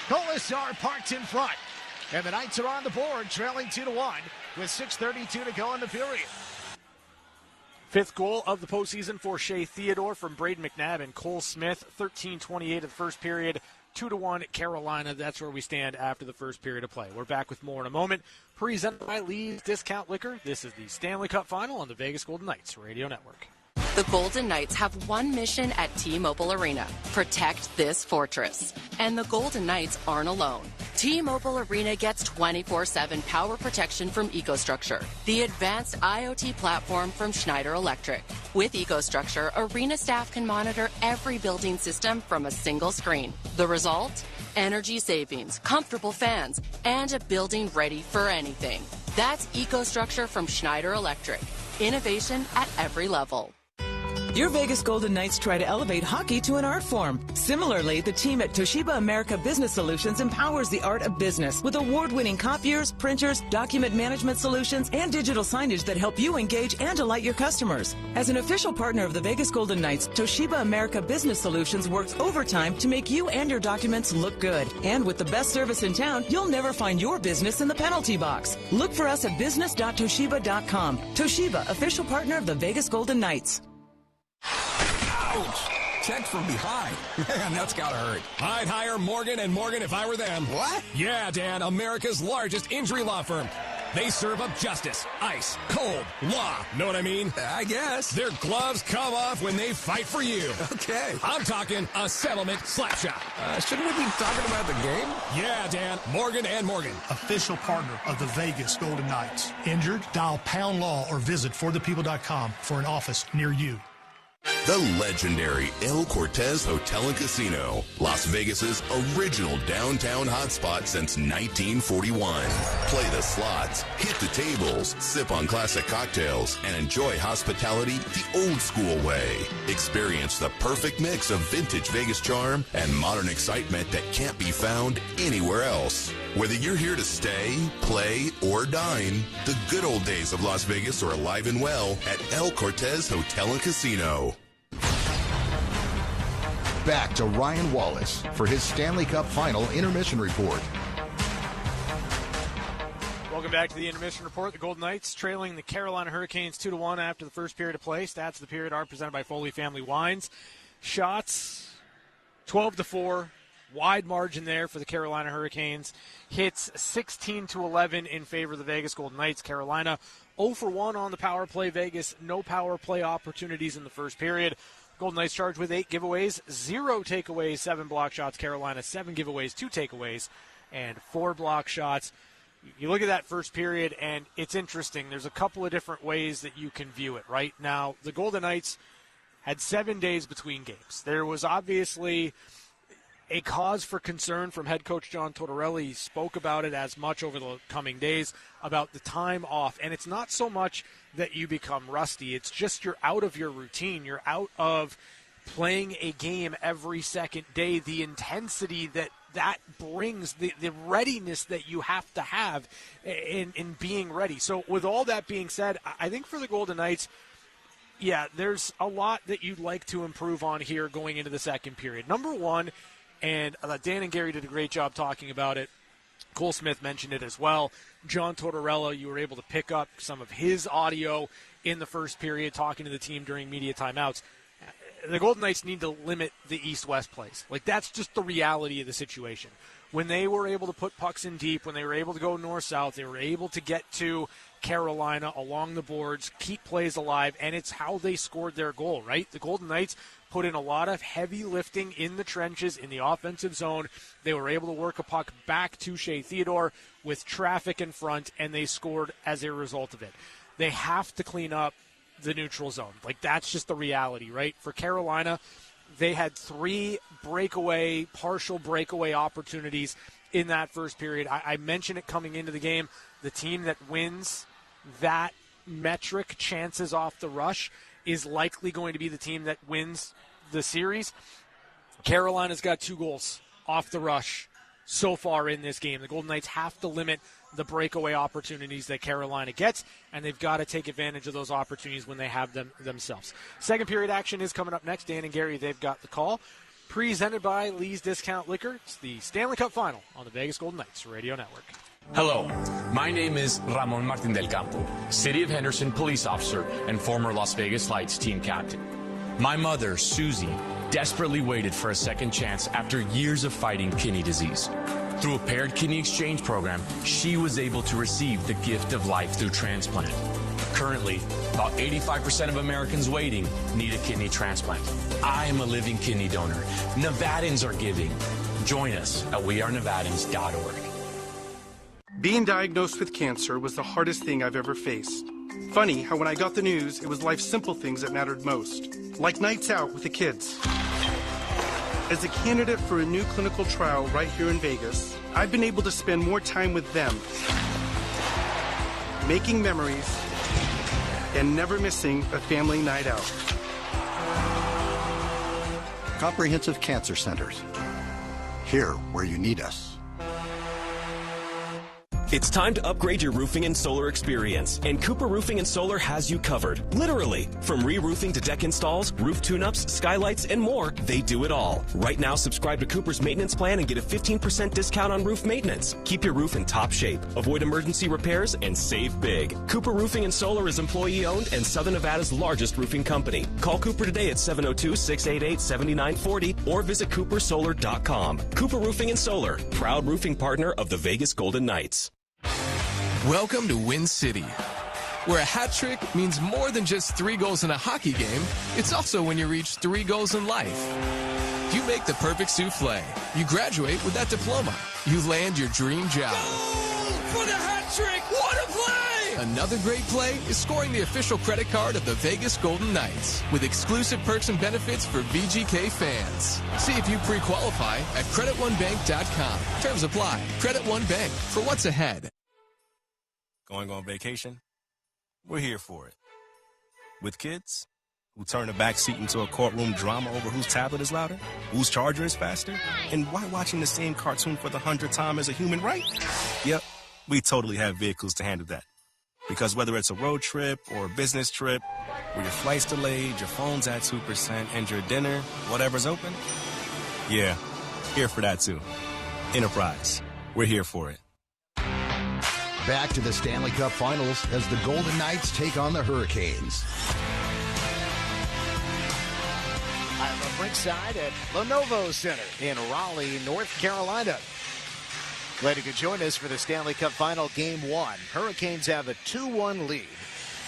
Colasar parked in front. And the Knights are on the board, trailing 2-1 with 6:32 to go in the period. Fifth goal of the postseason for Shea Theodore from Braden McNabb and Cole Smith. 13:28 of the first period, 2-1 Carolina. That's where we stand after the first period of play. We're back with more in a moment. Presented by Lee's Discount Liquor. This is the Stanley Cup Final on the Vegas Golden Knights Radio Network. The Golden Knights have one mission at T-Mobile Arena: protect this fortress. And the Golden Knights aren't alone. T-Mobile Arena gets 24/7 power protection from EcoStruxure, the advanced IoT platform from Schneider Electric. With EcoStruxure, Arena staff can monitor every building system from a single screen. The result? Energy savings, comfortable fans, and a building ready for anything. That's EcoStruxure from Schneider Electric. Innovation at every level. Your Vegas Golden Knights try to elevate hockey to an art form. Similarly, the team at Toshiba America Business Solutions empowers the art of business with award-winning copiers, printers, document management solutions, and digital signage that help you engage and delight your customers. As an official partner of the Vegas Golden Knights, Toshiba America Business Solutions works overtime to make you and your documents look good. And with the best service in town, you'll never find your business in the penalty box. Look for us at business.toshiba.com. Toshiba, official partner of the Vegas Golden Knights. Ouch! Checked from behind. Man, that's gotta hurt. I'd hire Morgan & Morgan if I were them. What? Yeah, Dan, America's largest injury law firm. They serve up justice, ice, cold, law. Know what I mean? I guess. Their gloves come off when they fight for you. Okay. I'm talking a settlement slap shot. Shouldn't we be talking about the game? Yeah, Dan, Morgan & Morgan. Official partner of the Vegas Golden Knights. Injured? Dial Pound Law or visit forthepeople.com for an office near you. The legendary El Cortez Hotel and Casino, Las Vegas's original downtown hotspot since 1941. Play the slots, hit the tables, sip on classic cocktails, and enjoy hospitality the old school way. Experience the perfect mix of vintage Vegas charm and modern excitement that can't be found anywhere else. Whether you're here to stay, play, or dine, the good old days of Las Vegas are alive and well at El Cortez Hotel and Casino. Back to Ryan Wallace for his Stanley Cup Final Intermission Report. Welcome back to the Intermission Report. The Golden Knights trailing the Carolina Hurricanes 2-1 after the first period of play. Stats of the period are presented by Foley Family Wines. shots, 12-4. Wide margin there for the Carolina Hurricanes. Hits 16-11 in favor of the Vegas Golden Knights. Carolina 0-for-1 on the power play. Vegas, no power play opportunities in the first period. Golden Knights charged with 8 giveaways, 0 takeaways, 7 block shots. Carolina, 7 giveaways, 2 takeaways, and 4 block shots. You look at that first period, and it's interesting. There's a couple of different ways that you can view it. Right now, the Golden Knights had 7 days between games. There was obviously a cause for concern from head coach John Tortorella. He spoke about it as much over the coming days about the time off. And it's not so much that you become rusty. It's just you're out of your routine. You're out of playing a game every second day. The intensity that brings, the readiness that you have to have in being ready. So with all that being said, I think for the Golden Knights, yeah, there's a lot that you'd like to improve on here going into the second period. Number one, and Dan and Gary did a great job talking about it. Cole Smith mentioned it as well. John Tortorella, you were able to pick up some of his audio in the first period talking to the team during media timeouts. The Golden Knights need to limit the East-West plays. Like, that's just the reality of the situation. When they were able to put pucks in deep, when they were able to go north-south, they were able to get to Carolina along the boards, keep plays alive, and it's how they scored their goal, right? The Golden Knights put in a lot of heavy lifting in the trenches, in the offensive zone. They were able to work a puck back to Shea Theodore with traffic in front, and they scored as a result of it. They have to clean up the neutral zone. Like, that's just the reality, right? For Carolina, they had 3 partial breakaway opportunities in that first period. I mentioned it coming into the game. The team that wins that metric, chances off the rush, is likely going to be the team that wins the series. Carolina's got 2 goals off the rush so far in this game. The Golden Knights have to limit the breakaway opportunities that Carolina gets, and they've got to take advantage of those opportunities when they have them themselves. Second period action is coming up next. Dan and Gary, they've got the call. Presented by Lee's Discount Liquor. It's the Stanley Cup Final on the Vegas Golden Knights Radio Network. Hello, my name is Ramon Martin del Campo, City of Henderson police officer and former Las Vegas Lights team captain. My mother, Susie, desperately waited for a second chance after years of fighting kidney disease. Through a paired kidney exchange program, she was able to receive the gift of life through transplant. Currently, about 85% of Americans waiting need a kidney transplant. I am a living kidney donor. Nevadans are giving. Join us at wearenevadans.org. Being diagnosed with cancer was the hardest thing I've ever faced. Funny how when I got the news, it was life's simple things that mattered most, like nights out with the kids. As a candidate for a new clinical trial right here in Vegas, I've been able to spend more time with them, making memories, and never missing a family night out. Comprehensive Cancer Centers. Here where you need us. It's time to upgrade your roofing and solar experience, and Cooper Roofing and Solar has you covered. Literally. From re-roofing to deck installs, roof tune-ups, skylights, and more, they do it all. Right now, subscribe to Cooper's maintenance plan and get a 15% discount on roof maintenance. Keep your roof in top shape, avoid emergency repairs, and save big. Cooper Roofing and Solar is employee-owned and Southern Nevada's largest roofing company. Call Cooper today at 702-688-7940 or visit coopersolar.com. Cooper Roofing and Solar, proud roofing partner of the Vegas Golden Knights. Welcome to Win City, where a hat trick means more than just 3 goals in a hockey game. It's also when you reach 3 goals in life. You make the perfect souffle. You graduate with that diploma. You land your dream job. Goal for the hat trick! What a play! Another great play is scoring the official credit card of the Vegas Golden Knights with exclusive perks and benefits for VGK fans. See if you pre-qualify at CreditOneBank.com. Terms apply. Credit One Bank, for what's ahead. Going on vacation? We're here for it. With kids who turn the back seat into a courtroom drama over whose tablet is louder, whose charger is faster, and why watching the same cartoon for the 100th time is a human right? Yep, we totally have vehicles to handle that. Because whether it's a road trip or a business trip, where your flight's delayed, your phone's at 2%, and your dinner, whatever's open, yeah, here for that too. Enterprise, we're here for it. Back to the Stanley Cup Finals as the Golden Knights take on the Hurricanes. I'm ringside at Lenovo Center in Raleigh, North Carolina. Glad you could join us for the Stanley Cup Final Game 1. Hurricanes have a 2-1 lead.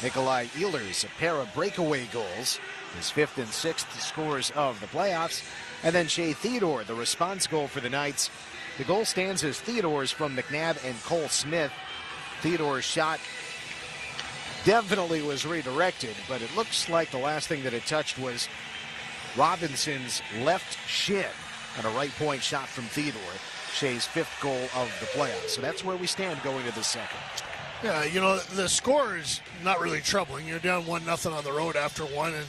Nikolai Ehlers, a pair of breakaway goals, his 5th and 6th scores of the playoffs. And then Shea Theodore, the response goal for the Knights. The goal stands as Theodore's from McNabb and Cole Smith. Theodore's shot definitely was redirected, but it looks like the last thing that it touched was Robinson's left shin on a right point shot from Theodore. Shea's 5th goal of the playoffs. So that's where we stand going to the second. Yeah, you know, the score is not really troubling. You're down 1-0 on the road after one, and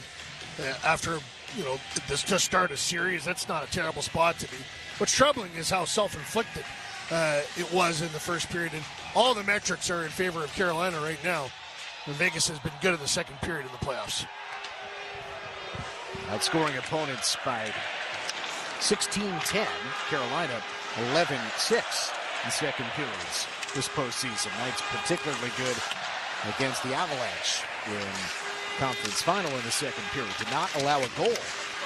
after, you know, this just start a series, that's not a terrible spot to be. What's troubling is how self-inflicted it was in the first period, and all the metrics are in favor of Carolina right now. And Vegas has been good in the second period in the playoffs. Outscoring opponents by 16-10. Carolina 11-6 in second periods this postseason. Knights particularly good against the Avalanche in conference final in the second period. Did not allow a goal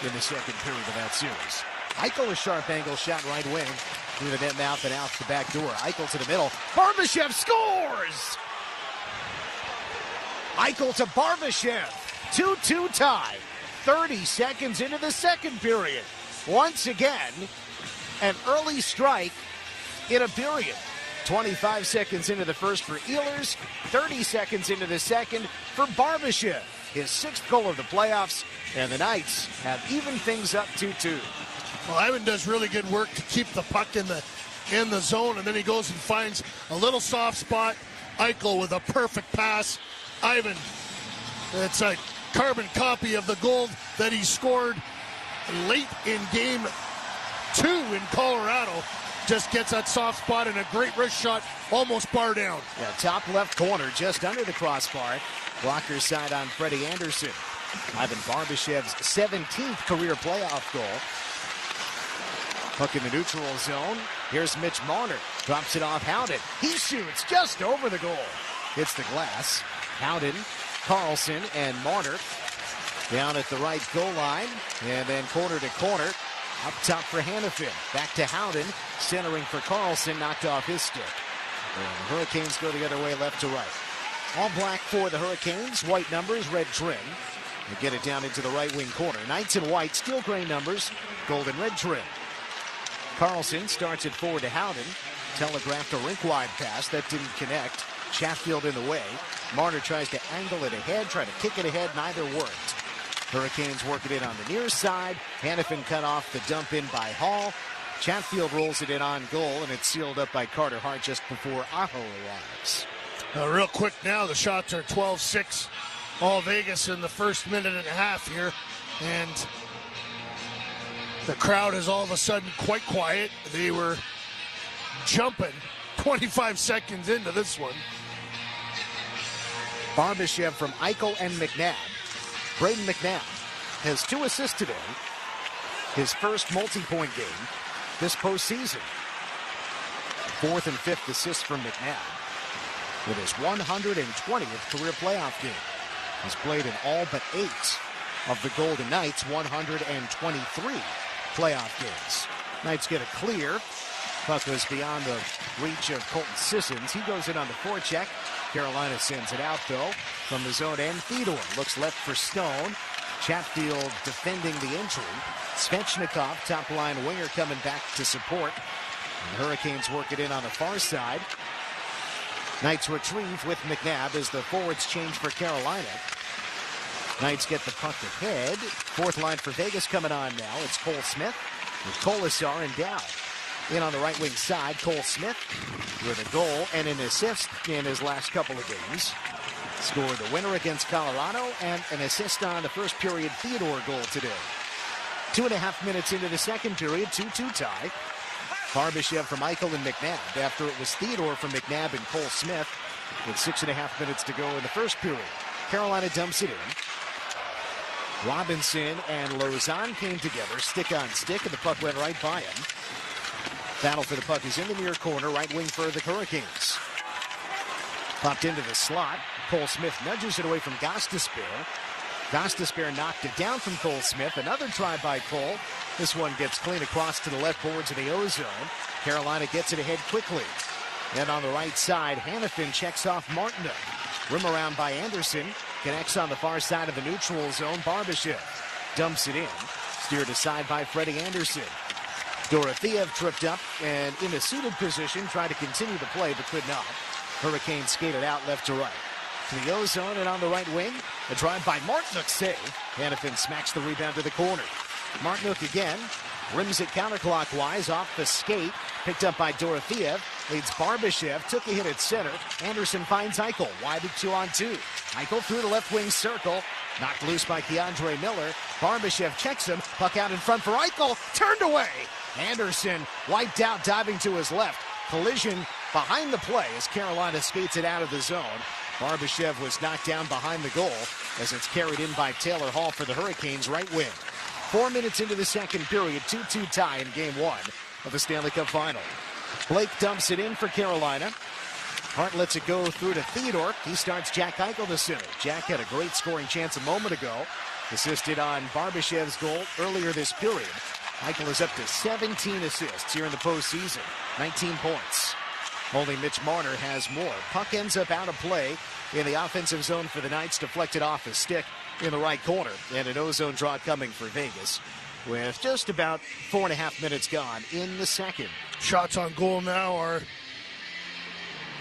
in the second period of that series. Eichel, a sharp angle shot right wing through the net mouth and out the back door. Eichel to the middle. Barbashev scores! Eichel to Barbashev. 2-2 tie. 30 seconds into the second period. Once again, an early strike in a period. 25 seconds into the first for Ehlers, 30 seconds into the second for Barbashev. His 6th goal of the playoffs, and the Knights have evened things up 2-2. Well, Ivan does really good work to keep the puck in the zone, and then he goes and finds a little soft spot. Eichel with a perfect pass. Ivan, it's a carbon copy of the goal that he scored late in game 2 in Colorado. Just gets that soft spot and a great wrist shot, almost bar down. Yeah, top left corner, just under the crossbar. Blocker side on Freddie Anderson. Ivan Barbashev's 17th career playoff goal. Puck in the neutral zone. Here's Mitch Marner. Drops it off Howden. He shoots just over the goal. Hits the glass. Howden, Carlson, and Marner down at the right goal line. And then corner to corner. Up top for Hannafin. Back to Howden. Centering for Carlson. Knocked off his stick. And the Hurricanes go the other way, left to right. All black for the Hurricanes. White numbers, red trim. They get it down into the right wing corner. Knights in white, steel gray numbers, gold and red trim. Carlson starts it forward to Howden. Telegraphed a rink-wide pass. That didn't connect. Chatfield in the way. Marner tries to angle it ahead, try to kick it ahead. Neither worked. Hurricanes work it in on the near side. Hannafin cut off the dump in by Hall. Chatfield rolls it in on goal, and it's sealed up by Carter Hart just before Aho arrives. Real quick now, the shots are 12-6. All Vegas in the first minute and a half here. And the crowd is all of a sudden quite quiet. They were jumping 25 seconds into this one. Barbashev from Eichel and McNabb. Braden McNabb has 2 assists today. His first multi-point game this postseason. 4th and 5th assists from McNabb with his 120th career playoff game. He's played in all but 8 of the Golden Knights' 123 playoff games. Knights get a clear. Puck was beyond the reach of Colton Sissons. He goes in on the forecheck. Carolina sends it out, though, from the zone end. Theodore looks left for Stone. Chatfield defending the entry. Svechnikov, top line winger, coming back to support. And the Hurricanes work it in on the far side. Knights retrieve with McNabb as the forwards change for Carolina. Knights get the puck ahead. 4th line for Vegas coming on now. It's Cole Smith with Colasar and Dow. In on the right wing side, Cole Smith with a goal and an assist in his last couple of games. Scored the winner against Colorado and an assist on the first period Theodore goal today. 2.5 minutes into the second period, 2-2 tie. Barbashev from Eichel and McNabb after it was Theodore from McNabb and Cole Smith with 6.5 minutes to go in the first period. Carolina dumps it in. Robinson and Lozon came together, stick on stick, and the puck went right by him. Battle for the puck is in the near corner, right wing for the Hurricanes. Popped into the slot. Cole Smith nudges it away from Gostisbehere. Gostisbehere knocked it down from Cole Smith. Another try by Cole. This one gets clean across to the left boards of the O-zone. Carolina gets it ahead quickly. And on the right side, Hannafin checks off Martineau. Rim around by Anderson. Connects on the far side of the neutral zone. Barbashev dumps it in. Steered aside by Freddie Anderson. Dorothea tripped up and in a suited position, tried to continue the play but could not. Hurricanes skated out left to right. To the O-zone and on the right wing, a drive by Martinook save. Hannafin smacks the rebound to the corner. Martinook again, rims it counterclockwise off the skate, picked up by Dorothea, leads Barbashev, took a hit at center. Anderson finds Eichel, wide at 2-on-2. Eichel through the left wing circle, knocked loose by Keandre Miller. Barbashev checks him, puck out in front for Eichel, turned away. Anderson wiped out, diving to his left. Collision behind the play as Carolina skates it out of the zone. Barbashev was knocked down behind the goal as it's carried in by Taylor Hall for the Hurricanes right wing. 4 minutes into the second period, 2-2 tie in game one of the Stanley Cup Final. Blake dumps it in for Carolina. Hart lets it go through to Theodore. He starts Jack Eichel to center. Jack had a great scoring chance a moment ago. Assisted on Barbashev's goal earlier this period. Eichel is up to 17 assists here in the postseason. 19 points. Only Mitch Marner has more. Puck ends up out of play in the offensive zone for the Knights, deflected off his stick in the right corner. And an O-zone draw coming for Vegas with just about 4.5 minutes gone in the second. Shots on goal now are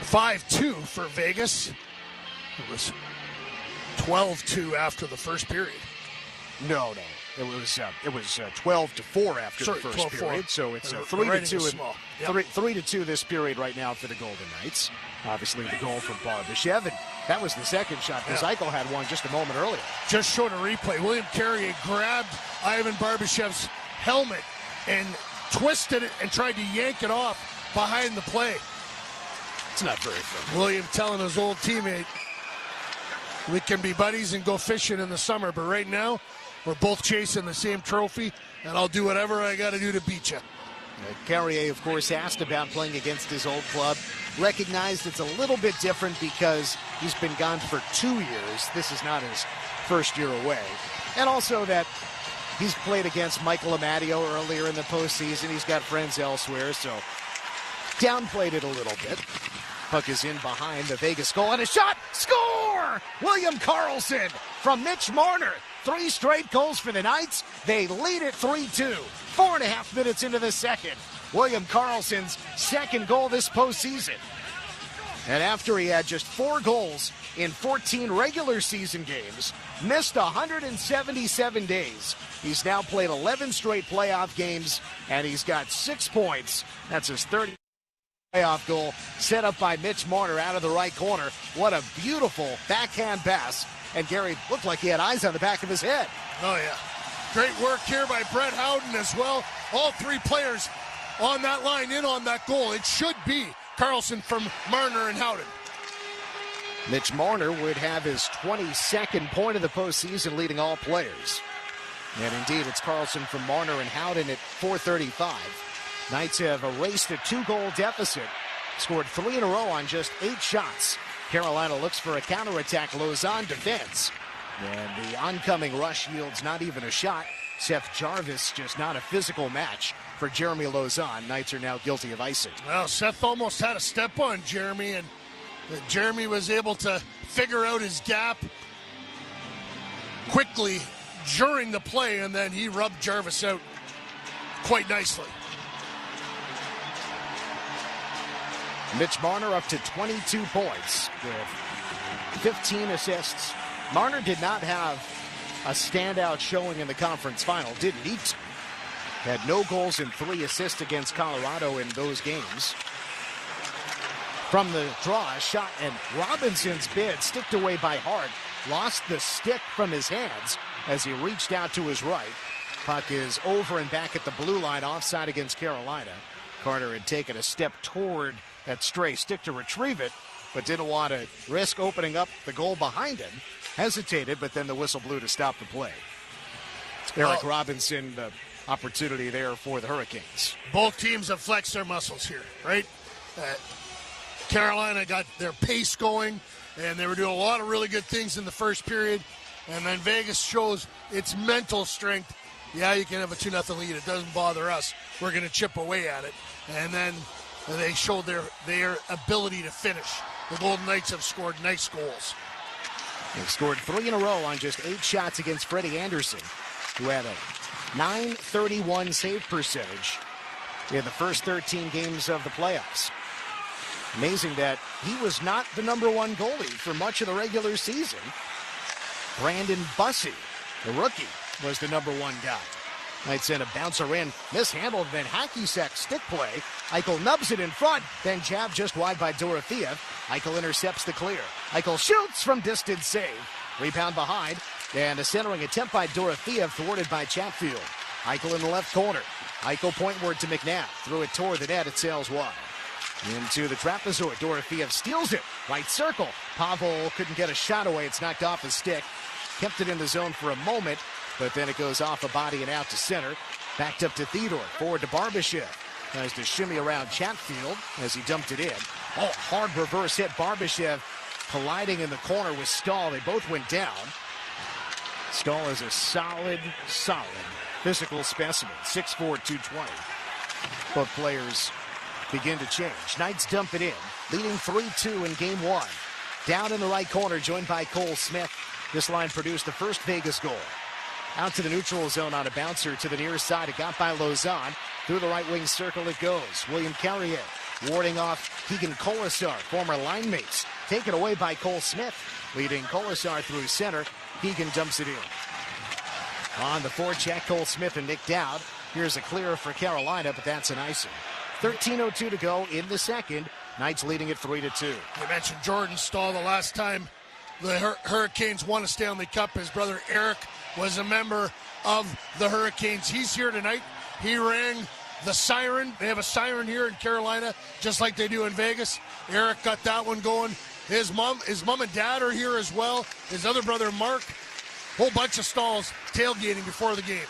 5-2 for Vegas. It was 12-2 after the first period. No. It was 12-4 after the first period, so it's 3-2. 3-2 this period right now for the Golden Knights. Obviously, the goal from Barbashev, and that was the second shot because Eichel had one just a moment earlier. Just showed a replay. William Carrier grabbed Ivan Barbashev's helmet and twisted it and tried to yank it off behind the play. It's not very fun. William telling his old teammate, "We can be buddies and go fishing in the summer, but right now, we're both chasing the same trophy, and I'll do whatever I got to do to beat you." Carrier, of course, asked about playing against his old club. Recognized it's a little bit different because he's been gone for 2 years. This is not his first year away. And also that he's played against Michael Amadio earlier in the postseason. He's got friends elsewhere, so downplayed it a little bit. Puck is in behind the Vegas goal, and a shot! Score! William Karlsson from Mitch Marner. 3 straight goals for the Knights. They lead it 3-2. 4.5 minutes into the second. William Karlsson's second goal this postseason. And after he had just 4 goals in 14 regular season games, missed 177 days, he's now played 11 straight playoff games, and he's got 6 points. That's his 30th playoff goal, set up by Mitch Marner out of the right corner. What a beautiful backhand pass. And Gary looked like he had eyes on the back of his head. Oh, yeah. Great work here by Brett Howden as well. All 3 players on that line in on that goal. It should be Karlsson from Marner and Howden. Mitch Marner would have his 22nd point of the postseason, leading all players. And indeed, it's Karlsson from Marner and Howden at 4:35. Knights have erased a 2-goal deficit, scored 3 in a row on just 8 shots. Carolina looks for a counterattack. Lausanne defense. And the oncoming rush yields not even a shot. Seth Jarvis just not a physical match for Jeremy Lausanne. Knights are now guilty of icing. Well, Seth almost had a step on Jeremy, and Jeremy was able to figure out his gap quickly during the play, and then he rubbed Jarvis out quite nicely. Mitch Marner up to 22 points with 15 assists. Marner did not have a standout showing in the conference final. Didn't need to. Had no goals and 3 assists against Colorado in those games. From the draw, a shot, and Robinson's bid sticked away by Hart. Lost the stick from his hands as he reached out to his right. Puck is over and back at the blue line, offside against Carolina. Carter had taken a step toward that stray stick to retrieve it, but didn't want to risk opening up the goal behind him. Hesitated, but then the whistle blew to stop the play. Eric Robinson, the opportunity there for the Hurricanes. Both teams have flexed their muscles here, right? Carolina got their pace going, and they were doing a lot of really good things in the first period. And then Vegas shows its mental strength. Yeah, you can have a 2-0 lead. It doesn't bother us. We're going to chip away at it. And then they showed their ability to finish. The Golden Knights have scored nice goals. They've scored 3 in a row on just 8 shots against Freddie Anderson, who had a .931 save percentage in the first 13 games of the playoffs. Amazing that he was not the #1 goalie for much of the regular season. Brandon Bussey, the rookie, was the #1 guy. Knights send a bouncer in, mishandled, then hacky sack stick play. Eichel nubs it in front, then jabbed just wide by Dorofeev. Eichel intercepts the clear. Eichel shoots from distance save. Rebound behind, and a centering attempt by Dorofeev thwarted by Chatfield. Eichel in the left corner. Eichel pointward to McNabb. Threw it toward the net, it sails wide. Into the trapezoid, Dorofeev steals it. Right circle. Pavel couldn't get a shot away. It's knocked off his stick. Kept it in the zone for a moment, but then it goes off a body and out to center. Backed up to Theodore. Forward to Barbashev. Tries to shimmy around Chatfield as he dumped it in. Oh, hard reverse hit. Barbashev colliding in the corner with Stahl. They both went down. Stahl is a solid physical specimen. 6'4", 220. Both players begin to change. Knights dump it in, leading 3-2 in game 1. Down in the right corner, joined by Cole Smith. This line produced the first Vegas goal. Out to the neutral zone on a bouncer to the near side. It got by Lauzon. Through the right wing circle it goes. William Carrier warding off Keegan Colasar, former line mates. Taken away by Cole Smith, leading Colasar through center. Keegan dumps it in. On the forecheck, Cole Smith and Nick Dowd. Here's a clear for Carolina, but that's an icing. 13:02 to go in the second. Knights leading it 3-2. You mentioned Jordan Stahl. The last time the Hurricanes won a Stanley Cup, his brother Eric was a member of the Hurricanes. He's here tonight. He rang the siren. They have a siren here in Carolina, just like they do in Vegas. Eric got that one going. His mom and dad are here as well. His other brother Mark. Whole bunch of Stahls tailgating before the game.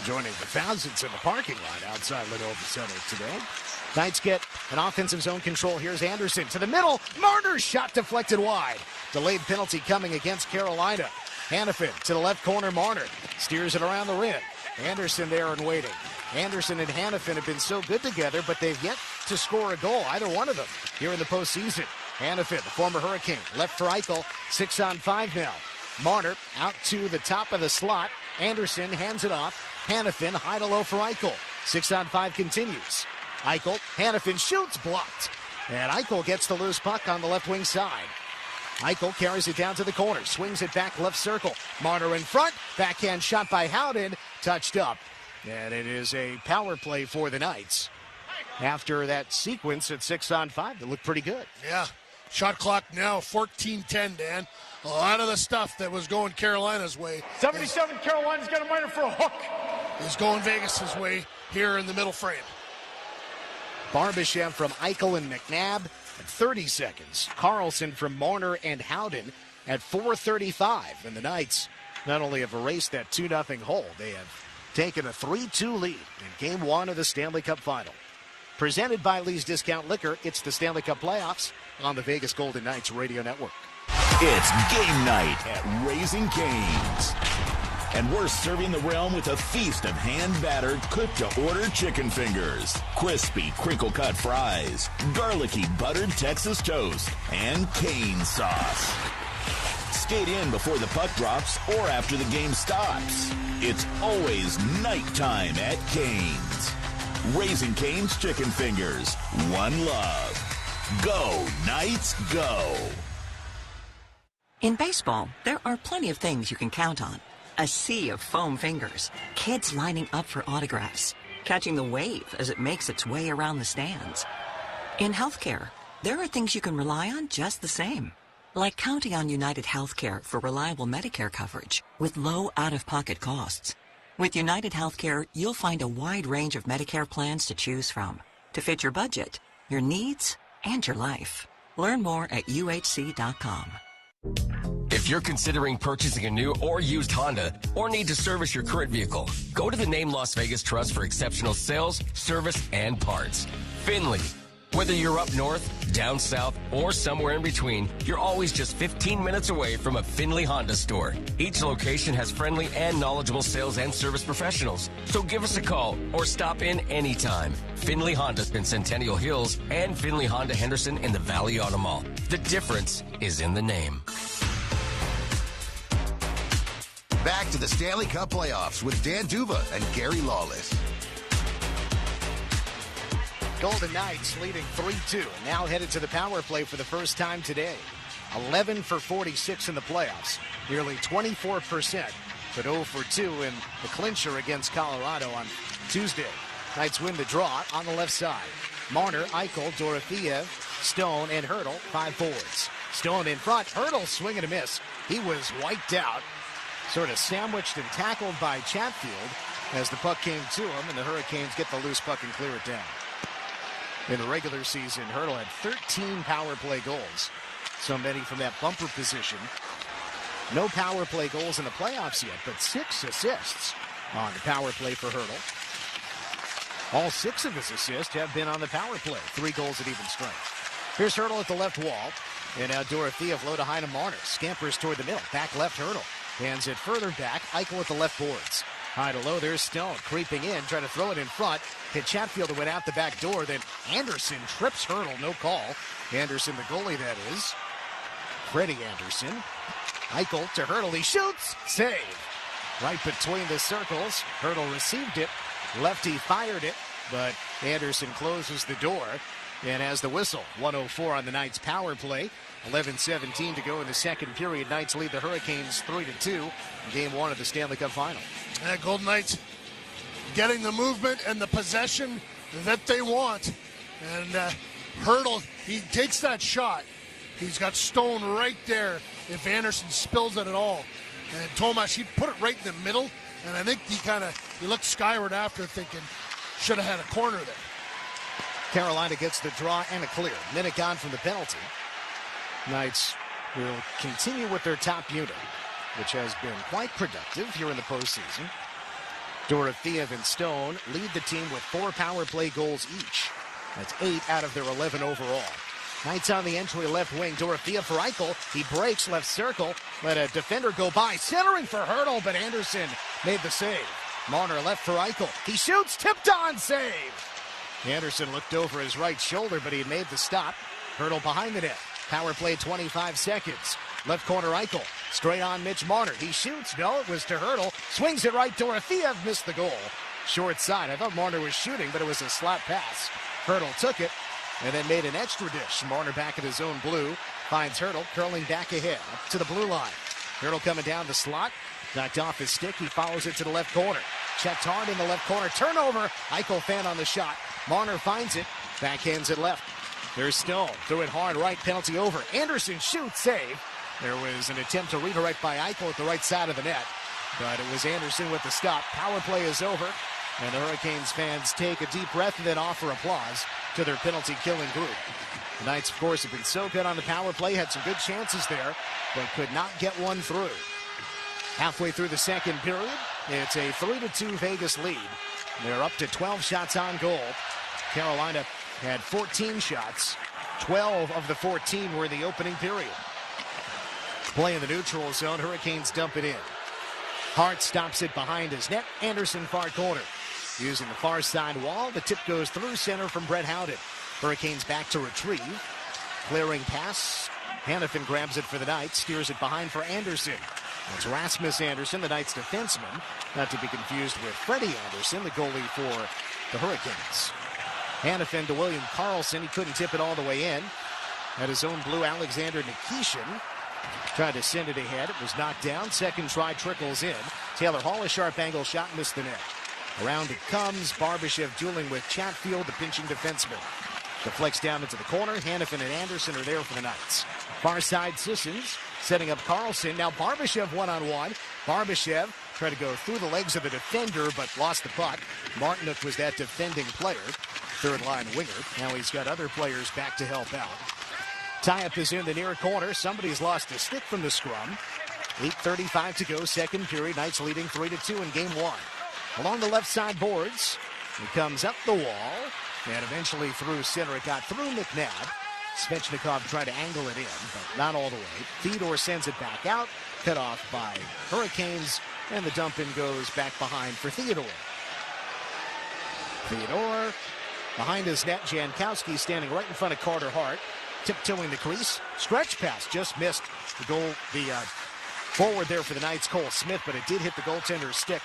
Joining the thousands in the parking lot outside Lenovo Center today. Knights get an offensive zone control. Here's Anderson to the middle. Marner's shot deflected wide. Delayed penalty coming against Carolina. Hannafin to the left corner. Marner steers it around the rim. Anderson there and waiting. Anderson and Hannafin have been so good together, but they've yet to score a goal, either one of them, here in the postseason. Hannafin, the former Hurricane, left for Eichel. 6-on-5 now. Marner out to the top of the slot. Anderson hands it off. Hannafin high to low for Eichel. 6-on-5 continues. Eichel, Hannafin shoots, blocked. And Eichel gets the loose puck on the left wing side. Eichel carries it down to the corner, swings it back left circle. Marner in front, backhand shot by Howden, touched up. And it is a power play for the Knights. After that sequence at 6-on-5, it looked pretty good. Yeah, shot clock now 14:10, Dan. A lot of the stuff that was going Carolina's way. 77, Carolina's got a minor for a hook. Is going Vegas's way here in the middle frame. Barbashev from Eichel and McNabb at 30 seconds. Carlson from Marner and Howden at 4:35. And the Knights not only have erased that 2-0 hole, they have taken a 3-2 lead in Game 1 of the Stanley Cup Final. Presented by Lee's Discount Liquor, it's the Stanley Cup Playoffs on the Vegas Golden Knights Radio Network. It's game night at Raising Cane's. And we're serving the realm with a feast of hand-battered, cooked-to-order chicken fingers, crispy, crinkle-cut fries, garlicky, buttered Texas toast, and cane sauce. Skate in before the puck drops or after the game stops. It's always nighttime at Cane's. Raising Cane's Chicken Fingers. One love. Go, Knights, go. In baseball, there are plenty of things you can count on. A sea of foam fingers, kids lining up for autographs, catching the wave as it makes its way around the stands. In healthcare, there are things you can rely on just the same, like counting on United Healthcare for reliable Medicare coverage with low out-of-pocket costs. With United Healthcare, you'll find a wide range of Medicare plans to choose from to fit your budget, your needs, and your life. Learn more at uhc.com. If you're considering purchasing a new or used Honda or need to service your current vehicle, go to the Name Las Vegas Trust for exceptional sales, service, and parts. Finley, Whether you're up north, down south, or somewhere in between, you're always just 15 minutes away from a Findlay Honda store. Each location has friendly and knowledgeable sales and service professionals. So give us a call or stop in anytime. Findlay Honda in Centennial Hills and Findlay Honda Henderson in the Valley Auto Mall. The difference is in the name. Back to the Stanley Cup playoffs with Dan Duva and Gary Lawless. Golden Knights leading 3-2, now headed to the power play for the first time today. 11 for 46 in the playoffs, nearly 24%, but 0 for 2 in the clincher against Colorado on Tuesday. Knights win the draw on the left side. Marner, Eichel, Dorofeev, Stone, and Hurdle, 5 forwards. Stone in front, Hurdle swing and a miss. He was wiped out, sort of sandwiched and tackled by Chatfield as the puck came to him, and the Hurricanes get the loose puck and clear it down. In the regular season, Hurdle had 13 power play goals, so many from that bumper position. No power play goals in the playoffs yet, but 6 assists on the power play for Hurdle. All 6 of his assists have been on the power play, 3 goals at even strength. Here's Hurdle at the left wall, and now Dorofeev low to Heine Marner, scampers toward the middle, back left Hurdle, hands it further back, Eichel at the left boards. High to low, there's Stone creeping in, trying to throw it in front. Hit Chatfield and went out the back door. Then Anderson trips Hurdle, no call. Anderson, the goalie, that is. Freddie Anderson. Eichel to Hurdle, he shoots, save. Right between the circles, Hurdle received it. Lefty fired it, but Anderson closes the door and has the whistle. 1:04 on the Knights' power play. 11:17 to go in the second period. Knights lead the Hurricanes 3-2 in Game 1 of the Stanley Cup Final. Golden Knights getting the movement and the possession that they want. And Hurdle, he takes that shot. He's got Stone right there if Anderson spills it at all. And Tomas, he put it right in the middle. And I think he looked skyward after, thinking, should have had a corner there. Carolina gets the draw and a clear. Minute gone from the penalty. Knights will continue with their top unit, which has been quite productive here in the postseason. Dorofeev and Stone lead the team with 4 power play goals each. That's 8 out of their 11 overall. Knights on the entry left wing. Dorofeev for Eichel. He breaks left circle. Let a defender go by. Centering for Hurdle, but Anderson made the save. Marner left for Eichel. He shoots. Tipped on. Save. Anderson looked over his right shoulder, but he had made the stop. Hurdle behind the net. Power play 25 seconds. Left corner Eichel. Straight on Mitch Marner. He shoots. No, it was to Hurdle. Swings it right. Dorofeev missed the goal. Short side. I thought Marner was shooting, but it was a slap pass. Hurdle took it and then made an extra dish. Marner back at his own blue. Finds Hurdle curling back ahead up to the blue line. Hurdle coming down the slot. Knocked off his stick. He follows it to the left corner. Checked hard in the left corner. Turnover. Eichel fan on the shot. Marner finds it. Backhands it left. There's Stone. Threw it hard right. Penalty over. Anderson shoots. Save. There was an attempt to redirect by Eichel at the right side of the net. But it was Anderson with the stop. Power play is over. And the Hurricanes fans take a deep breath and then offer applause to their penalty-killing group. The Knights, of course, have been so good on the power play. Had some good chances there, but could not get one through. Halfway through the second period, it's a 3-2 Vegas lead. They're up to 12 shots on goal. Carolina had 14 shots. 12 of the 14 were in the opening period. Play in the neutral zone. Hurricanes dump it in. Hart stops it behind his net. Anderson far corner. Using the far side wall, the tip goes through center from Brett Howden. Hurricanes back to retrieve. Clearing pass. Hannafin grabs it for the Knights. Steers it behind for Anderson. That's Rasmus Anderson, the Knights defenseman. Not to be confused with Freddie Anderson, the goalie for the Hurricanes. Hannafin to William Karlsson. He couldn't tip it all the way in. At his own blue, Alexander Nikishin tried to send it ahead. It was knocked down. Second try trickles in. Taylor Hall, a sharp angle shot, missed the net. Around it comes. Barbashev dueling with Chatfield, the pinching defenseman. Deflects down into the corner. Hannafin and Anderson are there for the Knights. Far side Sissons setting up Karlsson. Now Barbashev one-on-one. Barbashev tried to go through the legs of the defender, but lost the puck. Martinuk was that defending player. Third line winger. Now he's got other players back to help out. Tie-up is in the near corner. Somebody's lost a stick from the scrum. 8:35 to go, second period. Knights leading 3-2 in game 1. Along the left side boards. He comes up the wall. And eventually through center, it got through McNabb. Svechnikov tried to angle it in, but not all the way. Theodore sends it back out, cut off by Hurricanes, and the dump-in goes back behind for Theodore. Theodore behind his net. Jankowski standing right in front of Carter Hart, tiptoeing the crease. Stretch pass just missed the goal. The forward there for the Knights, Cole Smith, but it did hit the goaltender's stick.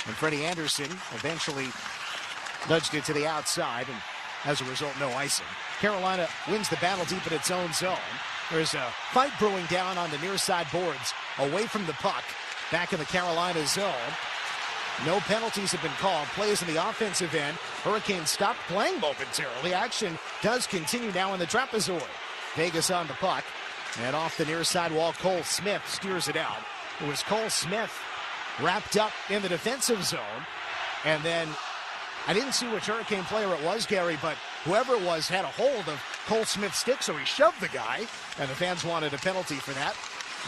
And Freddie Anderson eventually nudged it to the outside, and as a result, no icing. Carolina wins the battle deep in its own zone. There's a fight brewing down on the near side boards, away from the puck, back in the Carolina zone. No penalties have been called. Plays in the offensive end. Hurricanes stopped playing momentarily. Action does continue now in the trapezoid. Vegas on the puck, and off the near side wall, Cole Smith steers it out. It was Cole Smith wrapped up in the defensive zone, and then I didn't see which Hurricane player it was, Gary, but whoever it was had a hold of Cole Smith's stick, so he shoved the guy, and the fans wanted a penalty for that,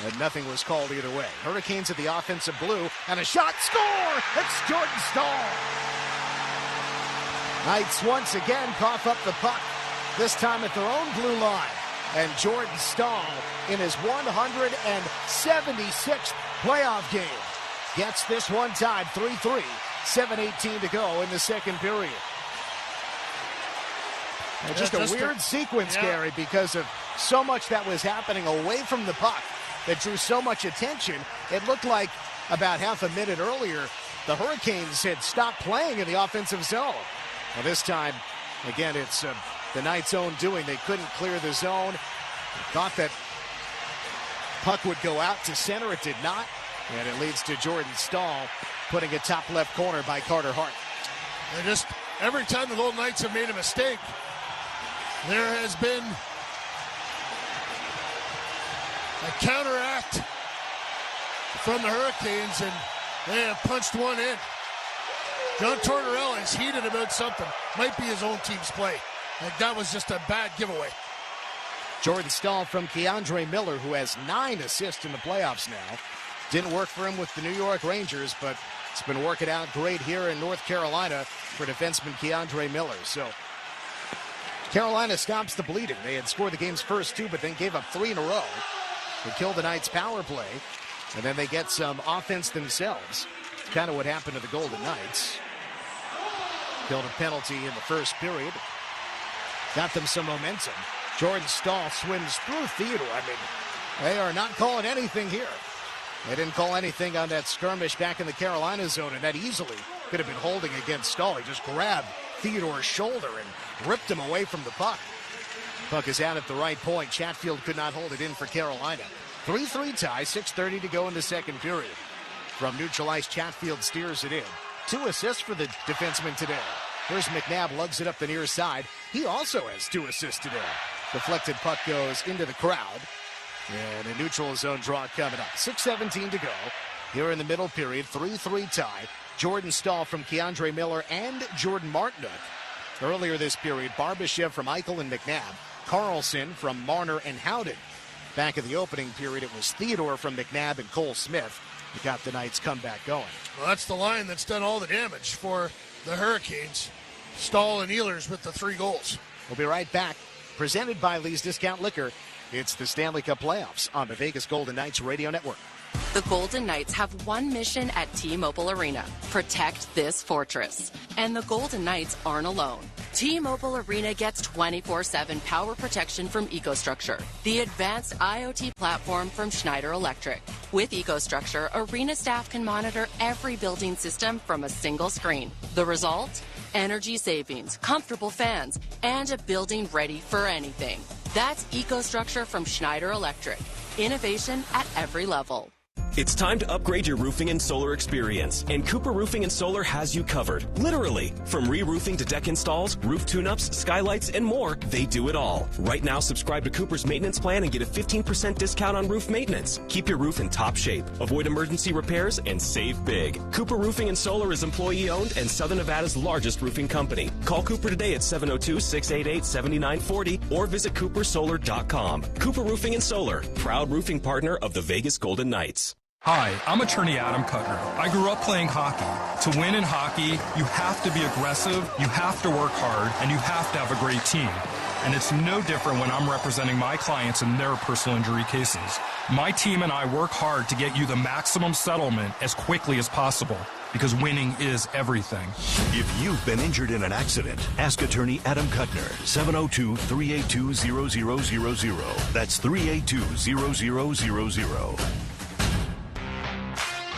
and nothing was called either way. Hurricanes at the offensive blue, and a shot, score! It's Jordan Staal! Knights once again cough up the puck, this time at their own blue line, and Jordan Staal, in his 176th playoff game, gets this one tied 3-3. 7:18 to go in the second period. Just a weird sequence, Gary, because of so much that was happening away from the puck that drew so much attention. It looked like about half a minute earlier, the Hurricanes had stopped playing in the offensive zone. Well, this time, again, it's the Knights' own doing. They couldn't clear the zone. Thought that puck would go out to center. It did not. And it leads to Jordan Staal putting a top left corner by Carter Hart. And just every time the Golden Knights have made a mistake, there has been a counteract from the Hurricanes, and they have punched one in. John Tortorella is heated about something. Might be his own team's play. Like that was just a bad giveaway. Jordan Staal from Keandre Miller, who has 9 assists in the playoffs now. Didn't work for him with the New York Rangers, but it's been working out great here in North Carolina for defenseman Keandre Miller. So Carolina stops the bleeding. They had scored the game's first 2, but then gave up 3 in a row. They killed the Knights' power play, and then they get some offense themselves. It's kind of what happened to the Golden Knights. Killed a penalty in the first period. Got them some momentum. Jordan Staal swims through Theodore. I mean, they are not calling anything here. They didn't call anything on that skirmish back in the Carolina zone, and that easily could have been holding against Staal. He just grabbed Theodore's shoulder and ripped him away from the puck. Puck is out at the right point. Chatfield could not hold it in for Carolina. 3-3 tie, 6:30 to go in the second period. From neutral ice, Chatfield steers it in. 2 assists for the defenseman today. Here's McNabb, lugs it up the near side. He also has 2 assists today. Deflected puck goes into the crowd. And a neutral zone draw coming up. 6:17 to go. Here in the middle period, 3-3 tie. Jordan Staal from Keandre Miller and Jordan Martinook. Earlier this period, Barbashev from Eichel and McNabb. Carlson from Marner and Howden. Back in the opening period, it was Theodore from McNabb and Cole Smith who got the Knights comeback going. Well, that's the line that's done all the damage for the Hurricanes. Staal and Ehlers with the 3 goals. We'll be right back. Presented by Lee's Discount Liquor. It's the Stanley Cup playoffs on the Vegas Golden Knights radio network. The Golden Knights have one mission at T-Mobile Arena: protect this fortress. And the Golden Knights aren't alone. T-Mobile Arena gets 24/7 power protection from EcoStruxure, the advanced IoT platform from Schneider Electric. With EcoStruxure, Arena staff can monitor every building system from a single screen. The result? Energy savings, comfortable fans, and a building ready for anything. That's EcoStruxure from Schneider Electric. Innovation at every level. It's time to upgrade your roofing and solar experience, and Cooper Roofing and Solar has you covered. Literally. From re-roofing to deck installs, roof tune-ups, skylights, and more, they do it all. Right now, subscribe to Cooper's maintenance plan and get a 15% discount on roof maintenance. Keep your roof in top shape, avoid emergency repairs, and save big. Cooper Roofing and Solar is employee-owned and Southern Nevada's largest roofing company. Call Cooper today at 702-688-7940 or visit coopersolar.com. Cooper Roofing and Solar, proud roofing partner of the Vegas Golden Knights. Hi, I'm attorney Adam Kuttner. I grew up playing hockey. To win in hockey, you have to be aggressive, you have to work hard, and you have to have a great team. And it's no different when I'm representing my clients in their personal injury cases. My team and I work hard to get you the maximum settlement as quickly as possible, because winning is everything. If you've been injured in an accident, ask attorney Adam Kuttner, 702-382-0000. That's 382-0000.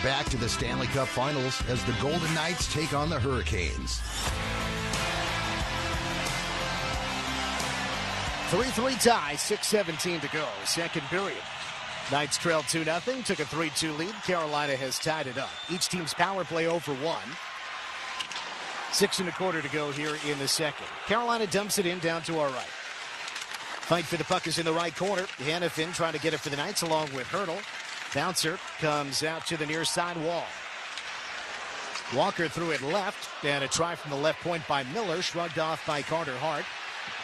Back to the Stanley Cup Finals as the Golden Knights take on the Hurricanes. 3-3 tie, 6:17 to go. Second period. Knights trailed 2-0, took a 3-2 lead. Carolina has tied it up. Each team's power play over 1. 6 1/4 to go here in the second. Carolina dumps it in down to our right. Fight for the puck is in the right corner. Hannafin trying to get it for the Knights along with Hurdle. Bouncer comes out to the near side wall. Walker threw it left, and a try from the left point by Miller, shrugged off by Carter Hart.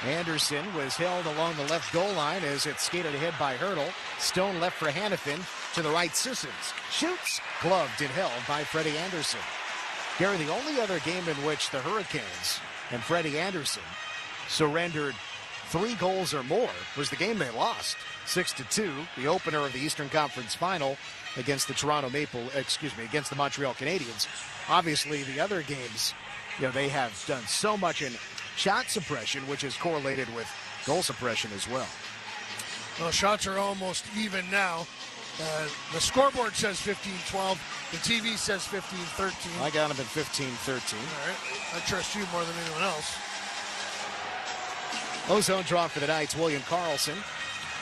Anderson was held along the left goal line as it skated ahead by Hurdle. Stone left for Hannafin, to the right Sissons. Shoots, gloved and held by Freddie Anderson. Gary, the only other game in which the Hurricanes and Freddie Anderson surrendered 3 goals or more was the game they lost, 6-2, the opener of the Eastern Conference Final against the against the Montreal Canadiens. Obviously, the other games, they have done so much in shot suppression, which is correlated with goal suppression as well. Well, shots are almost even now. The scoreboard says 15-12. The TV says 15-13. I got him at 15-13. All right. I trust you more than anyone else. Ozone draw for the Knights. William Karlsson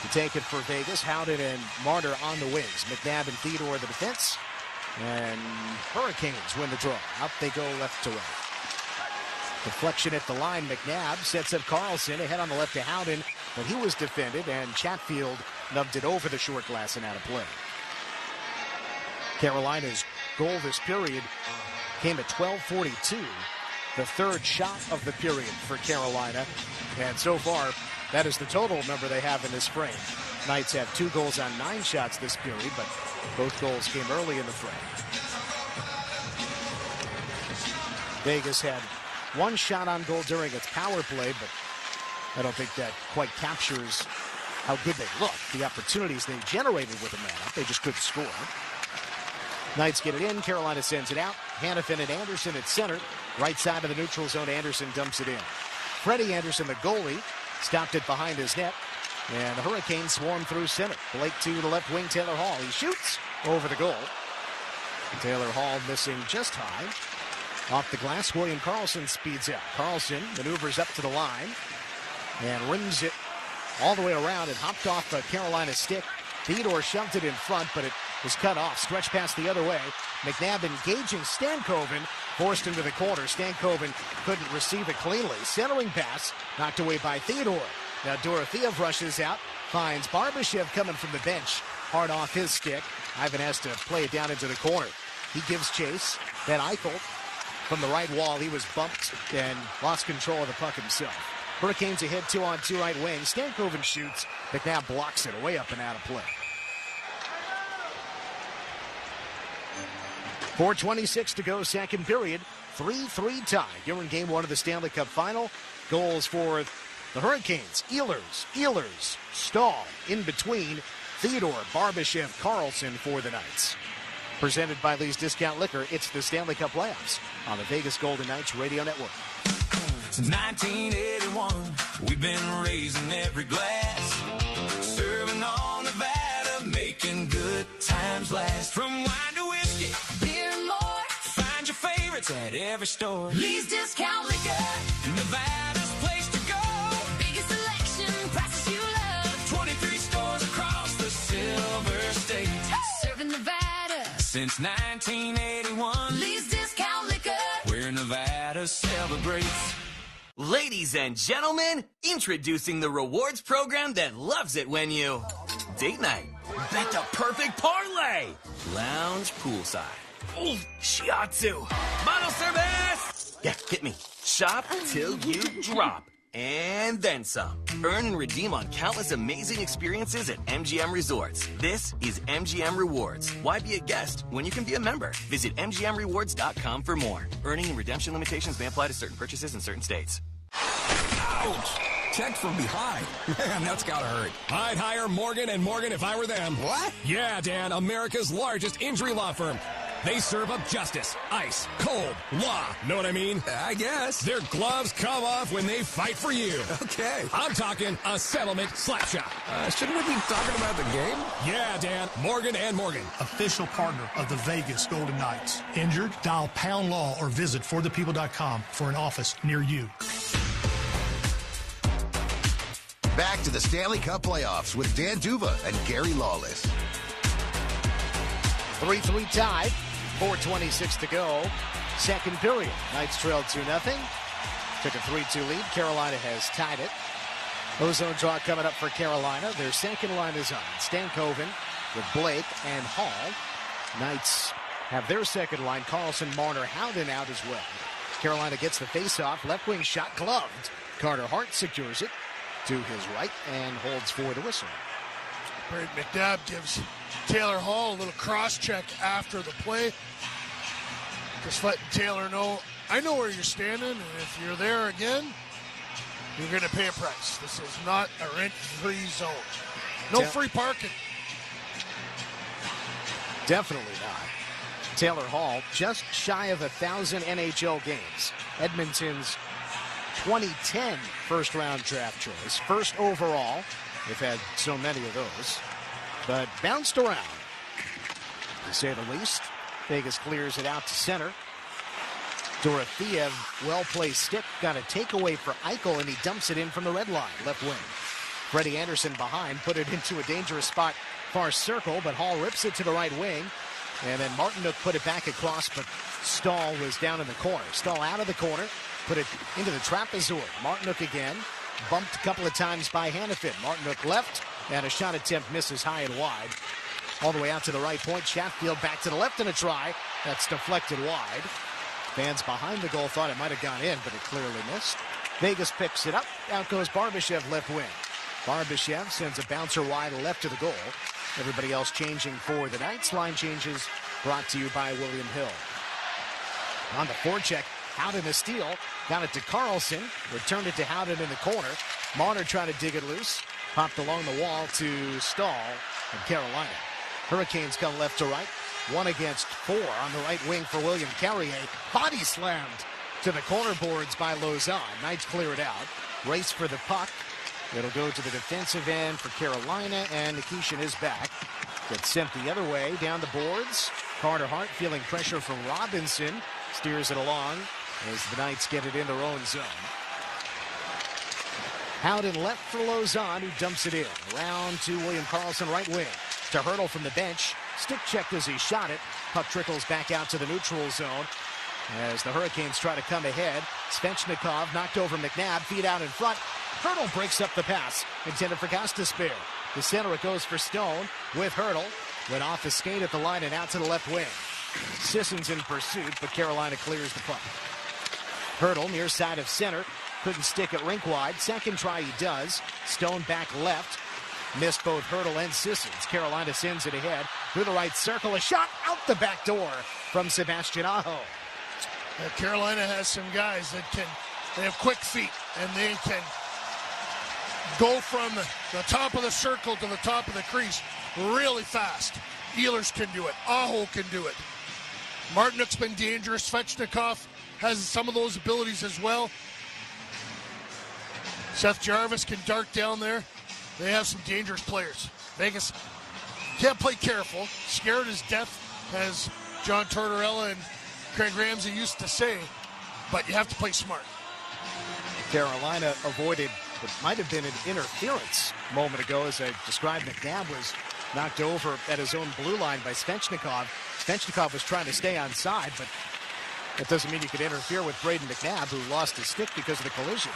to take it for Vegas. Howden and Marner on the wings. McNabb and Theodore the defense. And Hurricanes win the draw. Out they go left to right. Deflection at the line. McNabb sets up Karlsson. Ahead on the left to Howden, but he was defended, and Chatfield nubbed it over the short glass and out of play. Carolina's goal this period came at 12:42. The third shot of the period for Carolina. And so far, that is the total number they have in this frame. Knights have 2 goals on 9 shots this period, but both goals came early in the frame. Vegas had 1 shot on goal during its power play, but I don't think that quite captures how good they look. The opportunities they generated with a man up, they just couldn't score. Knights get it in. Carolina sends it out. Hannafin and Anderson at center. Right side of the neutral zone. Anderson dumps it in. Freddie Anderson, the goalie, stopped it behind his net. And the Hurricanes swarm through center. Blake to the left wing. Taylor Hall. He shoots over the goal. Taylor Hall missing just high. Off the glass, William Karlsson speeds out. Karlsson maneuvers up to the line and rings it all the way around and hopped off a Carolina stick. Theodore shoved it in front, but it was cut off. Stretched past the other way. McNabb engaging Stankoven, forced into the corner. Stankoven couldn't receive it cleanly. Centering pass knocked away by Theodore. Now Dorofeev rushes out, finds Barbashev coming from the bench. Hard off his stick. Ivan has to play it down into the corner. He gives chase. Then Eichel from the right wall. He was bumped and lost control of the puck himself. Hurricanes ahead 2-on-2 right wing. Stankoven shoots. McNabb blocks it away up and out of play. 4:26 to go, second period. 3-3 tie here in Game 1 of the Stanley Cup Final. Goals for the Hurricanes. Ehlers, Stahl in between. Theodore, Barbashev, Karlsson for the Knights. Presented by Lee's Discount Liquor, it's the Stanley Cup playoffs on the Vegas Golden Knights Radio Network. Since 1981, we've been raising every glass, serving on Nevada, making good times last. From wine to whiskey, beer and more, find your favorites at every store. Lee's Discount Liquor, Nevada's place to go. Biggest selection, prices you love. 23 stores across the Silver State. Serving Nevada since 1981. Lee's Discount Liquor, where Nevada celebrates. Ladies and gentlemen, introducing the rewards program that loves it when you date night, bet the perfect parlay, lounge poolside, oh, shiatsu, bottle service, yeah, hit me, shop till you drop, and then some. Earn and redeem on countless amazing experiences at MGM Resorts. This is MGM Rewards. Why be a guest when you can be a member? Visit MGMRewards.com for more. Earning and redemption limitations may apply to certain purchases in certain states. Ouch! Checked from behind. Man, that's gotta hurt. I'd hire Morgan & Morgan if I were them. What? Yeah, Dan, America's largest injury law firm. They serve up justice, ice, cold, law. Know what I mean? I guess. Their gloves come off when they fight for you. Okay. I'm talking a settlement slap shot. Shouldn't we be talking about the game? Yeah, Dan. Morgan & Morgan. Official partner of the Vegas Golden Knights. Injured? Dial Pound Law or visit forthepeople.com for an office near you. Back to the Stanley Cup playoffs with Dan Duva and Gary Lawless. 3-3 tie. 4:26 to go. Second period. Knights trailed 2-0. Took a 3-2 lead. Carolina has tied it. Ozone draw coming up for Carolina. Their second line is on. Stankoven with Blake and Hall. Knights have their second line. Carlson, Marner, Howden out as well. Carolina gets the face-off. Left wing shot gloved. Carter Hart secures it to his right and holds for the whistle. Braden McNabb gives Taylor Hall a little cross-check after the play. Just letting Taylor know, I know where you're standing, and if you're there again, you're going to pay a price. This is not a rent-free zone. No free parking. Definitely not. Taylor Hall, just shy of 1,000 NHL games. Edmonton's 2010 first-round draft choice. First overall. They've had so many of those, but bounced around, to say the least. Vegas clears it out to center. Dorofeev, well-placed stick, got a takeaway for Eichel, and he dumps it in from the red line, left wing. Freddie Anderson behind, put it into a dangerous spot, far circle, but Hall rips it to the right wing, and then Martinook put it back across, but Stahl was down in the corner. Stahl out of the corner, put it into the trapezoid. Martinook again. Bumped a couple of times by Hannafin. Martinook left, and a shot attempt misses high and wide. All the way out to the right point. Chatfield back to the left and a try. That's deflected wide. Fans behind the goal thought it might have gone in, but it clearly missed. Vegas picks it up. Out goes Barbashev left wing. Barbashev sends a bouncer wide left to the goal. Everybody else changing for the Knights. Line changes brought to you by William Hill. On the forecheck, Howden a steal. Got it to Carlson. Returned it to Howden in the corner. Marner trying to dig it loose. Popped along the wall to Stahl and Carolina. Hurricanes come left to right. 1 against 4 on the right wing for William Carrier. Body slammed to the corner boards by Lauzon. Knights clear it out. Race for the puck. It'll go to the defensive end for Carolina, and Nikishin is back. Gets sent the other way down the boards. Carter Hart feeling pressure from Robinson. Steers it along as the Knights get it in their own zone. Howden left for Lauzon, who dumps it in. Around to William Karlsson, right wing. To Hurdle from the bench. Stick checked as he shot it. Puck trickles back out to the neutral zone as the Hurricanes try to come ahead. Svechnikov knocked over McNabb, feet out in front. Hurdle breaks up the pass, intended for Gostisbehere. The center it goes for Stone with Hurdle. Went off his skate at the line and out to the left wing. Sisson's in pursuit, but Carolina clears the puck. Hurdle near side of center. Couldn't stick it rink wide. Second try he does. Stone back left. Missed both Hurdle and Sissons. Carolina sends it ahead through the right circle. A shot out the back door from Sebastian Aho. Carolina has some guys that they have quick feet, and they can go from the top of the circle to the top of the crease really fast. Ehlers can do it. Aho can do it. Martinook's been dangerous. Svechnikov has some of those abilities as well. Seth Jarvis can dart down there. They have some dangerous players. Vegas can't play careful. Scared as death, as John Tortorella and Craig Ramsey used to say, but you have to play smart. Carolina avoided what might have been an interference a moment ago, as I described. McNabb was knocked over at his own blue line by Svechnikov. Svechnikov was trying to stay on side, but that doesn't mean you could interfere with Braden McNabb, who lost his stick because of the collision.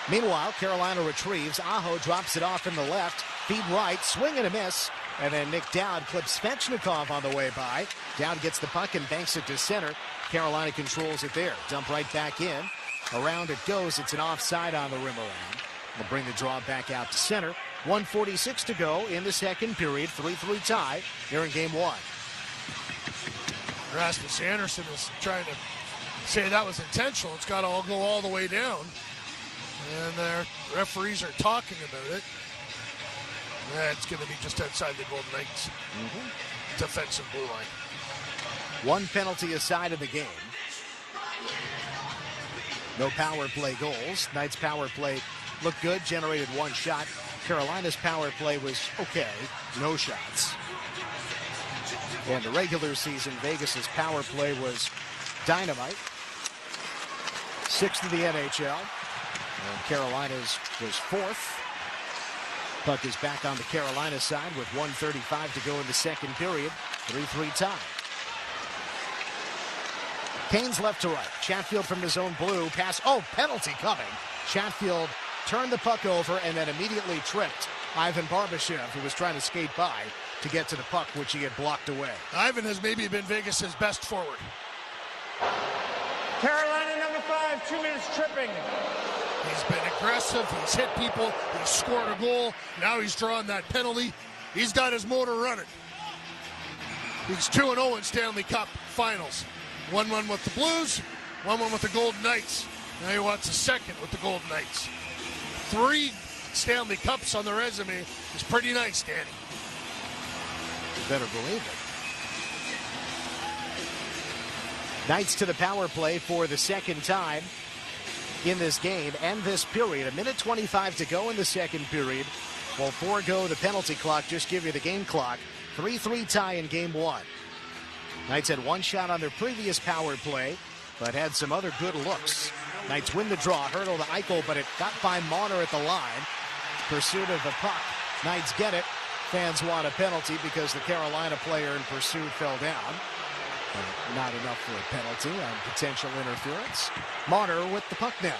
Meanwhile, Carolina retrieves. Aho drops it off in the left. Feed right, swing and a miss. And then Nick Dowd clips Svechnikov on the way by. Dowd gets the puck and banks it to center. Carolina controls it there. Dump right back in. Around it goes. It's an offside on the rim around. We'll bring the draw back out to center. 1:46 to go in the second period. 3-3 tie here in game one. Rasmus Anderson is trying to say that was intentional. It's got to go all the way down. And their referees are talking about it. That's going to be just outside the Golden Knights' defensive blue line. One penalty aside of the game. No power play goals. Knights' power play looked good, generated one shot. Carolina's power play was okay, no shots. In the regular season, Vegas's power play was dynamite. 6th of the NHL. And Carolina's was 4th. Puck is back on the Carolina side with 1:35 to go in the second period. 3-3 tie. Kane's left to right. Chatfield from his own blue. Pass. Oh, penalty coming. Chatfield turned the puck over and then immediately tripped Ivan Barbashev, who was trying to skate by to get to the puck, which he had blocked away. Ivan has maybe been Vegas' best forward. Carolina number 5, 2 minutes tripping. He's been aggressive. He's hit people. He's scored a goal. Now he's drawn that penalty. He's got his motor running. He's 2-0 in Stanley Cup finals. 1-1 with the Blues, 1-1 with the Golden Knights. Now he wants a second with the Golden Knights. 3 Stanley Cups on the resume is pretty nice, Danny. You better believe it. Knights to the power play for the second time in this game and this period. 1:25 to go in the second period. We'll forego the penalty clock, just give you the game clock. 3-3 tie in game one. Knights had one shot on their previous power play, but had some other good looks. Knights win the draw. Hurdle to Eichel, but it got by Marner at the line. Pursuit of the puck. Knights get it. Fans want a penalty because the Carolina player in pursuit fell down. But not enough for a penalty on potential interference. Marner with the puck now.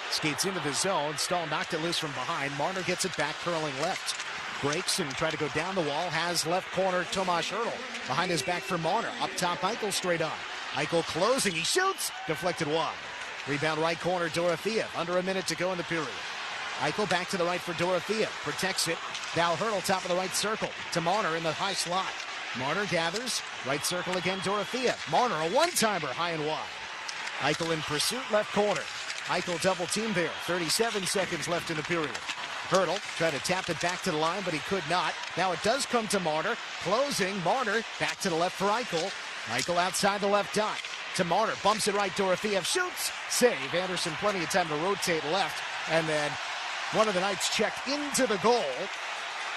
Skates into the zone. Stahl knocked it loose from behind. Marner gets it back, curling left. Breaks and try to go down the wall. Has left corner Tomas Hertl. Behind his back for Marner. Up top, Eichel straight on. Eichel closing. He shoots. Deflected wide. Rebound right corner, Dorofeev. Under a minute to go in the period. Eichel back to the right for Dorofeev. Protects it. Now Hertl top of the right circle. To Marner in the high slot. Marner gathers. Right circle again, Dorofeev. Marner, a one-timer, high and wide. Eichel in pursuit, left corner. Eichel double team there. 37 seconds left in the period. Hertl tried to tap it back to the line, but he could not. Now it does come to Marner. Closing. Marner back to the left for Eichel. Eichel outside the left dot. To Marner. Bumps it right. Dorofeev shoots. Save. Anderson plenty of time to rotate left. And then one of the Knights checked into the goal.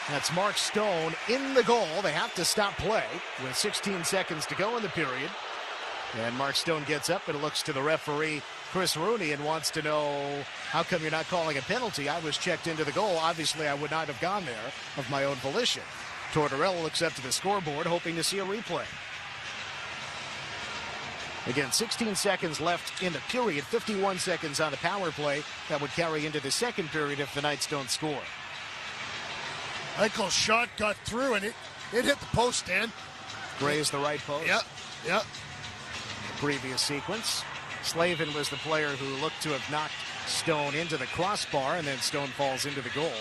That's Mark Stone in the goal. They have to stop play with 16 seconds to go in the period. And Mark Stone gets up and looks to the referee, Chris Rooney, and wants to know, how come you're not calling a penalty? I was checked into the goal. Obviously, I would not have gone there of my own volition. Tortorella looks up to the scoreboard, hoping to see a replay. Again, 16 seconds left in the period, 51 seconds on the power play. That would carry into the second period if the Knights don't score. Eichel's shot got through, and it hit the post, Dan. Grazed the right post. Yep. Previous sequence. Slavin was the player who looked to have knocked Stone into the crossbar, and then Stone falls into the goal.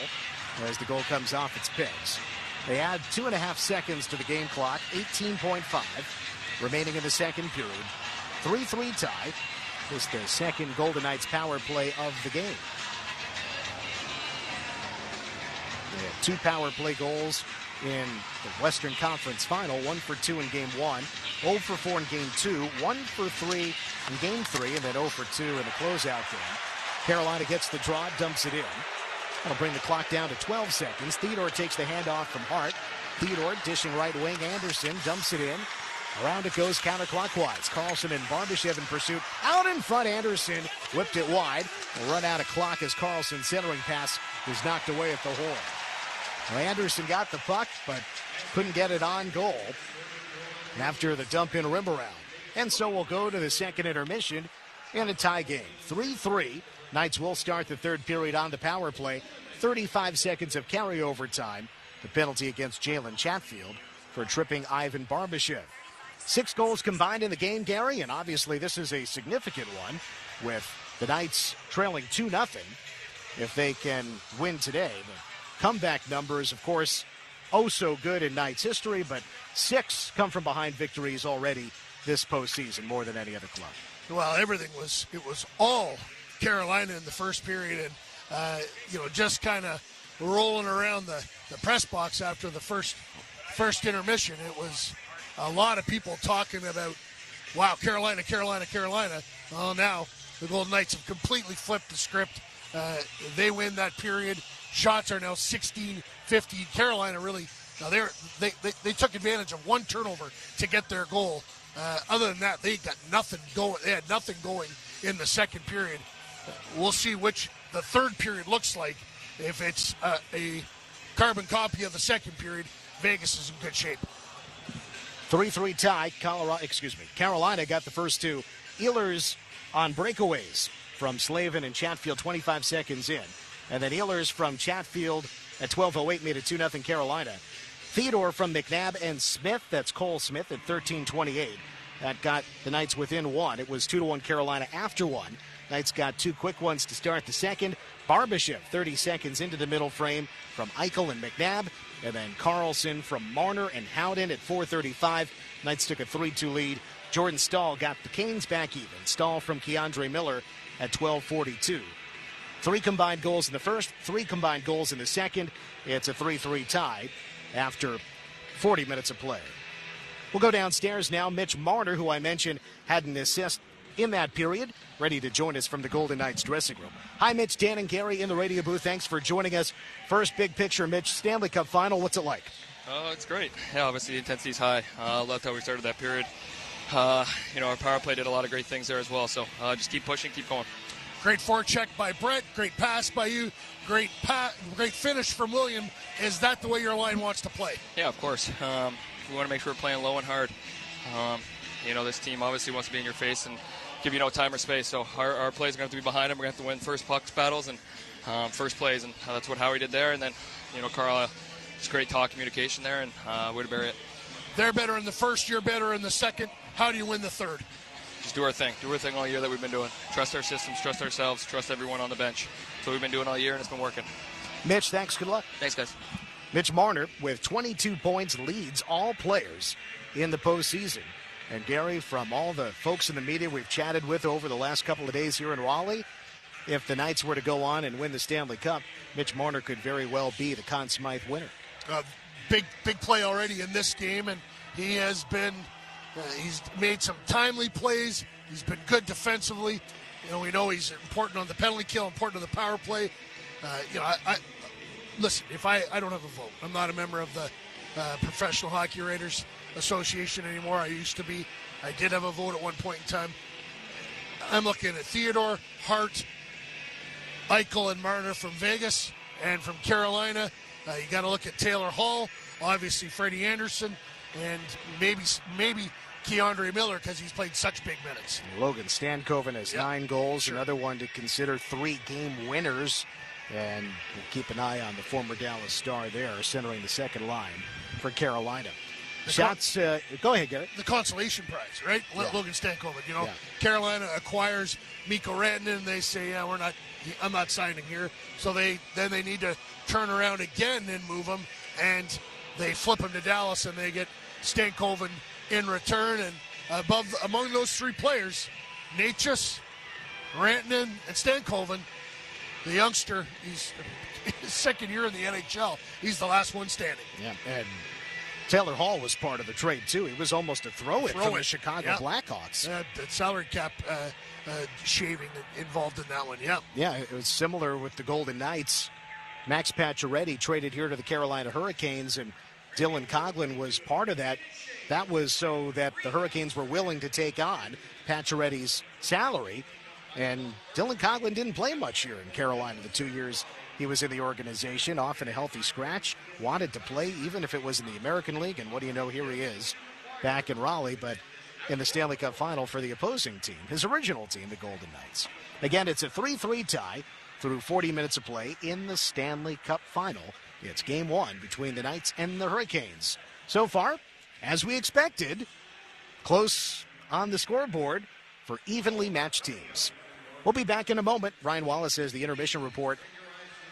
As the goal comes off its pegs. They add 2.5 seconds to the game clock, 18.5 remaining in the second period. 3-3 tie. This is the second Golden Knights power play of the game. They had 2 power play goals in the Western Conference Final. 1 for 2 in Game 1, 0 for 4 in Game 2, 1 for 3 in Game 3, and then 0 for 2 in the closeout game. Carolina gets the draw, dumps it in. That'll bring the clock down to 12 seconds. Theodore takes the handoff from Hart. Theodore dishing right wing. Anderson dumps it in. Around it goes counterclockwise. Carlson and Barbashev in pursuit. Out in front, Anderson whipped it wide. A run out of clock as Carlson's centering pass was knocked away at the horn. Well, Anderson got the puck, but couldn't get it on goal after the dump-in rim around. And so we'll go to the second intermission in a tie game. 3-3. Knights will start the third period on the power play. 35 seconds of carryover time. The penalty against Jalen Chatfield for tripping Ivan Barbashev. 6 goals combined in the game, Gary, and obviously this is a significant one with the Knights trailing 2-0. If they can win today, the comeback numbers, of course, oh so good in Knights history, but 6 come from behind victories already this postseason, more than any other club. Well, it was all Carolina in the first period, and just kind of rolling around the press box after the first intermission. It was a lot of people talking about, wow, Carolina. Well, now the Golden Knights have completely flipped the script. They win that period. Shots are now 16-15. Carolina really, they took advantage of one turnover to get their goal. Other than that, they got nothing going. They had nothing going in the second period. We'll see which the third period looks like. If it's a carbon copy of the second period, Vegas is in good shape. 3-3 tie. Carolina got the first 2. Ehlers on breakaways from Slavin and Chatfield 25 seconds in. And then Ehlers from Chatfield at 12:08 made it 2-0 Carolina. Theodore from McNabb and Smith, that's Cole Smith at 13:28. That got the Knights within 1. It was 2-1 Carolina after 1. Knights got 2 quick ones to start the second. Barbashev 30 seconds into the middle frame from Eichel and McNabb. And then Carlson from Marner and Howden at 4:35. Knights took a 3-2 lead. Jordan Stahl got the Canes back even. Stahl from Keandre Miller at 12:42. 3 combined goals in the first, 3 combined goals in the second. It's a 3-3 tie after 40 minutes of play. We'll go downstairs now. Mitch Marner, who I mentioned had an assist in that period, ready to join us from the Golden Knights dressing room. Hi, Mitch, Dan, and Gary in the radio booth. Thanks for joining us. First big picture, Mitch, Stanley Cup final. What's it like? It's great. Yeah, obviously the intensity's high. Loved how we started that period. Our power play did a lot of great things there as well. So just keep pushing, keep going. Great forecheck by Brett. Great pass by you. Great finish from William. Is that the way your line wants to play? Yeah, of course. We want to make sure we're playing low and hard. This team obviously wants to be in your face and give you no time or space. So our plays are going to have to be behind them. We're going to have to win first pucks battles and first plays. And that's what Howie did there. And then, Carl, just great talk, communication there, and way to bury it. They're better in the first. You're better in the second. How do you win the third? Just do our thing. Do our thing all year that we've been doing. Trust our systems, trust ourselves, trust everyone on the bench. That's what we've been doing all year, and it's been working. Mitch, thanks. Good luck. Thanks, guys. Mitch Marner with 22 points leads all players in the postseason. And Gary, from all the folks in the media we've chatted with over the last couple of days here in Raleigh, if the Knights were to go on and win the Stanley Cup, Mitch Marner could very well be the Conn Smythe winner. Big play already in this game, and he has been he's made some timely plays. He's been good defensively. We know he's important on the penalty kill, important on the power play. Listen, if I don't have a vote, I'm not a member of the Professional Hockey Writers Association anymore. I used to be. I did have a vote at one point in time. I'm looking at Theodore, Hart, Eichel, and Marner from Vegas, and from Carolina. You got to look at Taylor Hall, obviously Freddie Anderson, and maybe Keandre Miller because he's played such big minutes. Logan Stankoven has 9 goals, another one to consider 3 game winners. And we'll keep an eye on the former Dallas Star there, centering the second line for Carolina. Shots, go ahead, Garrett. The consolation prize, right? Logan Stankoven, Carolina acquires Mikko Rantanen, and they say, I'm not signing here. So they need to turn around again and move him, and they flip him to Dallas, and they get Stankoven in return. And among those 3 players, Natchez, Rantanen, and Stankoven, the youngster, he's his second year in the NHL. He's the last one standing. Yeah, and Taylor Hall was part of the trade, too. He was almost a throw-in from the Chicago Blackhawks. The salary cap shaving involved in that one, Yeah, it was similar with the Golden Knights. Max Pacioretty traded here to the Carolina Hurricanes, and Dylan Coghlan was part of that. That was so that the Hurricanes were willing to take on Pacioretty's salary. And Dylan Coghlan didn't play much here in Carolina the 2 years he was in the organization, off in a healthy scratch, wanted to play even if it was in the American League, and what do you know, here he is back in Raleigh, but in the Stanley Cup final for the opposing team, his original team, the Golden Knights. Again, it's a 3-3 tie through 40 minutes of play in the Stanley Cup final. It's game 1 between the Knights and the Hurricanes. So far, as we expected, close on the scoreboard for evenly matched teams. We'll be back in a moment. Ryan Wallace has the intermission report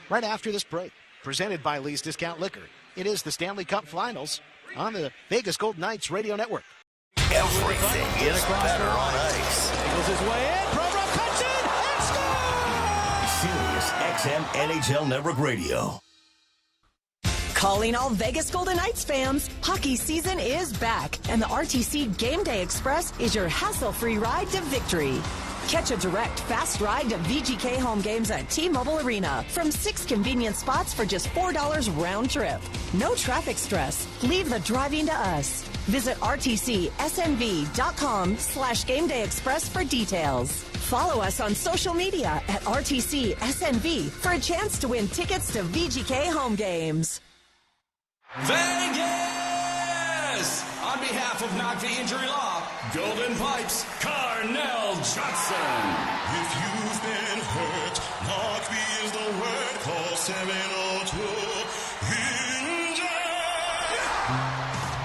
right after this break, presented by Lee's Discount Liquor. It is the Stanley Cup Finals on the Vegas Golden Knights radio network. Everything is better on ice. Eagles his way in. Provo cuts it and scores! Sirius XM NHL Network Radio. Calling all Vegas Golden Knights fans, hockey season is back, and the RTC Game Day Express is your hassle-free ride to victory. Catch a direct, fast ride to VGK home games at T-Mobile Arena from 6 convenient spots for just $4 round trip. No traffic stress. Leave the driving to us. Visit rtcsnv.com/Game Day Express for details. Follow us on social media at RTCSNV for a chance to win tickets to VGK home games. Vegas! On behalf of Knock the Injury Law, Golden Pipes, Carnell Johnson. If you've been hurt, Knock the is the word. Call 702-INJURED.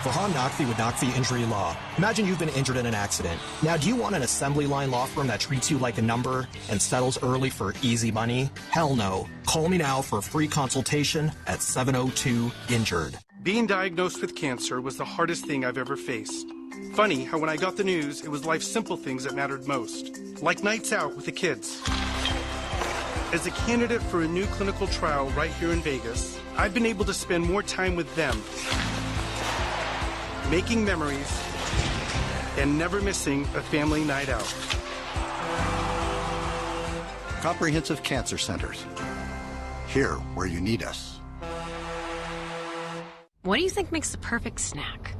Vahan Nakvi with Nakvi Injury Law. Imagine you've been injured in an accident. Now, do you want an assembly line law firm that treats you like a number and settles early for easy money? Hell no. Call me now for a free consultation at 702-INJURED. Being diagnosed with cancer was the hardest thing I've ever faced. Funny how when I got the news, it was life's simple things that mattered most, like nights out with the kids. As a candidate for a new clinical trial right here in Vegas, I've been able to spend more time with them, making memories, and never missing a family night out. Comprehensive Cancer Centers. Here where you need us. What do you think makes the perfect snack?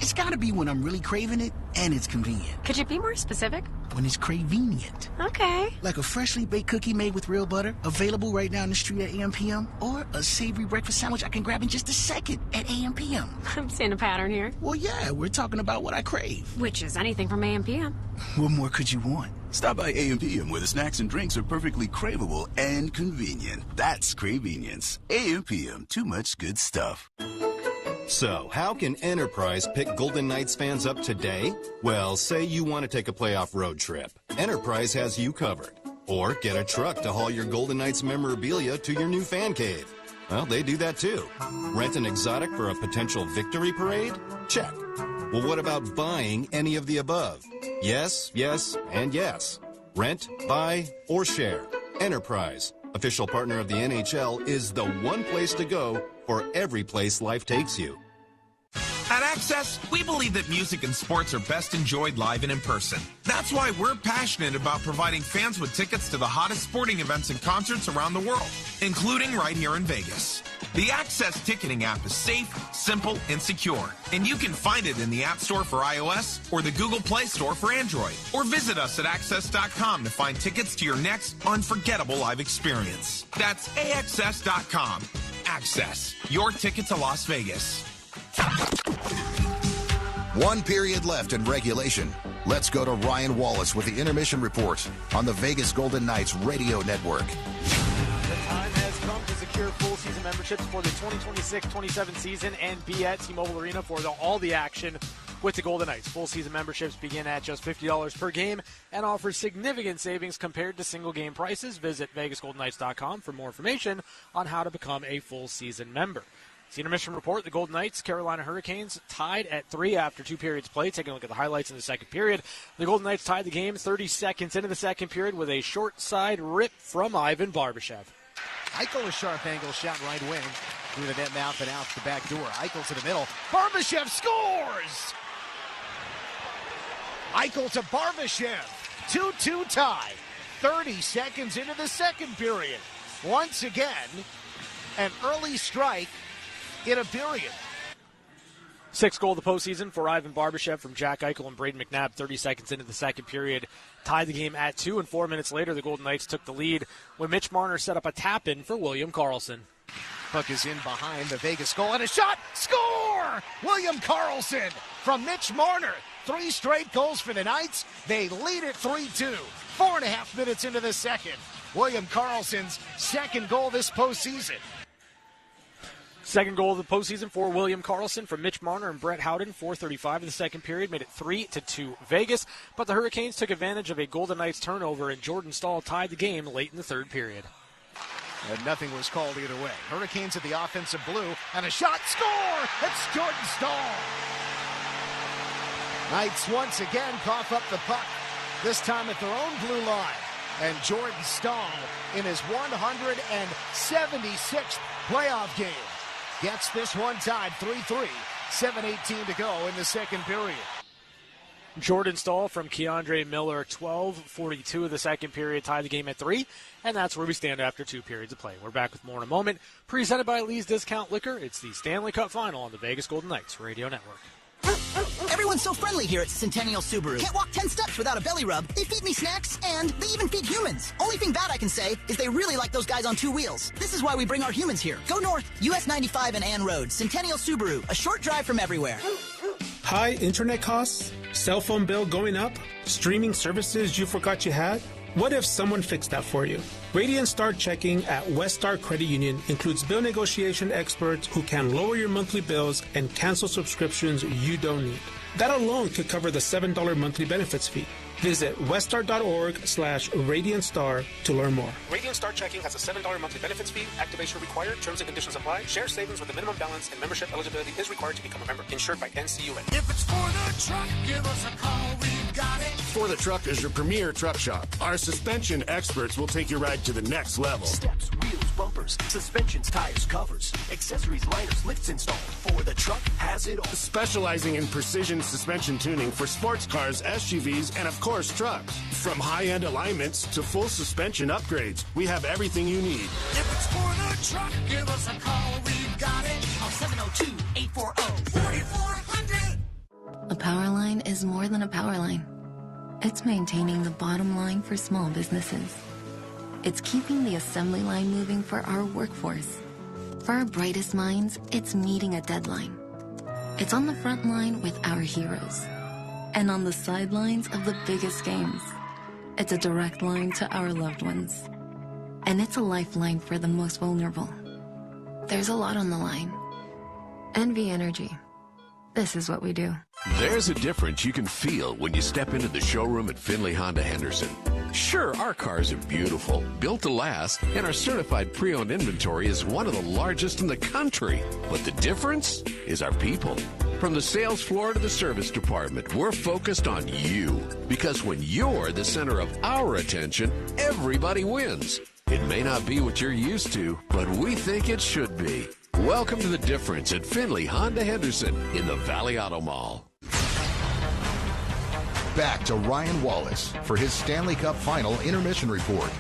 It's gotta be when I'm really craving it and it's convenient. Could you be more specific? When it's convenient. Okay. Like a freshly baked cookie made with real butter, available right down the street at AM/PM, or a savory breakfast sandwich I can grab in just a second at AM/PM. I'm seeing a pattern here. Well, yeah, we're talking about what I crave. Which is anything from AM/PM. What more could you want? Stop by AM/PM where the snacks and drinks are perfectly craveable and convenient. That's Cravenience. AM/PM, too much good stuff. So, how can Enterprise pick Golden Knights fans up today? Well, say you want to take a playoff road trip. Enterprise has you covered. Or get a truck to haul your Golden Knights memorabilia to your new fan cave. Well, they do that too. Rent an exotic for a potential victory parade? Check. Well, what about buying any of the above? Yes, yes, and yes. Rent, buy, or share. Enterprise, official partner of the NHL, is the one place to go for every place life takes you. At Access, we believe that music and sports are best enjoyed live and in person. That's why we're passionate about providing fans with tickets to the hottest sporting events and concerts around the world, including right here in Vegas. The Access ticketing app is safe, simple, and secure, and you can find it in the App Store for iOS or the Google Play Store for Android. Or visit us at access.com to find tickets to your next unforgettable live experience. That's AXS.com. Access, your ticket to Las Vegas. One period left in regulation. Let's go to Ryan Wallace with the intermission report on the Vegas Golden Knights radio network. The time has come to secure full season memberships for the 2026-27 season and be at T-Mobile Arena for all the action with the Golden Knights. Full season memberships begin at just $50 per game and offer significant savings compared to single game prices. Visit VegasGoldenKnights.com for more information on how to become a full season member. The intermission report, the Golden Knights, Carolina Hurricanes tied at 3 after 2 periods played. Taking a look at the highlights in the second period. The Golden Knights tied the game 30 seconds into the second period with a short side rip from Ivan Barbashev. Eichel, a sharp angle shot right wing through the net mouth and out the back door. Eichel to the middle. Barbashev scores! Eichel to Barbashev. 2-2 tie. 30 seconds into the second period. Once again, an early strike in a period. Sixth goal of the postseason for Ivan Barbashev from Jack Eichel and Braden McNabb 30 seconds into the second period. Tied the game at 2, and 4 minutes later, the Golden Knights took the lead when Mitch Marner set up a tap-in for William Karlsson. Puck is in behind the Vegas goal, and a shot! Score! William Karlsson from Mitch Marner. 3 straight goals for the Knights. They lead it 3-2. 4.5 minutes into the second. William Karlsson's second goal this postseason. Second goal of the postseason for William Karlsson from Mitch Marner and Brett Howden. 4:35 of the second period made it 3-2 Vegas. But the Hurricanes took advantage of a Golden Knights turnover, and Jordan Staal tied the game late in the third period. And nothing was called either way. Hurricanes at the offensive blue, and a shot, score! It's Jordan Staal. Knights once again cough up the puck, this time at their own blue line. And Jordan Staal, in his 176th playoff game, gets this one tied 3-3, 7:18 to go in the second period. Jordan Staal from Keandre Miller, 12:42 of the second period, tied the game at 3, and that's where we stand after 2 periods of play. We're back with more in a moment. Presented by Lee's Discount Liquor, it's the Stanley Cup Final on the Vegas Golden Knights Radio Network. Everyone's so friendly here at Centennial Subaru. Can't walk 10 steps without a belly rub. They feed me snacks, and they even feed humans. Only thing bad I can say is they really like those guys on 2 wheels. This is why we bring our humans here. Go north, US 95 and Ann Road. Centennial Subaru, a short drive from everywhere. High internet costs? Cell phone bill going up? Streaming services you forgot you had? What if someone fixed that for you? Radiant Star Checking at West Star Credit Union includes bill negotiation experts who can lower your monthly bills and cancel subscriptions you don't need. That alone could cover the $7 monthly benefits fee. Visit weststar.org/RadiantStar to learn more. Radiant Star Checking has a $7 monthly benefits fee. Activation required. Terms and conditions apply. Share savings with a minimum balance and membership eligibility is required to become a member. Insured by NCUA. If it's for the truck, give us a call. We've got it. For the Truck is your premier truck shop. Our suspension experts will take your ride to the next level. Steps, wheels, bumpers, suspensions, tires, covers, accessories, liners, lifts installed. For the Truck has it all. Specializing in precision suspension tuning for sports cars, SUVs, and of course trucks. From high-end alignments to full suspension upgrades, we have everything you need. If it's for the truck, give us a call. We've got it. Call 702-840-4400. A power line is more than a power line. It's maintaining the bottom line for small businesses. It's keeping the assembly line moving for our workforce. For our brightest minds, it's meeting a deadline. It's on the front line with our heroes. And on the sidelines of the biggest games. It's a direct line to our loved ones. And it's a lifeline for the most vulnerable. There's a lot on the line. NV Energy. This is what we do. There's a difference you can feel when you step into the showroom at Findlay Honda Henderson. Sure, our cars are beautiful, built to last, and our certified pre-owned inventory is one of the largest in the country. But the difference is our people. From the sales floor to the service department, we're focused on you. Because when you're the center of our attention, everybody wins. It may not be what you're used to, but we think it should be. Welcome to the difference at Findlay Honda Henderson in the Valley Auto Mall. Back to Ryan Wallace for his Stanley Cup Final intermission report.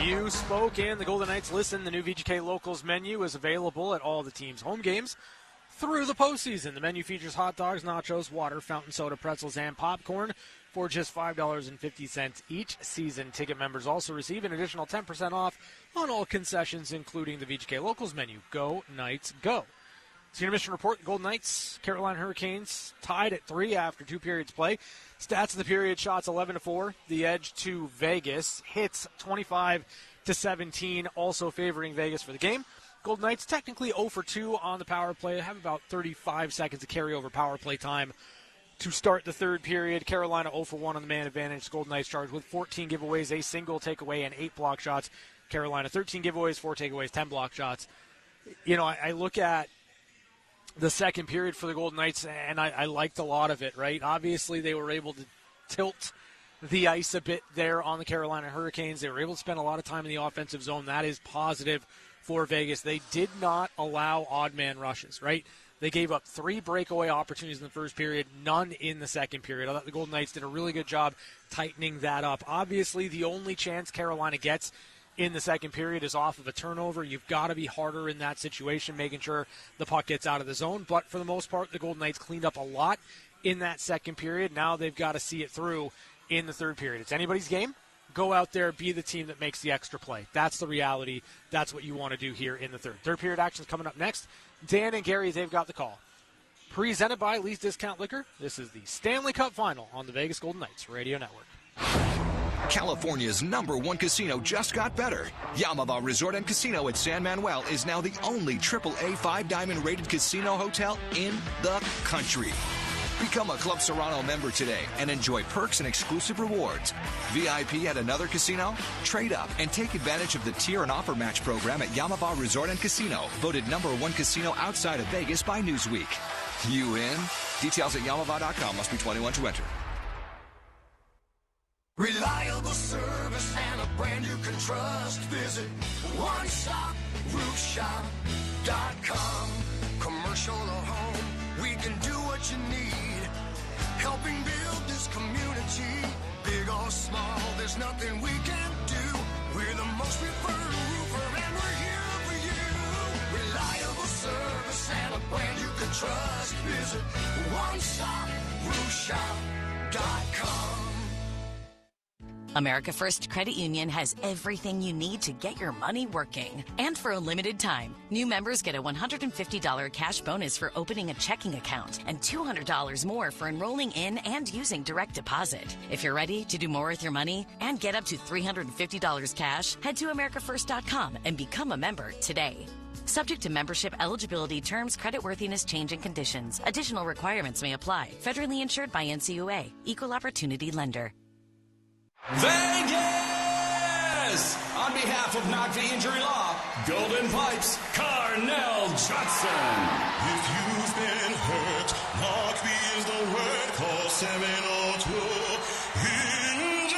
You spoke and the Golden Knights listened. The new VGK Locals menu is available at all the team's home games through the postseason. The menu features hot dogs, nachos, water, fountain soda, pretzels, and popcorn for just $5.50 each season. Ticket members also receive an additional 10% off on all concessions, including the VGK Locals menu. Go Knights, go. Senior mission report, the Golden Knights, Carolina Hurricanes tied at 3 after 2 periods play. Stats of the period, shots 11-4. The edge to Vegas. Hits 25-17, also favoring Vegas for the game. Golden Knights technically 0-2 on the power play. Have about 35 seconds of carryover power play time to start the third period. Carolina 0-1 on the man advantage. Golden Knights charged with 14 giveaways, a single takeaway, and 8 block shots. Carolina 13 giveaways, 4 takeaways, 10 block shots. You know, I look at the second period for the Golden Knights, and I liked a lot of it, right? Obviously, they were able to tilt the ice a bit there on the Carolina Hurricanes. They were able to spend a lot of time in the offensive zone. That is positive for Vegas. They did not allow odd man rushes, right? They gave up 3 breakaway opportunities in the first period, none in the second period. I thought the Golden Knights did a really good job tightening that up. Obviously, the only chance Carolina gets in the second period is off of a turnover. You've got to be harder in that situation, making sure the puck gets out of the zone. But for the most part, the Golden Knights cleaned up a lot in that second period. Now they've got to see it through in the third period. It's anybody's game. Go out there, be the team that makes the extra play. That's the reality. That's what you want to do here in the third. Third period action is coming up next. Dan and Gary, they've got the call. Presented by Lee's Discount Liquor. This is the Stanley Cup Final on the Vegas Golden Knights Radio Network. California's #1 casino just got better. Yamava Resort and Casino at San Manuel is now the only AAA 5-diamond rated casino hotel in the country. Become a Club Serrano member today and enjoy perks and exclusive rewards. VIP at another casino? Trade up and take advantage of the tier and offer match program at Yamava Resort and Casino, voted #1 casino outside of Vegas by Newsweek. You in? Details at yamava.com. Must be 21 to enter. Reliable service and a brand you can trust. Visit OneStopRoofShop.com. Commercial or home, we can do what you need. Helping build this community. Big or small, there's nothing we can't do. We're the most preferred roofer and we're here for you. Reliable service and a brand you can trust. Visit OneStopRoofShop.com. America First Credit Union has everything you need to get your money working. And for a limited time, new members get a $150 cash bonus for opening a checking account and $200 more for enrolling in and using direct deposit. If you're ready to do more with your money and get up to $350 cash, head to AmericaFirst.com and become a member today. Subject to membership eligibility, terms, creditworthiness, change, and conditions. Additional requirements may apply. Federally insured by NCUA. Equal Opportunity Lender. Vegas! On behalf of Knock the Injury Law, Golden Pipes, Carnell Johnson. If you've been hurt, Knock me is the word. Call 702-INJURED.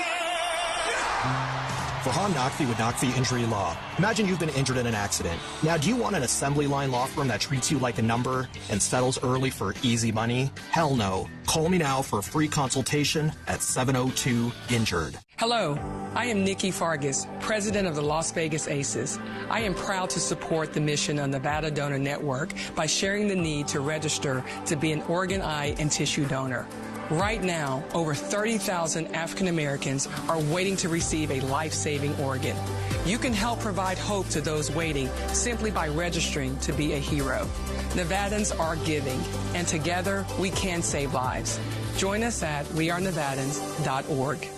Farhan Naqvi with Naqvi Injury Law. Imagine you've been injured in an accident. Now, do you want an assembly line law firm that treats you like a number and settles early for easy money? Hell no. Call me now for a free consultation at 702-INJURED. Hello, I am Nikki Fargas, president of the Las Vegas Aces. I am proud to support the mission of Nevada Donor Network by sharing the need to register to be an organ, eye, and tissue donor. Right now, over 30,000 African Americans are waiting to receive a life-saving organ. You can help provide hope to those waiting simply by registering to be a hero. Nevadans are giving, and together we can save lives. Join us at wearenevadans.org.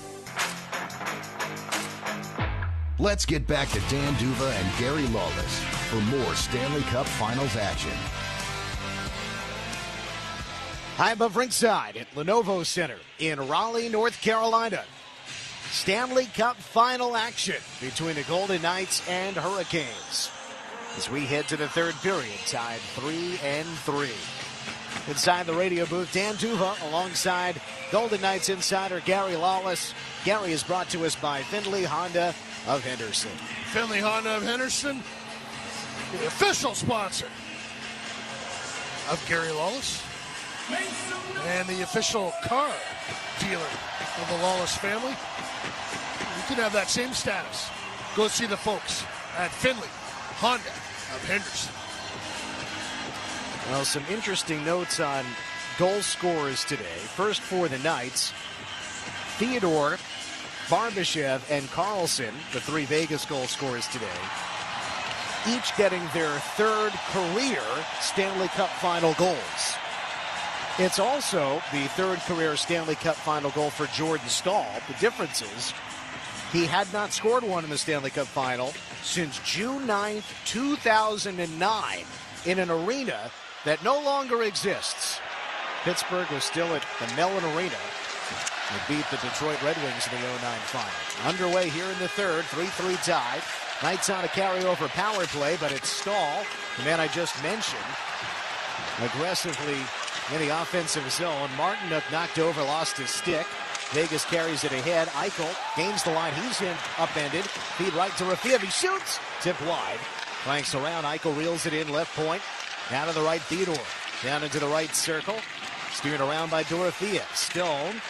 Let's get back to Dan Duva and Gary Lawless for more Stanley Cup Finals action. High above ringside at Lenovo Center in Raleigh, North Carolina. Stanley Cup final action between the Golden Knights and Hurricanes as we head to the third period, tied 3-3. Inside the radio booth, Dan Duva alongside Golden Knights insider Gary Lawless. Gary is brought to us by Findlay Honda of Henderson. Findlay Honda of Henderson, the official sponsor of Gary Lawless and the official car dealer of the Lawless family. You can have that same status. Go see the folks at Findlay Honda of Henderson. Well, some interesting notes on goal scorers today. First for the Knights, Theodore, Barbashev, and Carlson, the three Vegas goal scorers today, each getting their third career Stanley Cup final goals. It's also the third career Stanley Cup final goal for Jordan Staal. The difference is he had not scored one in the Stanley Cup final since June 9th, 2009 in an arena that no longer exists. Pittsburgh was still at the Mellon Arena. They beat the Detroit Red Wings in the 09 final. Underway here in the third, 3-3 tie. Knights on a carryover power play, but it's Staal, the man I just mentioned, aggressively in the offensive zone. Martinook knocked over, lost his stick. Vegas carries it ahead. Eichel gains the line. He's in upended. Feed right to Rafiev. He shoots. Tipped wide. Flanks around. Eichel reels it in. Left point. Down to the right. Theodore. Down into the right circle. Steered around by Dorofeev. Stone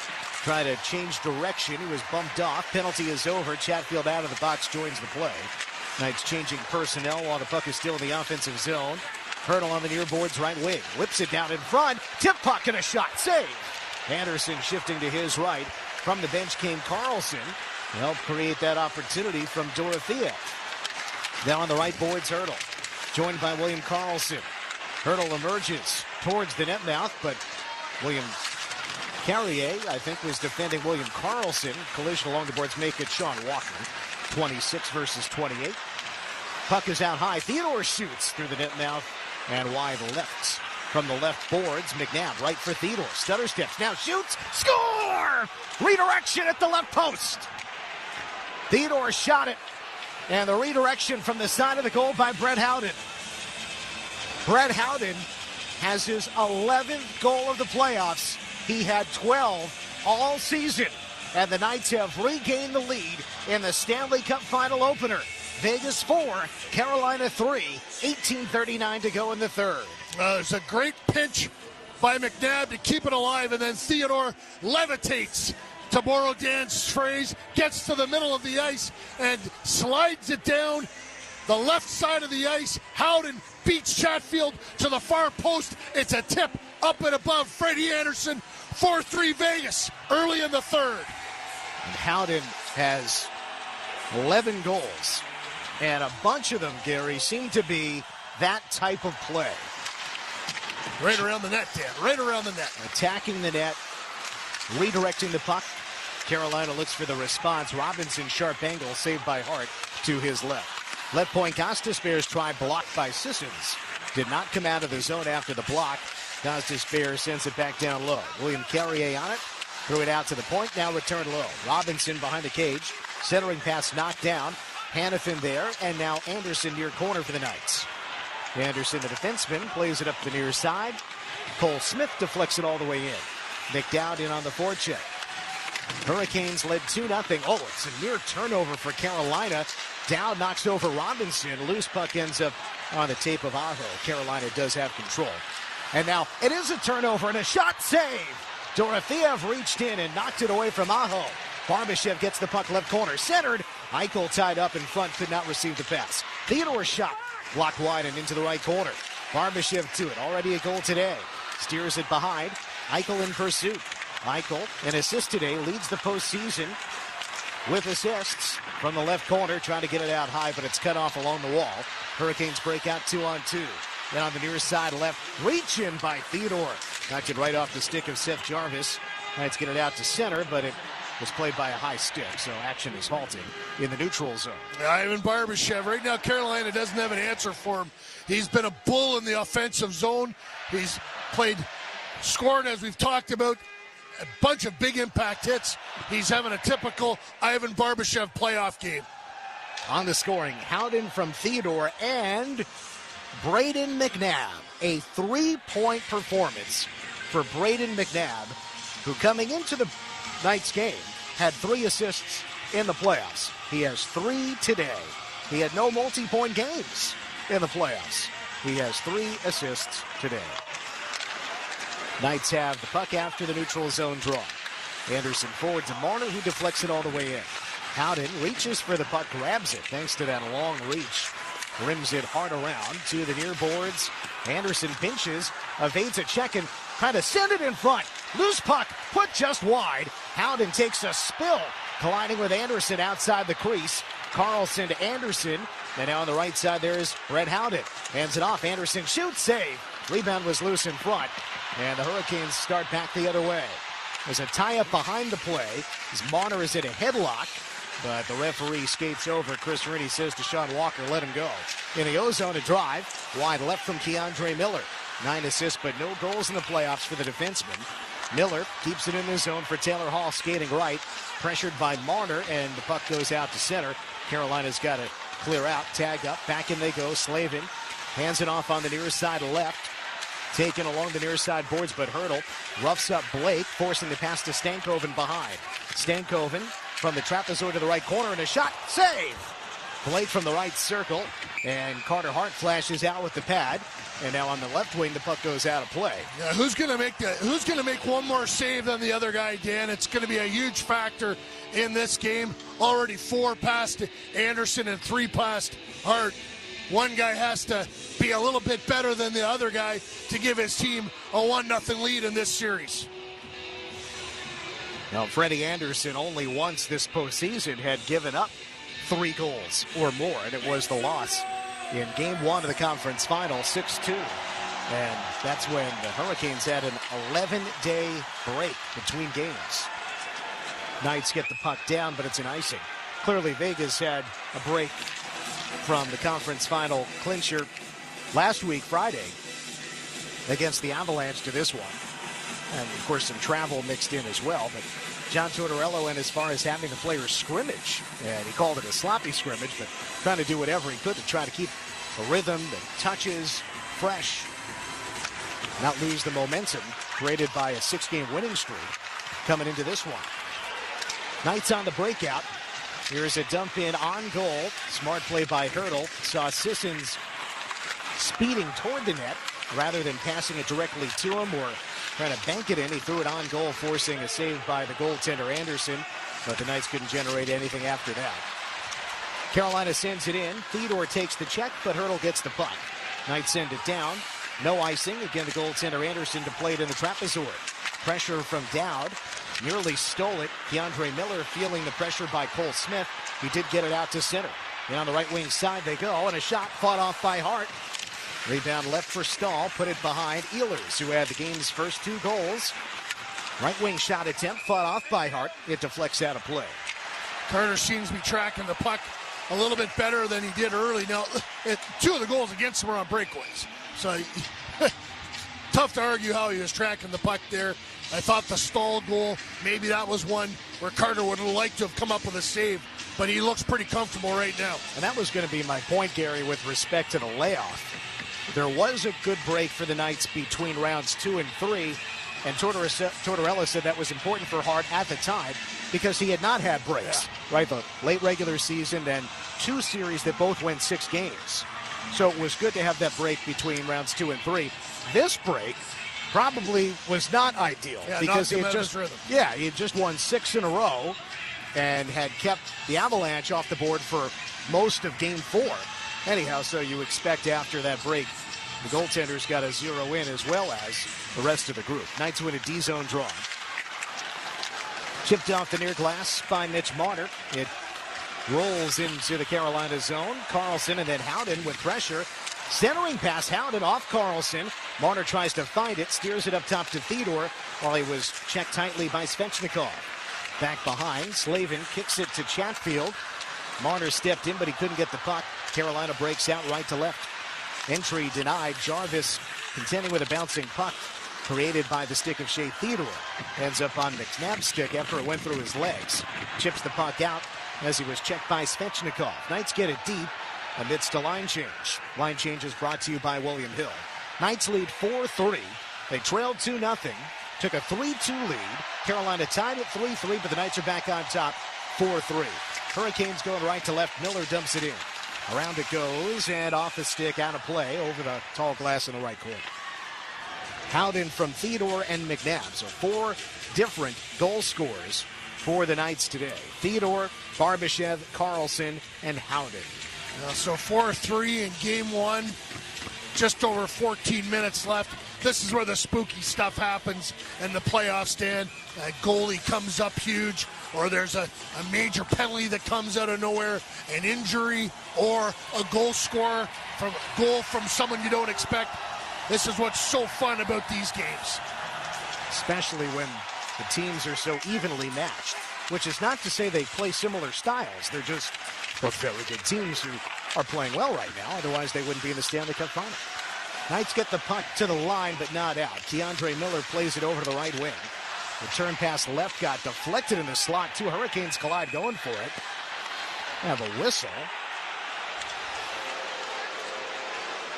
tried to change direction. He was bumped off. Penalty is over. Chatfield out of the box joins the play. Knights changing personnel while the puck is still in the offensive zone. Hurdle on the near boards right wing. Whips it down in front. Tip puck and a shot. Save. Anderson shifting to his right. From the bench came Carlson to help create that opportunity from Dorofeev. Now on the right boards, Hurdle. Joined by William Carlson. Hurdle emerges towards the net mouth, but Williams Carrier, I think, was defending William Karlsson. Collision along the boards make it Sean Walker. 26 versus 28. Puck is out high. Theodore shoots through the net mouth and wide left. From the left boards, McNabb right for Theodore. Stutter steps, now shoots, score! Redirection at the left post. Theodore shot it, and the redirection from the side of the goal by Brett Howden. Brett Howden has his 11th goal of the playoffs. He had 12 all season, and the Knights have regained the lead in the Stanley Cup final opener. Vegas 4, Carolina 3, 18:39 to go in the third. There's a great pinch by McNabb to keep it alive, and then Theodore levitates, to borrow Dan's phrase, gets to the middle of the ice and slides it down the left side of the ice. Howden beats Chatfield to the far post. It's a tip up and above Freddie Anderson. 4-3 Vegas early in the third. And Howden has 11 goals, and a bunch of them, Gary, seem to be that type of play. Right around the net, Dan. Right around the net. Attacking the net, redirecting the puck. Carolina looks for the response. Robinson, sharp angle, saved by Hart to his left. Left point, Costas Bears try blocked by Sissons. Did not come out of the zone after the block. Costas Bears sends it back down low. William Carrier on it. Threw it out to the point, now returned low. Robinson behind the cage. Centering pass knocked down. Hannafin there, and now Anderson near corner for the Knights. Anderson, the defenseman, plays it up the near side. Cole Smith deflects it all the way in. McDowd in on the forecheck. Hurricanes led 2-0. Oh, it's a near turnover for Carolina. Dowd knocks over Robinson. Loose puck ends up on the tape of Aho. Carolina does have control. And now it is a turnover and a shot save. Dorofeev reached in and knocked it away from Aho. Barbashev gets the puck left corner. Centered. Eichel tied up in front, could not receive the pass. Theodore shot. Blocked wide and into the right corner. Barbashev to it. Already a goal today. Steers it behind. Eichel in pursuit. Eichel, an assist today, leads the postseason with assists from the left corner. Trying to get it out high, but it's cut off along the wall. Hurricanes break out 2-on-2. Then on the near side left, reach in by Theodore. Knocked it right off the stick of Seth Jarvis. Knights get it out to center, but it was played by a high stick, so action is halting in the neutral zone. Ivan Barbashev, right now Carolina doesn't have an answer for him. He's been a bull in the offensive zone. He's scored, as we've talked about, a bunch of big impact hits. He's having a typical Ivan Barbashev playoff game. On the scoring, Howden from Theodore and Braden McNabb. A 3-point performance for Braden McNabb, who coming into the Knights game had 3 assists in the playoffs. He has 3 today. He had no multi-point games in the playoffs. He has 3 assists today. Knights have the puck after the neutral zone draw. Anderson forward to Marner, who deflects it all the way in. Howden reaches for the puck, grabs it thanks to that long reach. Rims it hard around to the near boards. Anderson pinches, evades a check and trying to send it in front. Loose puck, put just wide. Howden takes a spill, colliding with Anderson outside the crease. Karlsson to Anderson. And now on the right side there is Brett Howden. Hands it off. Anderson shoots, save. Rebound was loose in front. And the Hurricanes start back the other way. There's a tie-up behind the play as Marner is in a headlock. But the referee skates over. Chris Rennie says to Sean Walker, let him go. In the O-zone, a drive. Wide left from Keandre Miller. 9 assists, but no goals in the playoffs for the defenseman. Miller keeps it in the zone for Taylor Hall, skating right. Pressured by Marner, and the puck goes out to center. Carolina's got to clear out. Tag up. Back in they go. Slavin hands it off on the near side left. Taken along the near side boards, but Hurdle roughs up Blake, forcing the pass to Stankoven behind. Stankoven from the trapezoid to the right corner, and a shot. Save! Blake from the right circle, and Carter Hart flashes out with the pad. And now on the left wing, the puck goes out of play. Yeah, who's going to make one more save than the other guy, Dan? It's going to be a huge factor in this game. Already 4 past Anderson and 3 past Hart. One guy has to be a little bit better than the other guy to give his team a 1-0 lead in this series. Now, Freddie Anderson only once this postseason had given up 3 goals or more, and it was the loss in Game 1 of the conference final, 6-2. And that's when the Hurricanes had an 11-day break between games. Knights get the puck down, but it's an icing. Clearly, Vegas had a break from the conference final clincher last week, Friday, against the Avalanche to this one. And, of course, some travel mixed in as well. But John Tortorella went as far as having a player's scrimmage. And he called it a sloppy scrimmage, but trying to do whatever he could to try to keep the rhythm, the touches fresh, not lose the momentum created by a 6-game winning streak coming into this one. Knights on the breakout. Here's a dump in on goal. Smart play by Hurdle. Saw Sissons speeding toward the net rather than passing it directly to him or trying to bank it in. He threw it on goal, forcing a save by the goaltender Anderson, but the Knights couldn't generate anything after that. Carolina sends it in. Theodore takes the check, but Hurdle gets the puck. Knights send it down. No icing. Again, the goaltender Anderson to play it in the trapezoid. Pressure from Dowd. Nearly stole it. Keandre Miller feeling the pressure by Cole Smith. He did get it out to center. And on the right wing side they go, and a shot fought off by Hart. Rebound left for Stahl. Put it behind Ehlers, who had the game's first 2 goals. Right wing shot attempt fought off by Hart. It deflects out of play. Carter seems to be tracking the puck a little bit better than he did early. Now, 2 of the goals against him were on breakaways. So tough to argue how he was tracking the puck there. I thought the Stahl goal, maybe that was one where Carter would have liked to have come up with a save, but he looks pretty comfortable right now. And that was going to be my point, Gary, with respect to the layoff. There was a good break for the Knights between rounds 2 and 3, and Tortorella said that was important for Hart at the time because he had not had breaks, right? The late regular season and 2 series that both went 6 games. So it was good to have that break between rounds 2 and 3. This break probably was not ideal because he had just won 6 in a row and had kept the Avalanche off the board for most of game 4. Anyhow, so you expect after that break, the goaltender's got to zero in as well as the rest of the group. Knights win a D-zone draw. Chipped off the near glass by Mitch Marner. It rolls into the Carolina zone. Carlson and then Howden with pressure. Centering pass, Howden off Carlson. Marner tries to find it, steers it up top to Theodore while he was checked tightly by Svechnikov. Back behind, Slavin kicks it to Chatfield. Marner stepped in, but he couldn't get the puck. Carolina breaks out right to left. Entry denied. Jarvis contending with a bouncing puck created by the stick of Shea Theodore. Ends up on McNabb's stick after it went through his legs. Chips the puck out as he was checked by Svechnikov. Knights get it deep amidst a line change. Line change is brought to you by William Hill. Knights lead 4-3. They trailed 2-0. Took a 3-2 lead. Carolina tied at 3-3, but the Knights are back on top 4-3. Hurricanes going right to left. Miller dumps it in. Around it goes, and off the stick, out of play, over the tall glass in the right corner. Howden from Theodore and McNabb. So 4 different goal scorers for the Knights today. Theodore, Barbashev, Carlson, and Howden. So 4-3 in game 1. Just over 14 minutes left. This is where the spooky stuff happens in the playoff stand. A goalie comes up huge, or there's a major penalty that comes out of nowhere, an injury, or a goal scorer from a goal from someone you don't expect. This is what's so fun about these games. Especially when the teams are so evenly matched, which is not to say they play similar styles. They're just both very good teams who are playing well right now. Otherwise, they wouldn't be in the Stanley Cup final. Knights get the puck to the line, but not out. Keandre Miller plays it over to the right wing. Return pass left got deflected in the slot. 2 Hurricanes collide going for it. Have a whistle.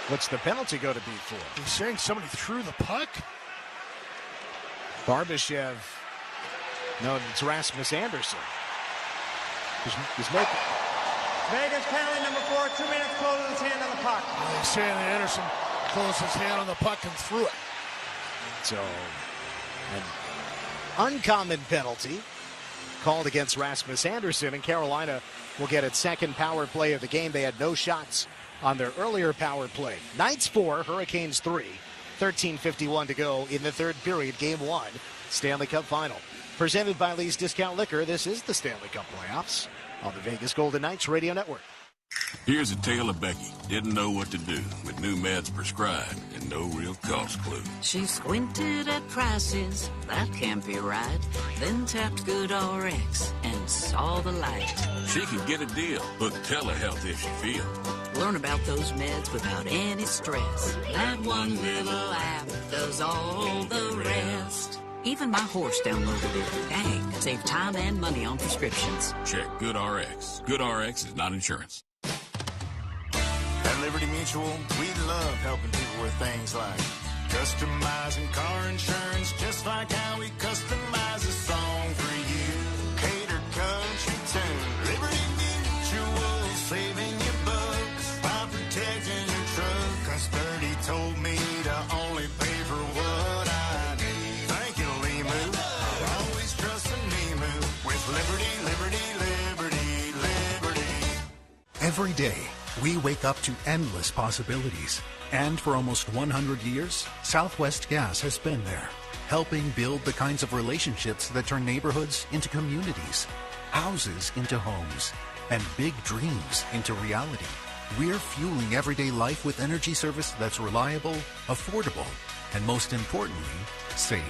What's the penalty going to be for? He's saying somebody threw the puck? Barbashev. No, it's Rasmus Anderson. He's making... Vegas penalty number 4, 2 minutes, closes his hand on the puck. He's saying that Anderson closed his hand on the puck and threw it. So, an uncommon penalty called against Rasmus Anderson, and Carolina will get its second power play of the game. They had no shots on their earlier power play. Knights 4, Hurricanes 3. 13:51 to go in the third period, game 1, Stanley Cup final. Presented by Lee's Discount Liquor, this is the Stanley Cup playoffs on the Vegas Golden Knights Radio Network. Here's a tale of Becky. Didn't know what to do with new meds prescribed and no real cost clue. She squinted at prices, that can't be right. Then tapped GoodRx and saw the light. She can get a deal. Book telehealth if she feels. Learn about those meds without any stress. That one little app does all the rest. Even my horse downloaded it. Dang, save time and money on prescriptions. Check GoodRx. GoodRx is not insurance. At Liberty Mutual, we love helping people with things like customizing car insurance, just like how we customize a song for you. Cater country tune. Liberty Mutual, saving you bucks by protecting your truck. 'Cause Birdie told me to only pay for what I need. Thank you, Limu. I'll always trust a Limu with Liberty, Liberty, Liberty, Liberty. Every day, we wake up to endless possibilities. And for almost 100 years, Southwest Gas has been there, helping build the kinds of relationships that turn neighborhoods into communities, houses into homes, and big dreams into reality. We're fueling everyday life with energy service that's reliable, affordable, and most importantly, safe.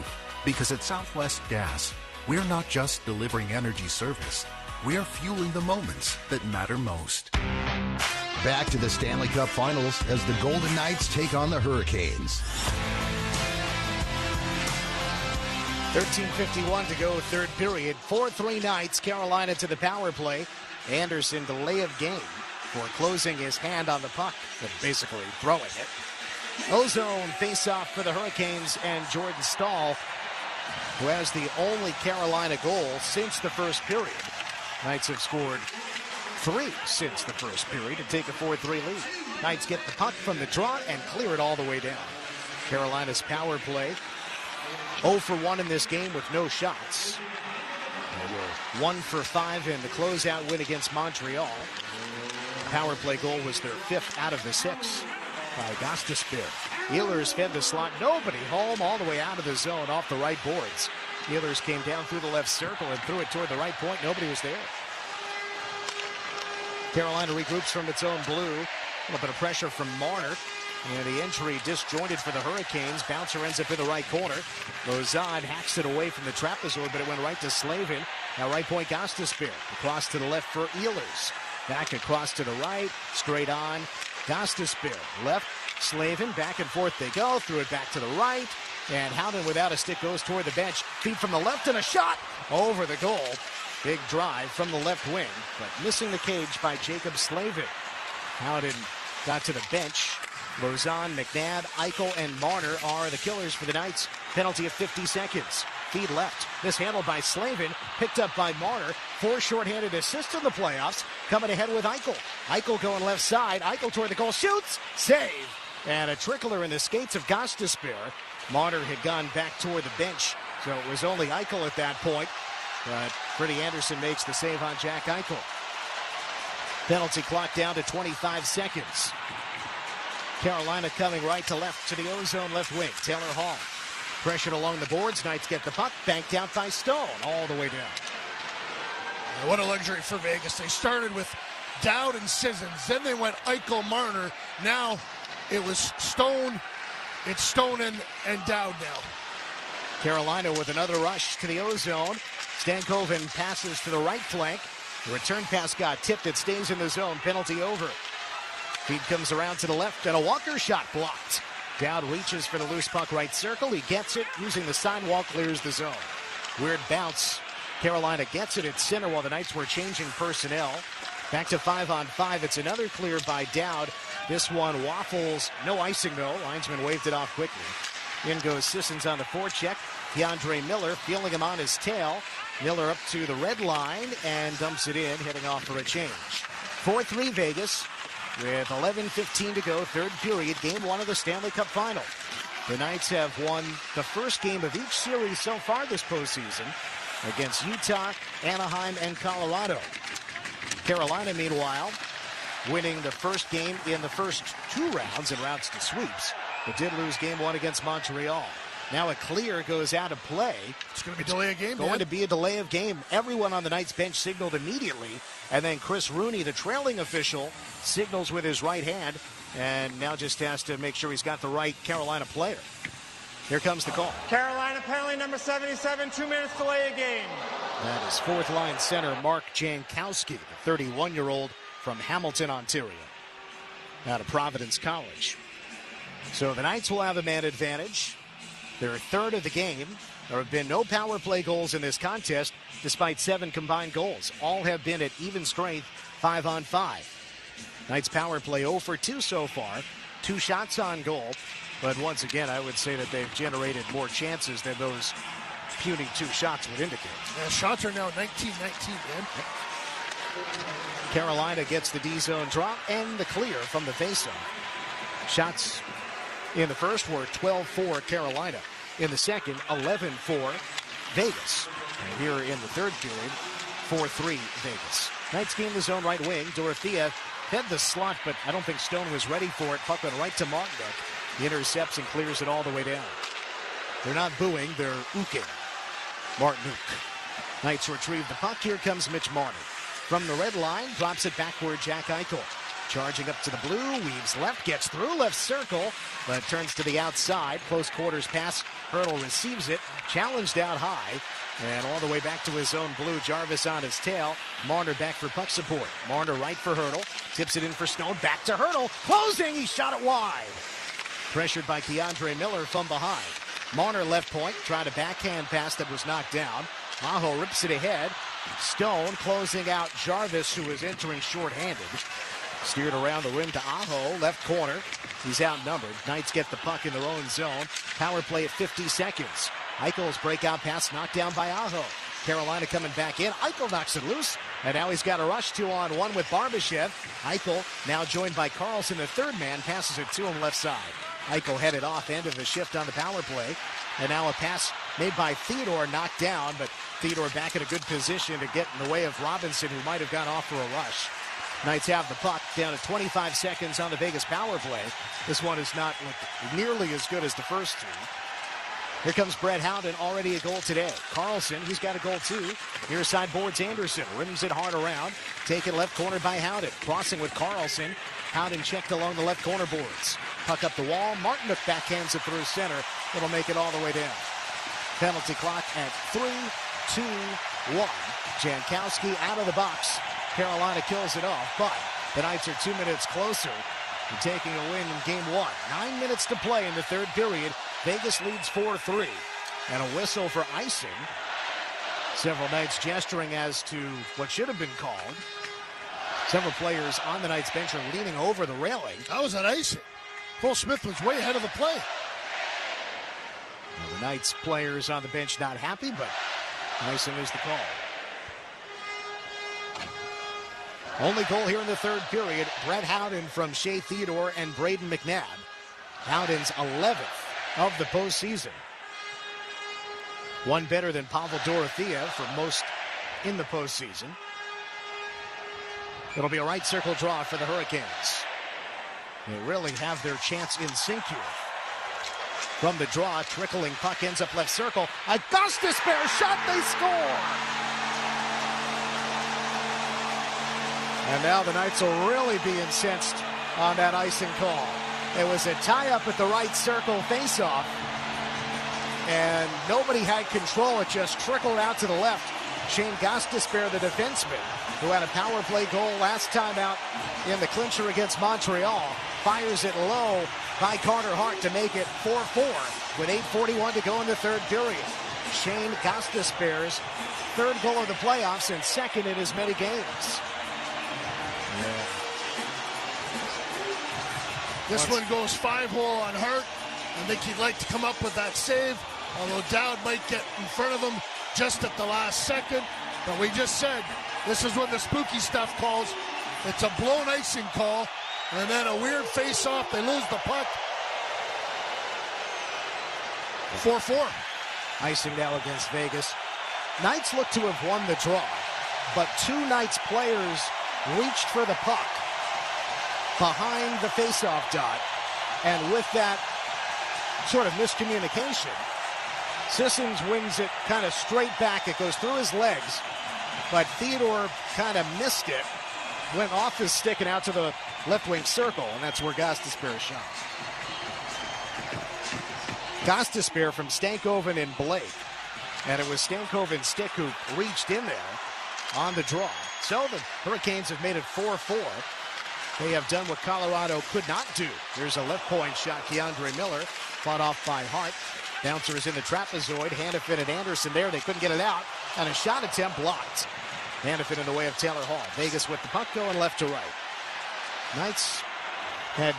Because at Southwest Gas, we're not just delivering energy service, we're fueling the moments that matter most. Back to the Stanley Cup Finals as the Golden Knights take on the Hurricanes. 13:51 to go, third period. 4-3 Knights. Carolina to the power play. Anderson delay of game for closing his hand on the puck, but basically throwing it. Ozone face-off for the Hurricanes and Jordan Stahl, who has the only Carolina goal since the first period. Knights have scored 3 since the first period to take a 4-3 lead. Knights get the puck from the draw and clear it all the way down. Carolina's power play 0 for 1 in this game with no shots. They were 1 for 5 in the closeout win against Montreal. The power play goal was their 5th out of the 6 by Gostisbehere. Ehlers fed the slot. Nobody home all the way out of the zone off the right boards. Ehlers came down through the left circle and threw it toward the right point. Nobody was there. Carolina regroups from its own blue. A little bit of pressure from Marner. And the entry disjointed for the Hurricanes. Bouncer ends up in the right corner. Lozad hacks it away from the trapezoid, but it went right to Slavin. Now right point Gostisbehere. Across to the left for Ehlers. Back across to the right. Straight on. Gostisbehere. Left. Slavin. Back and forth they go. Threw it back to the right. And Howden without a stick goes toward the bench. Feed from the left and a shot over the goal. Big drive from the left wing, but missing the cage by Jacob Slavin. Howden got to the bench. Lozon, McNabb, Eichel, and Marner are the killers for the Knights. Penalty of 50 seconds. Feed left. Mishandled by Slavin. Picked up by Marner. 4 shorthanded assists in the playoffs. Coming ahead with Eichel. Eichel going left side. Eichel toward the goal. Shoots. Save. And a trickler in the skates of Gostisbehere. Marner had gone back toward the bench, so it was only Eichel at that point. But Freddie Anderson makes the save on Jack Eichel. Penalty clock down to 25 seconds. Carolina coming right to left to the Ozone left wing. Taylor Hall. Pressured along the boards. Knights get the puck. Banked out by Stone all the way down. What a luxury for Vegas. They started with Dowd and Sissons. Then they went Eichel, Marner. Now it was Stone. It's Stone and Dowd now. Carolina with another rush to the Ozone. Stankoven passes to the right flank. The return pass got tipped. It stays in the zone. Penalty over. Feed comes around to the left, and a Walker shot blocked. Dowd reaches for the loose puck right circle. He gets it. Using the sidewall, clears the zone. Weird bounce. Carolina gets it at center while the Knights were changing personnel. Back to 5-on-5. It's another clear by Dowd. This one waffles. No icing, though. Linesman waved it off quickly. In goes Sissons on the forecheck. DeAndre Miller feeling him on his tail. Miller up to the red line and dumps it in, heading off for a change. 4-3 Vegas with 11:15 to go, third period, game 1 of the Stanley Cup Final. The Knights have won the first game of each series so far this postseason against Utah, Anaheim, and Colorado. Carolina, meanwhile, winning the first game in the first 2 rounds and routes to sweeps, but did lose game 1 against Montreal. Now a clear goes out of play. It's going to be a delay of game. Going to be a delay of game. Everyone on the Knights bench signaled immediately. And then Chris Rooney, the trailing official, signals with his right hand. And now just has to make sure he's got the right Carolina player. Here comes the call. Carolina penalty number 77, 2 minutes delay of game. That is fourth line center Mark Jankowski, the 31-year-old from Hamilton, Ontario, out of Providence College. So the Knights will have a man advantage. Their third of the game. There have been no power play goals in this contest, despite 7 combined goals. All have been at even strength, 5-on-5. Knights power play 0 for 2 so far. 2 shots on goal. But once again, I would say that they've generated more chances than those puny 2 shots would indicate. Shots are now 19-19, man. Carolina gets the D-zone drop and the clear from the faceoff. Shots in the first were 12-4 Carolina. In the second, 11-4 Vegas. And here in the third period, 4-3 Vegas. Knights gain the zone right wing. Dorothea fed the slot, but I don't think Stone was ready for it. Puck went right to Martinook. He intercepts and clears it all the way down. They're not booing, they're ooking. Martinook. Knights retrieve the puck. Here comes Mitch Marner. From the red line, drops it backward, Jack Eichel. Charging up to the blue, weaves left, gets through left circle, but turns to the outside. Close quarters pass, Hurdle receives it, challenged out high, and all the way back to his own blue. Jarvis on his tail. Marner back for puck support. Marner right for Hurdle, tips it in for Stone, back to Hurdle, closing, he shot it wide. Pressured by Keandre Miller from behind. Marner left point, tried a backhand pass that was knocked down. Aho rips it ahead. Stone closing out Jarvis, who is entering shorthanded. Steered around the rim to Aho, left corner. He's outnumbered. Knights get the puck in their own zone. Power play at 50 seconds. Eichel's breakout pass knocked down by Aho. Carolina coming back in. Eichel knocks it loose. And now he's got a rush 2-on-1 with Barbashev. Eichel now joined by Carlson, the third man, passes it to him left side. Eichel headed off, end of the shift on the power play. And now a pass made by Theodore, knocked down, but Theodore back in a good position to get in the way of Robinson, who might have gone off for a rush. Knights have the puck down to 25 seconds on the Vegas power play. This one is not nearly as good as the first 2. Here comes Brett Howden, already a goal today. Carlson, he's got a goal too. Near side boards Anderson, rims it hard around. Taken left corner by Howden. Crossing with Carlson. Howden checked along the left corner boards. Puck up the wall. Martinook backhands it through center. It'll make it all the way down. Penalty clock at 3, 2, 1. Jankowski out of the box. Carolina kills it off, but the Knights are 2 minutes closer to taking a win in game 1. 9 minutes to play in the third period. Vegas leads 4-3. And a whistle for icing. Several Knights gesturing as to what should have been called. Several players on the Knights bench are leaning over the railing. That was an icing. Cole Smith was way ahead of the play. Well, the Knights players on the bench not happy, but icing is the call. Only goal here in the third period. Brett Howden from Shea Theodore and Braden McNabb. Howden's 11th of the postseason. One better than Pavel Dorothea for most in the postseason. It'll be a right circle draw for the Hurricanes. They really have their chance in sync here. From the draw, trickling puck ends up left circle. Augustus Bear shot, they score! And now the Knights will really be incensed on that icing call. It was a tie-up at the right circle faceoff, and nobody had control. It just trickled out to the left. Shane Gostisbehere, the defenseman, who had a power play goal last time out in the clincher against Montreal, fires it low by Carter Hart to make it 4-4 with 8:41 to go in the third period. Shane Gostisbehere's third goal of the playoffs and second in as many games. Yeah. This one goes 5-hole on Hart. I think he'd like to come up with that save, although Dowd might get in front of him just at the last second. But we just said, this is when the spooky stuff calls. It's a blown icing call, and then a weird face-off. They lose the puck. 4-4. Icing now against Vegas. Knights look to have won the draw, but 2 Knights players reached for the puck behind the face-off dot, and with that sort of miscommunication, Sissons wings it kind of straight back. It goes through his legs, but Theodore kind of missed it. Went off his stick and out to the left wing circle, and that's where Gostisbehere shot. Gostisbehere from Stankoven and Blake. And it was Stankoven's stick who reached in there on the draw. So the Hurricanes have made it 4-4. They have done what Colorado could not do. There's a left point shot. Keandre Miller fought off by Hart. Bouncer is in the trapezoid. Hannafin and Anderson there. They couldn't get it out. And a shot attempt blocked. Hannafin in the way of Taylor Hall. Vegas with the puck going left to right. Knights had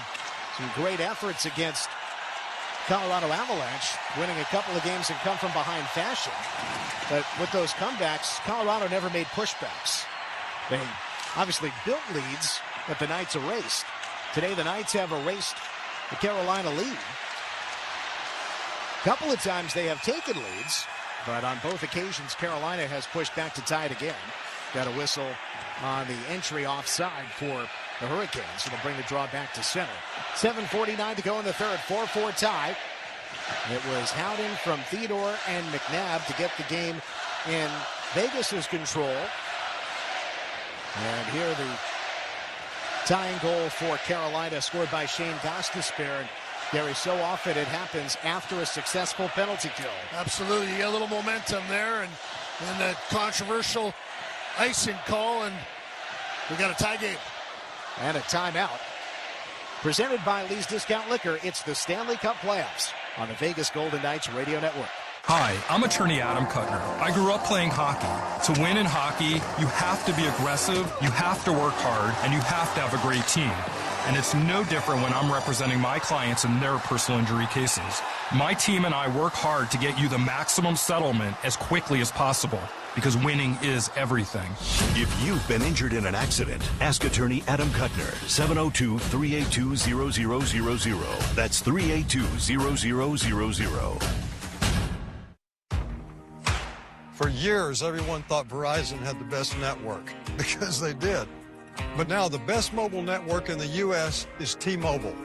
some great efforts against Colorado Avalanche, winning a couple of games in come from behind fashion. But with those comebacks, Colorado never made pushbacks. They obviously built leads that the Knights erased. Today the Knights have erased the Carolina lead. A couple of times they have taken leads, but on both occasions Carolina has pushed back to tie it again. Got a whistle on the entry offside for the Hurricanes, so they'll bring the draw back to center. 7:49 to go in the third, 4-4 tie. It was Howden from Theodore and McNabb to get the game in Vegas's control. And here the tying goal for Carolina, scored by Shane Gostisbehere. Gary, so often it happens after a successful penalty kill. Absolutely, you get a little momentum there, and that controversial icing call, and we got a tie game. And a timeout. Presented by Lee's Discount Liquor, it's the Stanley Cup Playoffs on the Vegas Golden Knights Radio Network. Hi, I'm attorney Adam Kuttner. I grew up playing hockey. To win in hockey, you have to be aggressive, you have to work hard, and you have to have a great team. And it's no different when I'm representing my clients in their personal injury cases. My team and I work hard to get you the maximum settlement as quickly as possible, because winning is everything. If you've been injured in an accident, ask attorney Adam Kuttner, 702-382-0000. That's 382-0000. For years, everyone thought Verizon had the best network, because they did. But now the best mobile network in the U.S. is T-Mobile.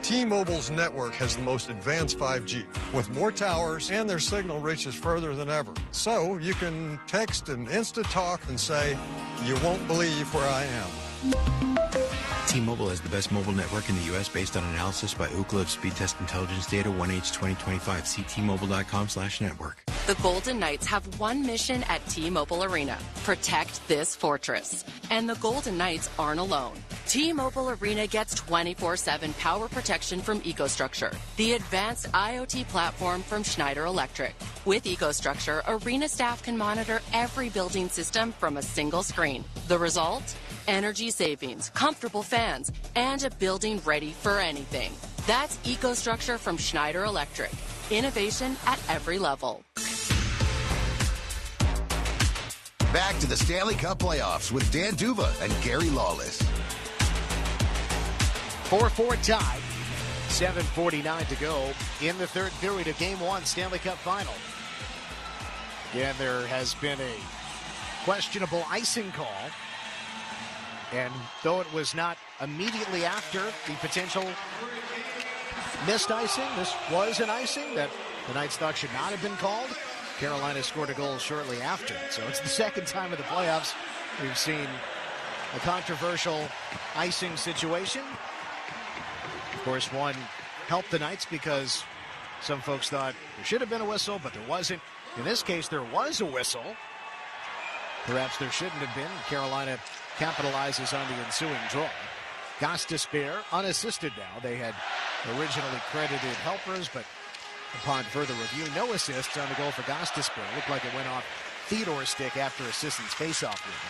T-Mobile's network has the most advanced 5G, with more towers, and their signal reaches further than ever. So you can text and Insta-talk and say, "You won't believe where I am." T-Mobile has the best mobile network in the U.S. based on analysis by Ookla of Speed Test Intelligence Data 1H 2025. See T-Mobile.com/network. The Golden Knights have one mission at T-Mobile Arena: protect this fortress. And the Golden Knights aren't alone. T-Mobile Arena gets 24/7 power protection from EcoStruxure, the advanced IoT platform from Schneider Electric. With EcoStruxure, Arena staff can monitor every building system from a single screen. The result? Energy savings, comfortable fans, and a building ready for anything. That's EcoStruxure from Schneider Electric. Innovation at every level. Back to the Stanley Cup Playoffs with Dan Duva and Gary Lawless. 4-4 tie. 7:49 to go in the third period of Game 1 Stanley Cup Final. Again, there has been a questionable icing call. And though it was not immediately after the potential missed icing, this was an icing that the Knights thought should not have been called. Carolina scored a goal shortly after. So it's the second time in the playoffs we've seen a controversial icing situation. Of course, one helped the Knights because some folks thought there should have been a whistle, but there wasn't. In this case, there was a whistle. Perhaps there shouldn't have been. Carolina capitalizes on the ensuing draw. Gostisbehere unassisted now. They had originally credited helpers, but upon further review, no assists on the goal for Gostisbehere. Looked like it went off Theodore's stick after assistant's faceoff move.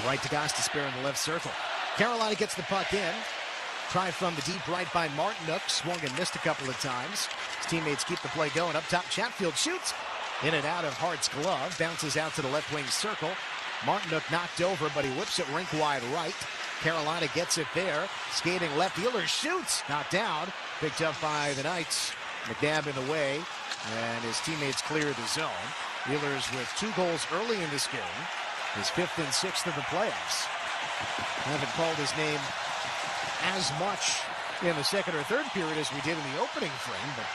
Right to Gostisbehere in the left circle. Carolina gets the puck in. Tried from the deep right by Martinook. Swung and missed a couple of times. His teammates keep the play going. Up top, Chatfield shoots. In and out of Hart's glove. Bounces out to the left wing circle. Martinook knocked over, but he whips it rink wide right. Carolina gets it there. Skating left. Ehlers shoots. Not down. Picked up by the Knights. McNabb in the way. And his teammates clear the zone. Ehlers with 2 goals early in this game. His 5th and 6th of the playoffs. Haven't called his name as much in the second or third period as we did in the opening frame, but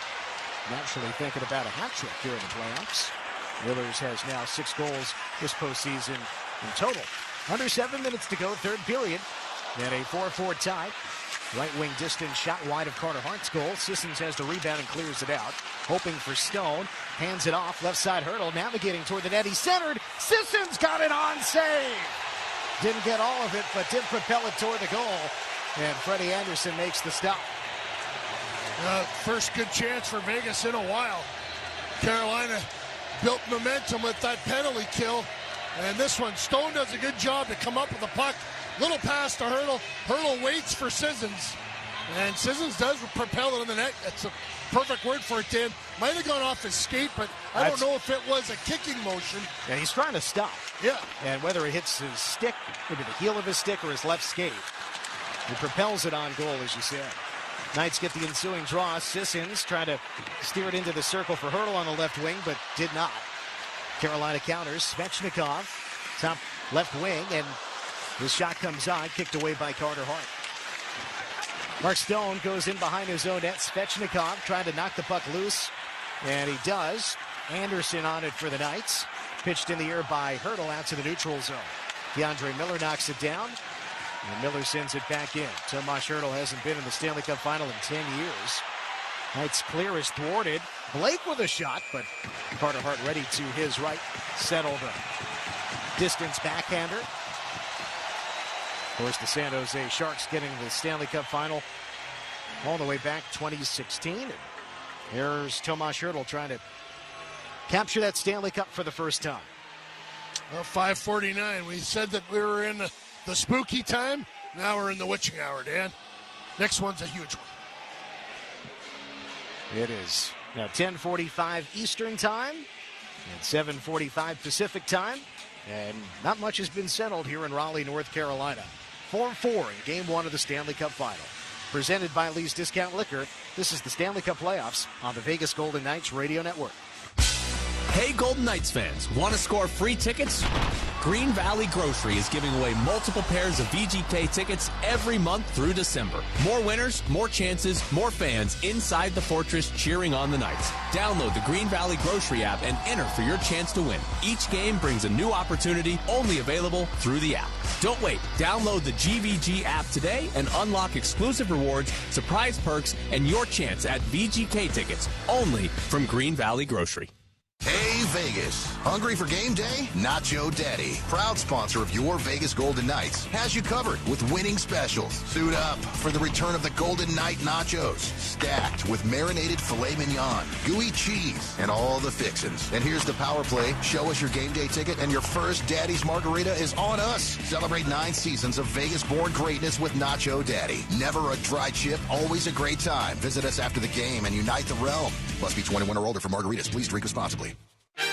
naturally thinking about a hat trick here in the playoffs. Millers has now 6 goals this postseason in total. Under 7 minutes to go, third period. And a 4-4 tie. Right wing distance shot wide of Carter Hart's goal. Sissons has the rebound and clears it out. Hoping for Stone. Hands it off. Left side hurdle. Navigating toward the net. He centered. Sissons got it on save. Didn't get all of it, but did propel it toward the goal. And Freddie Anderson makes the stop. First good chance for Vegas in a while. Carolina built momentum with that penalty kill. And this one, Stone does a good job to come up with the puck. Little pass to Hurdle. Hurdle waits for Sissons. And Sissons does propel it in the net. That's a perfect word for it, Dan. Might have gone off his skate, but I don't know if it was a kicking motion. And he's trying to stop. Yeah. And whether it hits his stick, maybe the heel of his stick or his left skate, he propels it on goal, as you said. Knights get the ensuing draw. Sissons trying to steer it into the circle for Hurdle on the left wing, but did not. Carolina counters. Svechnikov, top left wing, and his shot comes on, kicked away by Carter Hart. Mark Stone goes in behind his own net. Svechnikov trying to knock the puck loose, and he does. Anderson on it for the Knights. Pitched in the air by Hurdle out to the neutral zone. DeAndre Miller knocks it down, and Miller sends it back in. Tomas Hurdle hasn't been in the Stanley Cup final in 10 years. Knights clear is thwarted. Blake with a shot, but Carter Hart ready to his right. Settled the distance backhander. Of course, the San Jose Sharks getting the Stanley Cup final all the way back 2016. And here's Tomas Hurdle trying to capture that Stanley Cup for the first time. Well, 5:49. We said that we were in the spooky time. Now we're in the witching hour, Dan. Next one's a huge one. It is now 10:45 Eastern time and 7:45 Pacific time. And not much has been settled here in Raleigh, North Carolina. 4-4 in Game 1 of the Stanley Cup Final. Presented by Lee's Discount Liquor, this is the Stanley Cup Playoffs on the Vegas Golden Knights Radio Network. Hey, Golden Knights fans, want to score free tickets? Green Valley Grocery is giving away multiple pairs of VGK tickets every month through December. More winners, more chances, more fans inside the Fortress cheering on the Knights. Download the Green Valley Grocery app and enter for your chance to win. Each game brings a new opportunity, only available through the app. Don't wait. Download the GVG app today and unlock exclusive rewards, surprise perks, and your chance at VGK tickets, only from Green Valley Grocery. Hey, Vegas. Hungry for game day? Nacho Daddy, proud sponsor of your Vegas Golden Knights, has you covered with winning specials. Suit up for the return of the Golden Knight Nachos, stacked with marinated filet mignon, gooey cheese, and all the fixins. And here's the power play. Show us your game day ticket, and your first Daddy's Margarita is on us. Celebrate 9 seasons of Vegas-born greatness with Nacho Daddy. Never a dry chip, always a great time. Visit us after the game and unite the realm. Must be 21 or older for margaritas. Please drink responsibly.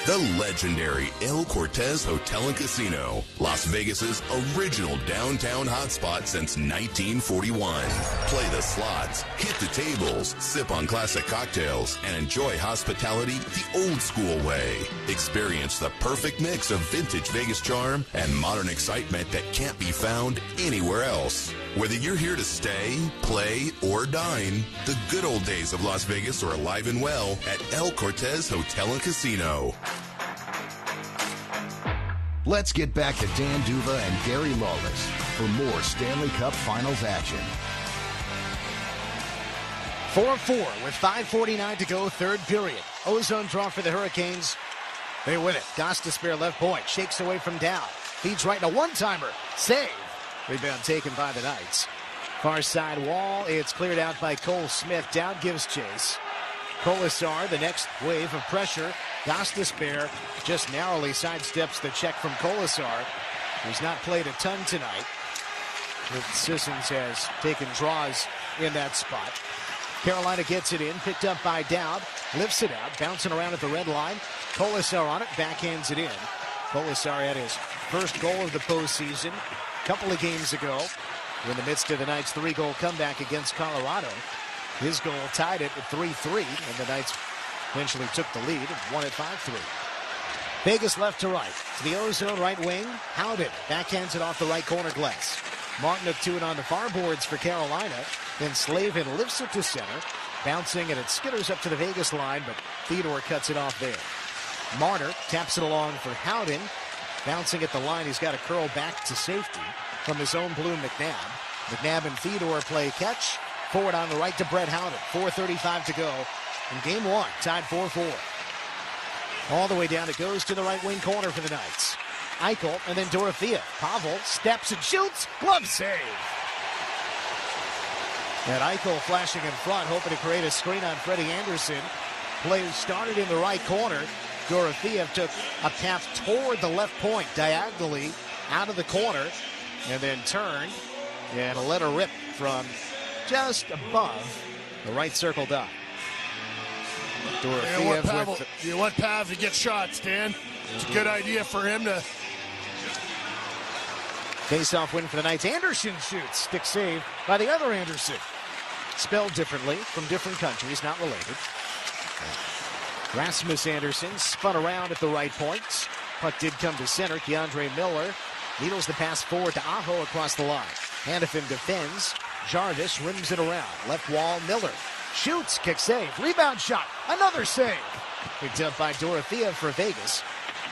The legendary El Cortez Hotel and Casino, Las Vegas's original downtown hotspot since 1941. Play the slots, hit the tables, sip on classic cocktails, and enjoy hospitality the old school way. Experience the perfect mix of vintage Vegas charm and modern excitement that can't be found anywhere else. Whether you're here to stay, play, or dine, the good old days of Las Vegas are alive and well at El Cortez Hotel and Casino. Let's get back to Dan Duva and Gary Lawless for more Stanley Cup Finals action. 4-4 with 5:49 to go, third period. Ozone draw for the Hurricanes. They win it. Gostisbehere left point, shakes away from down. Feeds right in a one-timer. Save. Rebound taken by the Knights. Far side wall. It's cleared out by Cole Smith. Down gives chase. Colasar, the next wave of pressure. Gostisbehere just narrowly sidesteps the check from Colasar, who's not played a ton tonight. Sissons has taken draws in that spot. Carolina gets it in, picked up by Dowd. Lifts it out, bouncing around at the red line. Colasar on it, backhands it in. Colasar had his first goal of the postseason a couple of games ago in the midst of the Knights' 3-goal comeback against Colorado. His goal tied it at 3-3, and the Knights eventually took the lead and won it 5-3. Vegas left to right. To the Ozone right wing. Howden backhands it off the right corner glass. Martin up to it on the far boards for Carolina. Then Slavin lifts it to center. Bouncing, and it skitters up to the Vegas line, but Theodore cuts it off there. Marner taps it along for Howden. Bouncing at the line, he's got a curl back to safety from his own blue McNabb. McNabb and Theodore play catch. Forward on the right to Brett Howden. 4:35 to go in game one. Tied 4-4. All the way down, it goes to the right wing corner for the Knights. Eichel and then Dorothea. Pavel steps and shoots. Glove save. And Eichel flashing in front, hoping to create a screen on Freddie Anderson. Play started in the right corner. Dorothea took a path toward the left point, diagonally out of the corner, and then turned and let her rip from just above the right circle dot. Dorothea. You want Pav to get shots, Dan. It's a good idea for him to. Face-off win for the Knights. Anderson shoots. Stick save by the other Anderson. Spelled differently from different countries, not related. Rasmus Anderson spun around at the right point. Puck did come to center. Keandre Miller needles the pass forward to Aho across the line. Hannafin defends. Jarvis rims it around. Left wall, Miller. Shoots, kick save. Rebound shot. Another save. Picked up by Dorothea for Vegas.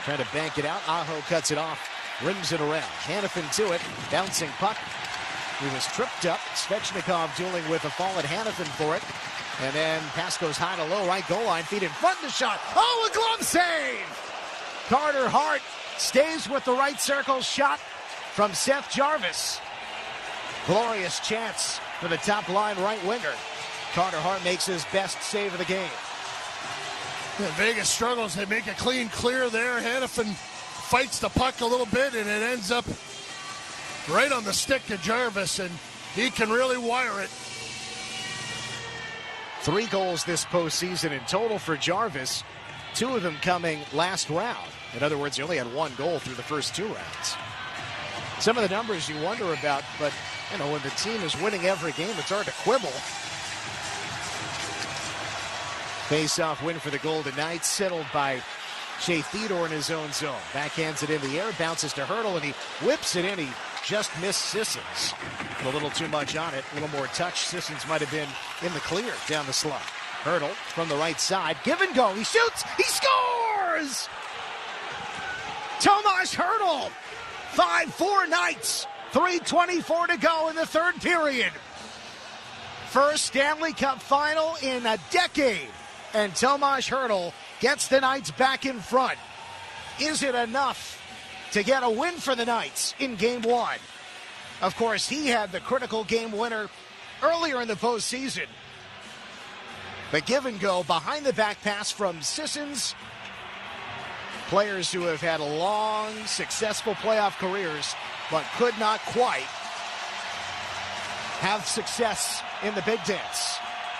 Trying to bank it out. Aho cuts it off. Rims it around. Hannafin to it. Bouncing puck. He was tripped up. Svechnikov dealing with a fall at Hannafin for it. And then pass goes high to low, right goal line, feet in front of the shot. Oh, a glove save! Carter Hart stays with the right circle shot from Seth Jarvis. Glorious chance for the top line right winger. Carter Hart makes his best save of the game. Yeah, Vegas struggles. They make a clean clear there. Hannafin fights the puck a little bit, and it ends up right on the stick of Jarvis, and he can really wire it. 3 goals this postseason in total for Jarvis, 2 of them coming last round. In other words, he only had 1 goal through the first 2 rounds. Some of the numbers you wonder about, but you know, when the team is winning every game, it's hard to quibble. Face-off win for the Golden Knights, settled by Shea Theodore in his own zone. Backhands it in the air, bounces to Hurdle, and he whips it in. He just missed Sissons. A little too much on it, a little more touch. Sissons might have been in the clear down the slot. Hurdle from the right side, give and go. He shoots, he scores! Tomas Hurdle, 5-4 Knights, 3:24 to go in the third period. First Stanley Cup final in a decade, and Tomas Hurdle gets the Knights back in front. Is it enough to get a win for the Knights in game one? Of course, he had the critical game winner earlier in the postseason. The give and go behind the back pass from Sissons. Players who have had long, successful playoff careers, but could not quite have success in the big dance.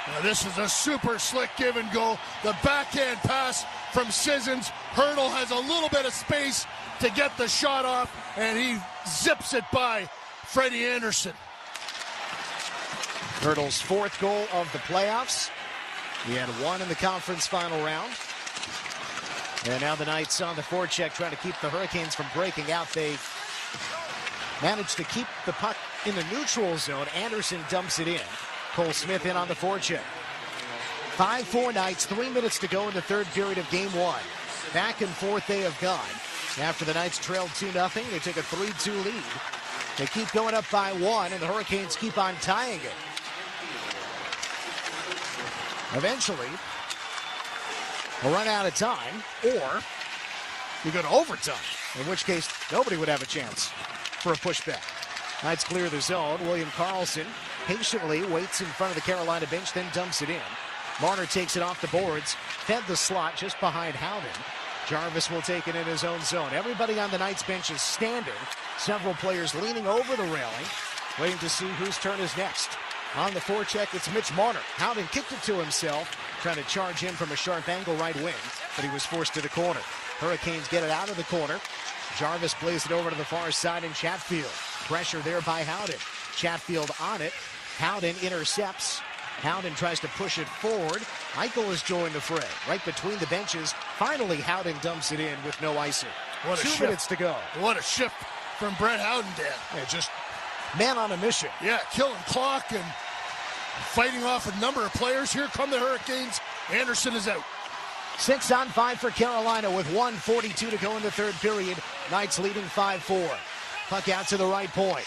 Now this is a super slick give and go. The backhand pass from Sissons. Hurdle has a little bit of space to get the shot off, and he zips it by Freddie Anderson. Hurdle's 4th goal of the playoffs. He had 1 in the conference final round. And now the Knights on the forecheck trying to keep the Hurricanes from breaking out. They managed to keep the puck in the neutral zone. Anderson dumps it in. Cole Smith in on the forecheck. 5-4 Knights, 3 minutes to go in the third period of game one. Back and forth they have gone. After the Knights trailed 2-0, they took a 3-2 lead. They keep going up by 1, and the Hurricanes keep on tying it. Eventually, we'll run out of time, or we go to overtime, in which case nobody would have a chance for a pushback. Knights clear the zone. William Karlsson patiently waits in front of the Carolina bench, then dumps it in. Marner takes it off the boards, fed the slot just behind Howden. Jarvis will take it in his own zone. Everybody on the Knights bench is standing. Several players leaning over the railing, waiting to see whose turn is next. On the forecheck, it's Mitch Marner. Howden kicked it to himself, trying to charge in from a sharp angle right wing, but he was forced to the corner. Hurricanes get it out of the corner. Jarvis plays it over to the far side in Chatfield. Pressure there by Howden. Chatfield on it. Howden intercepts. Howden tries to push it forward. Eichel has joined the fray. Right between the benches. Finally, Howden dumps it in with no icing. 2 minutes to go. What a shift from Brett Howden, Dan. Yeah, just man on a mission. Yeah, killing clock, and fighting off a number of players. Here come the Hurricanes. Anderson is out. 6 on 5 for Carolina with 1:42 to go in the third period. Knights leading 5-4. Puck out to the right point.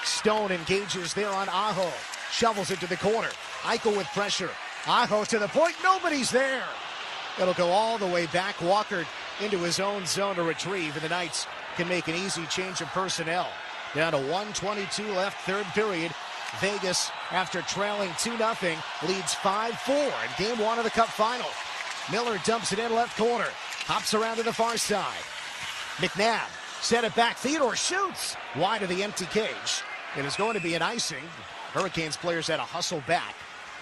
Stone engages there on Aho. Shovels it to the corner. Eichel with pressure. Aho to the point. Nobody's there. It'll go all the way back. Walker into his own zone to retrieve, and the Knights can make an easy change of personnel. Down to 1:22 left, third period. Vegas, after trailing 2-0, leads 5-4 in Game 1 of the Cup Final. Miller dumps it in left corner. Hops around to the far side. McNabb set it back. Theodore shoots wide of the empty cage. It is going to be an icing. Hurricanes players had to hustle back.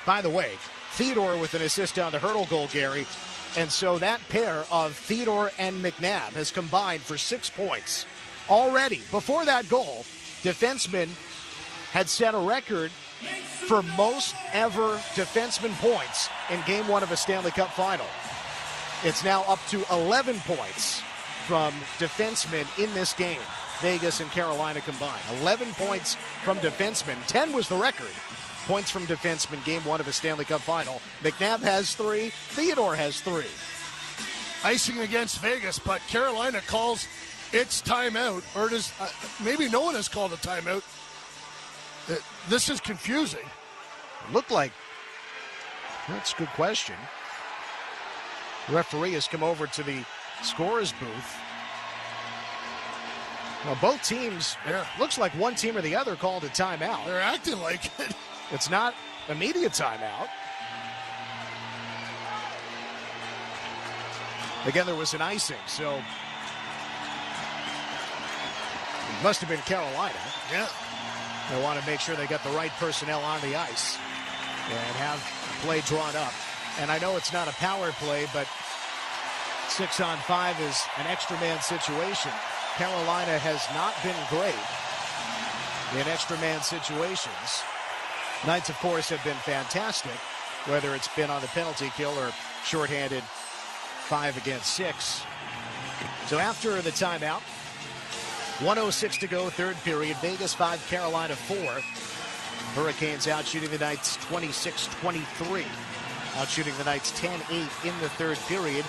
By the way, Theodore with an assist on the hurdle goal, Gary. And so that pair of Theodore and McNabb has combined for 6 points. Already, before that goal, defensemen had set a record for most ever defenseman points in Game 1 of a Stanley Cup Final. It's now up to 11 points from defensemen in this game. Vegas and Carolina combined. 11 points from defensemen. 10 was the record. Points from defensemen, Game 1 of a Stanley Cup Final. McNabb has 3. Theodore has 3. Icing against Vegas, but Carolina calls its timeout, or it is, maybe no one has called a timeout. This is confusing. Looked like, that's a good question. The referee has come over to the scorer's booth. Well, both teams, looks like one team or the other called a timeout. They're acting like it. It's not immediate timeout. Again, there was an icing, so it must have been Carolina. Yeah. They want to make sure they got the right personnel on the ice and have play drawn up. And I know it's not a power play, but 6 on 5 is an extra man situation. Carolina has not been great in extra man situations. Knights, of course, have been fantastic, whether it's been on the penalty kill or shorthanded 5 against 6. So after the timeout, 1:06 to go, third period. Vegas 5, Carolina 4. Hurricanes out shooting the Knights 26-23. Out shooting the Knights 10-8 in the third period.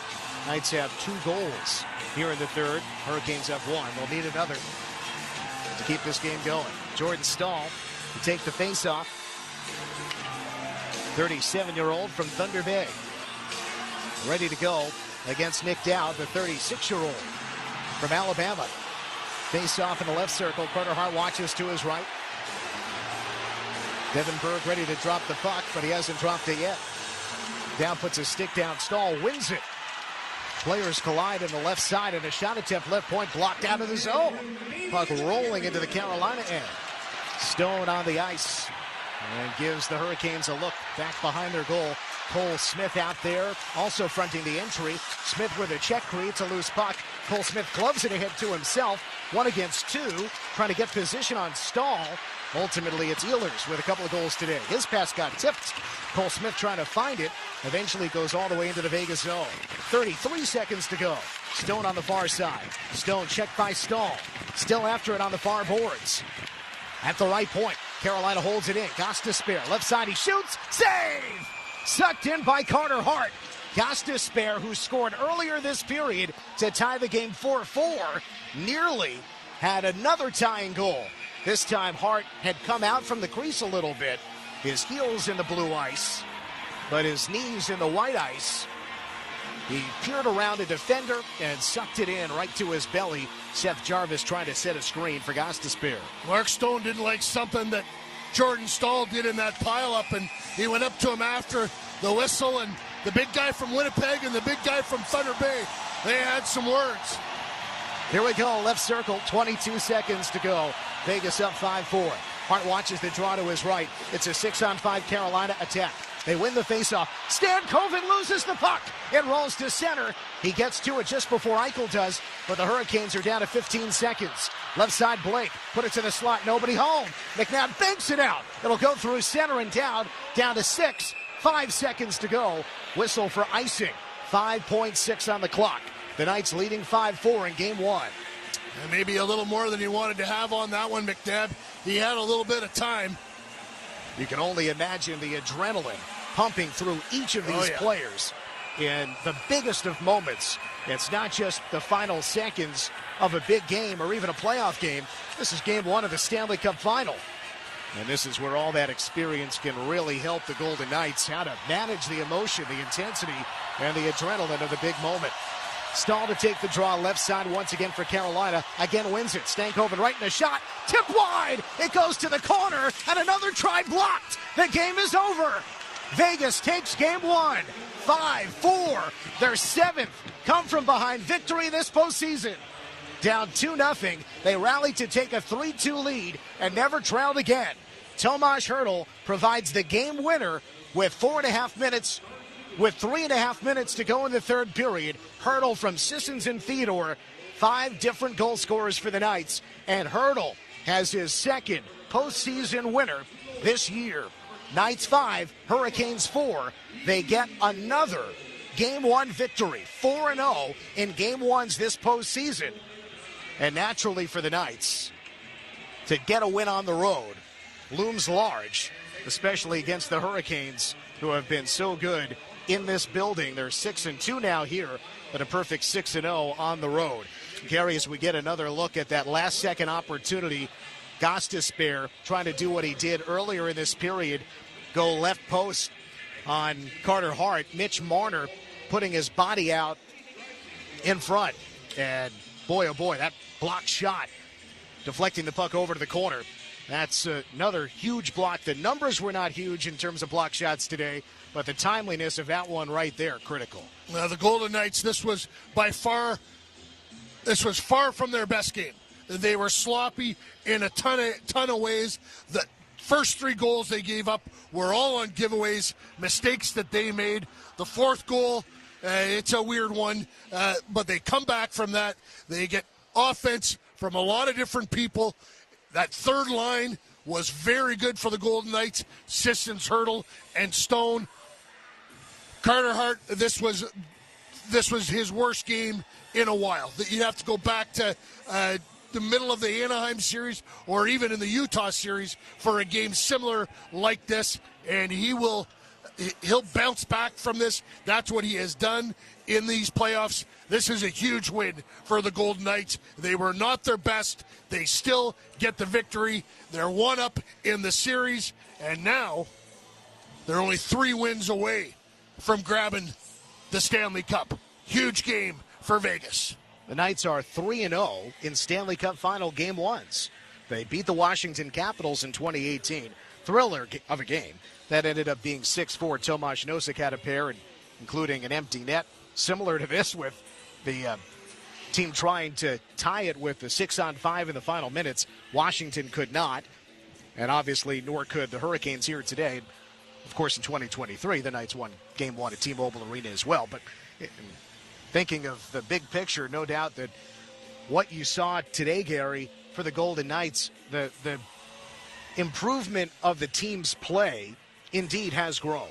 Knights have 2 goals here in the third. Hurricanes have 1. They'll need another to keep this game going. Jordan Stahl to take the faceoff. 37-year-old from Thunder Bay. Ready to go against Nick Dowd, the 36-year-old from Alabama. Face-off in the left circle. Carter Hart watches to his right. Devin Berg ready to drop the puck, but he hasn't dropped it yet. Down puts a stick down. Stahl wins it. Players collide on the left side, and a shot attempt left point blocked out of the zone. Puck rolling into the Carolina end. Stone on the ice and gives the Hurricanes a look back behind their goal. Cole Smith out there, also fronting the entry. Smith with a check creates a loose puck. Cole Smith gloves it ahead to himself. 1 against 2, trying to get position on Stahl. Ultimately, it's Ehlers with a couple of goals today. His pass got tipped. Cole Smith trying to find it. Eventually goes all the way into the Vegas zone. 33 seconds to go. Stone on the far side. Stone checked by Stahl. Still after it on the far boards. At the right point, Carolina holds it in. Gostisbehere, left side, he shoots. Save! Sucked in by Carter Hart. Gostisbehere, who scored earlier this period to tie the game 4-4, nearly had another tying goal. This time Hart had come out from the crease a little bit. His heels in the blue ice, but his knees in the white ice. He peered around a defender and sucked it in right to his belly. Seth Jarvis trying to set a screen for Gostisbehere. Mark Stone didn't like something that Jordan Stahl did in that pileup, and he went up to him after the whistle, and the big guy from Winnipeg and the big guy from Thunder Bay, they had some words. Here we go, left circle, 22 seconds to go. Vegas up 5-4. Hart watches the draw to his right. It's a 6-on-5 Carolina attack. They win the faceoff. Stankoven loses the puck. It rolls to center. He gets to it just before Eichel does, but the Hurricanes are down to 15 seconds. Left side, Blake. Put it to the slot. Nobody home. McNabb banks it out. It'll go through center and down to 6. 5 seconds to go. Whistle for icing. 5.6 on the clock. The Knights leading 5-4 in Game 1. And maybe a little more than he wanted to have on that one, McNabb. He had a little bit of time. You can only imagine the adrenaline pumping through each of these players in the biggest of moments. It's not just the final seconds of a big game or even a playoff game. This is game one of the Stanley Cup Final. And this is where all that experience can really help the Golden Knights how to manage the emotion, the intensity, and the adrenaline of the big moment. Stahl to take the draw left side once again for Carolina. Again wins it. Stankoven right in the shot. Tip wide. It goes to the corner. And another try blocked. The game is over. Vegas takes game one. 5-4. Their seventh come from behind victory this postseason. Down 2-0. They rallied to take a 3-2 lead and never trailed again. Tomas Hertl provides the game winner with 4.5 minutes. With 3.5 minutes to go in the third period, Hertl from Sissons and Theodore, 5 different goal scorers for the Knights, and Hertl has his second postseason winner this year. Knights 5, Hurricanes 4. They get another Game 1 victory, 4-0 in Game 1s this postseason. And naturally for the Knights, to get a win on the road looms large, especially against the Hurricanes, who have been so good in this building. They're 6-2 now here, but a perfect 6-0 on the road. Gary, as we get another look at that last-second opportunity, Gostisbehere trying to do what he did earlier in this period, go left post on Carter Hart. Mitch Marner putting his body out in front. And boy, oh boy, that block shot deflecting the puck over to the corner. That's another huge block. The numbers were not huge in terms of block shots today, but the timeliness of that one right there, critical. Now, the Golden Knights, this was far from their best game. They were sloppy in a ton of ways. The first 3 goals they gave up were all on giveaways, mistakes that they made. The fourth goal, it's a weird one, but they come back from that. They get offense from a lot of different people. That third line was very good for the Golden Knights. Sissons, Hertl, and Stone. Carter Hart, this was his worst game in a while. You'd have to go back to the middle of the Anaheim series or even in the Utah series for a game similar like this, and he'll bounce back from this. That's what he has done in these playoffs. This is a huge win for the Golden Knights. They were not their best. They still get the victory. They're 1 up in the series, and now they're only 3 wins away from grabbing the Stanley Cup. Huge game for Vegas. The Knights are 3-0 in Stanley Cup Final Game 1s. They beat the Washington Capitals in 2018. Thriller of a game that ended up being 6-4. Tomas Nosek had a pair, including an empty net, similar to this, with the team trying to tie it with the 6-on-5 in the final minutes. Washington could not, and obviously nor could the Hurricanes here today. Of course, in 2023, the Knights won Game 1 at T-Mobile Arena as well. But thinking of the big picture, no doubt that what you saw today, Gary, for the Golden Knights, the improvement of the team's play indeed has grown.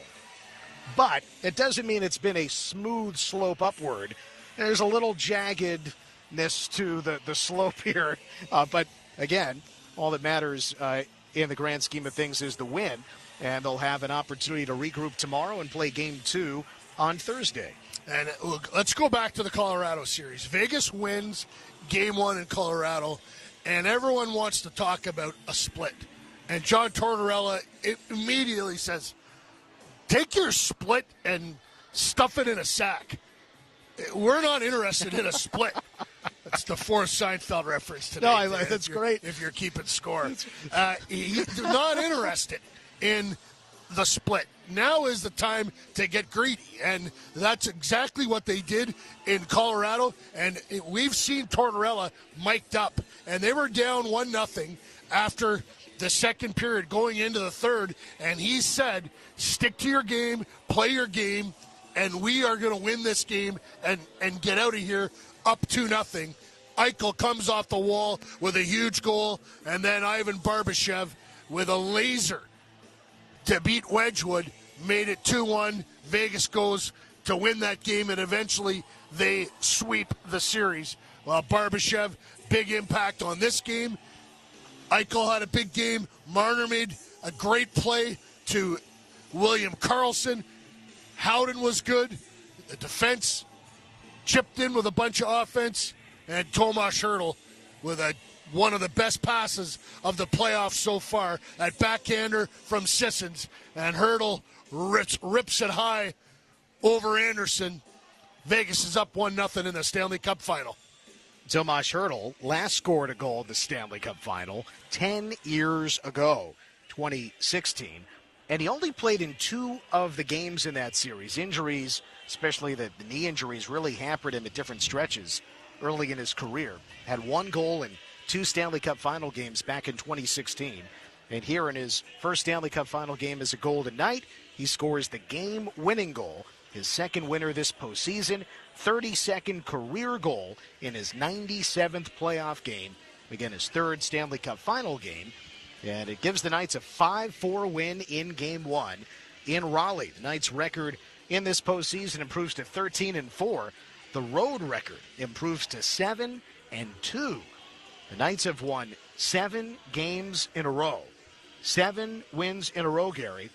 But it doesn't mean it's been a smooth slope upward. There's a little jaggedness to the slope here. But again, all that matters in the grand scheme of things is the win. And they'll have an opportunity to regroup tomorrow and play Game 2 on Thursday. And let's go back to the Colorado series. Vegas wins Game 1 in Colorado, and everyone wants to talk about a split. And John Tortorella immediately says, take your split and stuff it in a sack. We're not interested in a split. That's the fourth Seinfeld reference today. No, that's great. If you're keeping score. He's not interested in the split. Now is the time to get greedy, and that's exactly what they did in Colorado. And we've seen Tortorella mic'd up, and they were down 1-0 after the second period going into the third, and he said, stick to your game, play your game, and we are going to win this game and get out of here up 2-0. Eichel comes off the wall with a huge goal, and then Ivan Barbashev with a laser to beat Wedgwood, made it 2-1. Vegas goes to win that game, and eventually they sweep the series. Well, Barbashev, big impact on this game. Eichel had a big game. Marner made a great play to William Karlsson. Howden was good. The defense chipped in with a bunch of offense. And Tomas Hertl with one of the best passes of the playoffs so far. That backhander from Sissons. And Hertl rips it high over Anderson. Vegas is up 1-0 in the Stanley Cup final. Tomas Hertl last scored a goal in the Stanley Cup final 10 years ago, 2016. And he only played in 2 of the games in that series. Injuries, especially the knee injuries, really hampered him at different stretches early in his career. Had 1 goal in 2 Stanley Cup final games back in 2016. And here in his first Stanley Cup final game as a Golden Knight, he scores the game-winning goal, his second winner this postseason, 32nd career goal in his 97th playoff game. Again, his 3rd Stanley Cup final game. And it gives the Knights a 5-4 win in Game 1 in Raleigh. The Knights' record in this postseason improves to 13-4. The road record improves to 7-2. The Knights have won 7 games in a row. 7 wins in a row, Gary.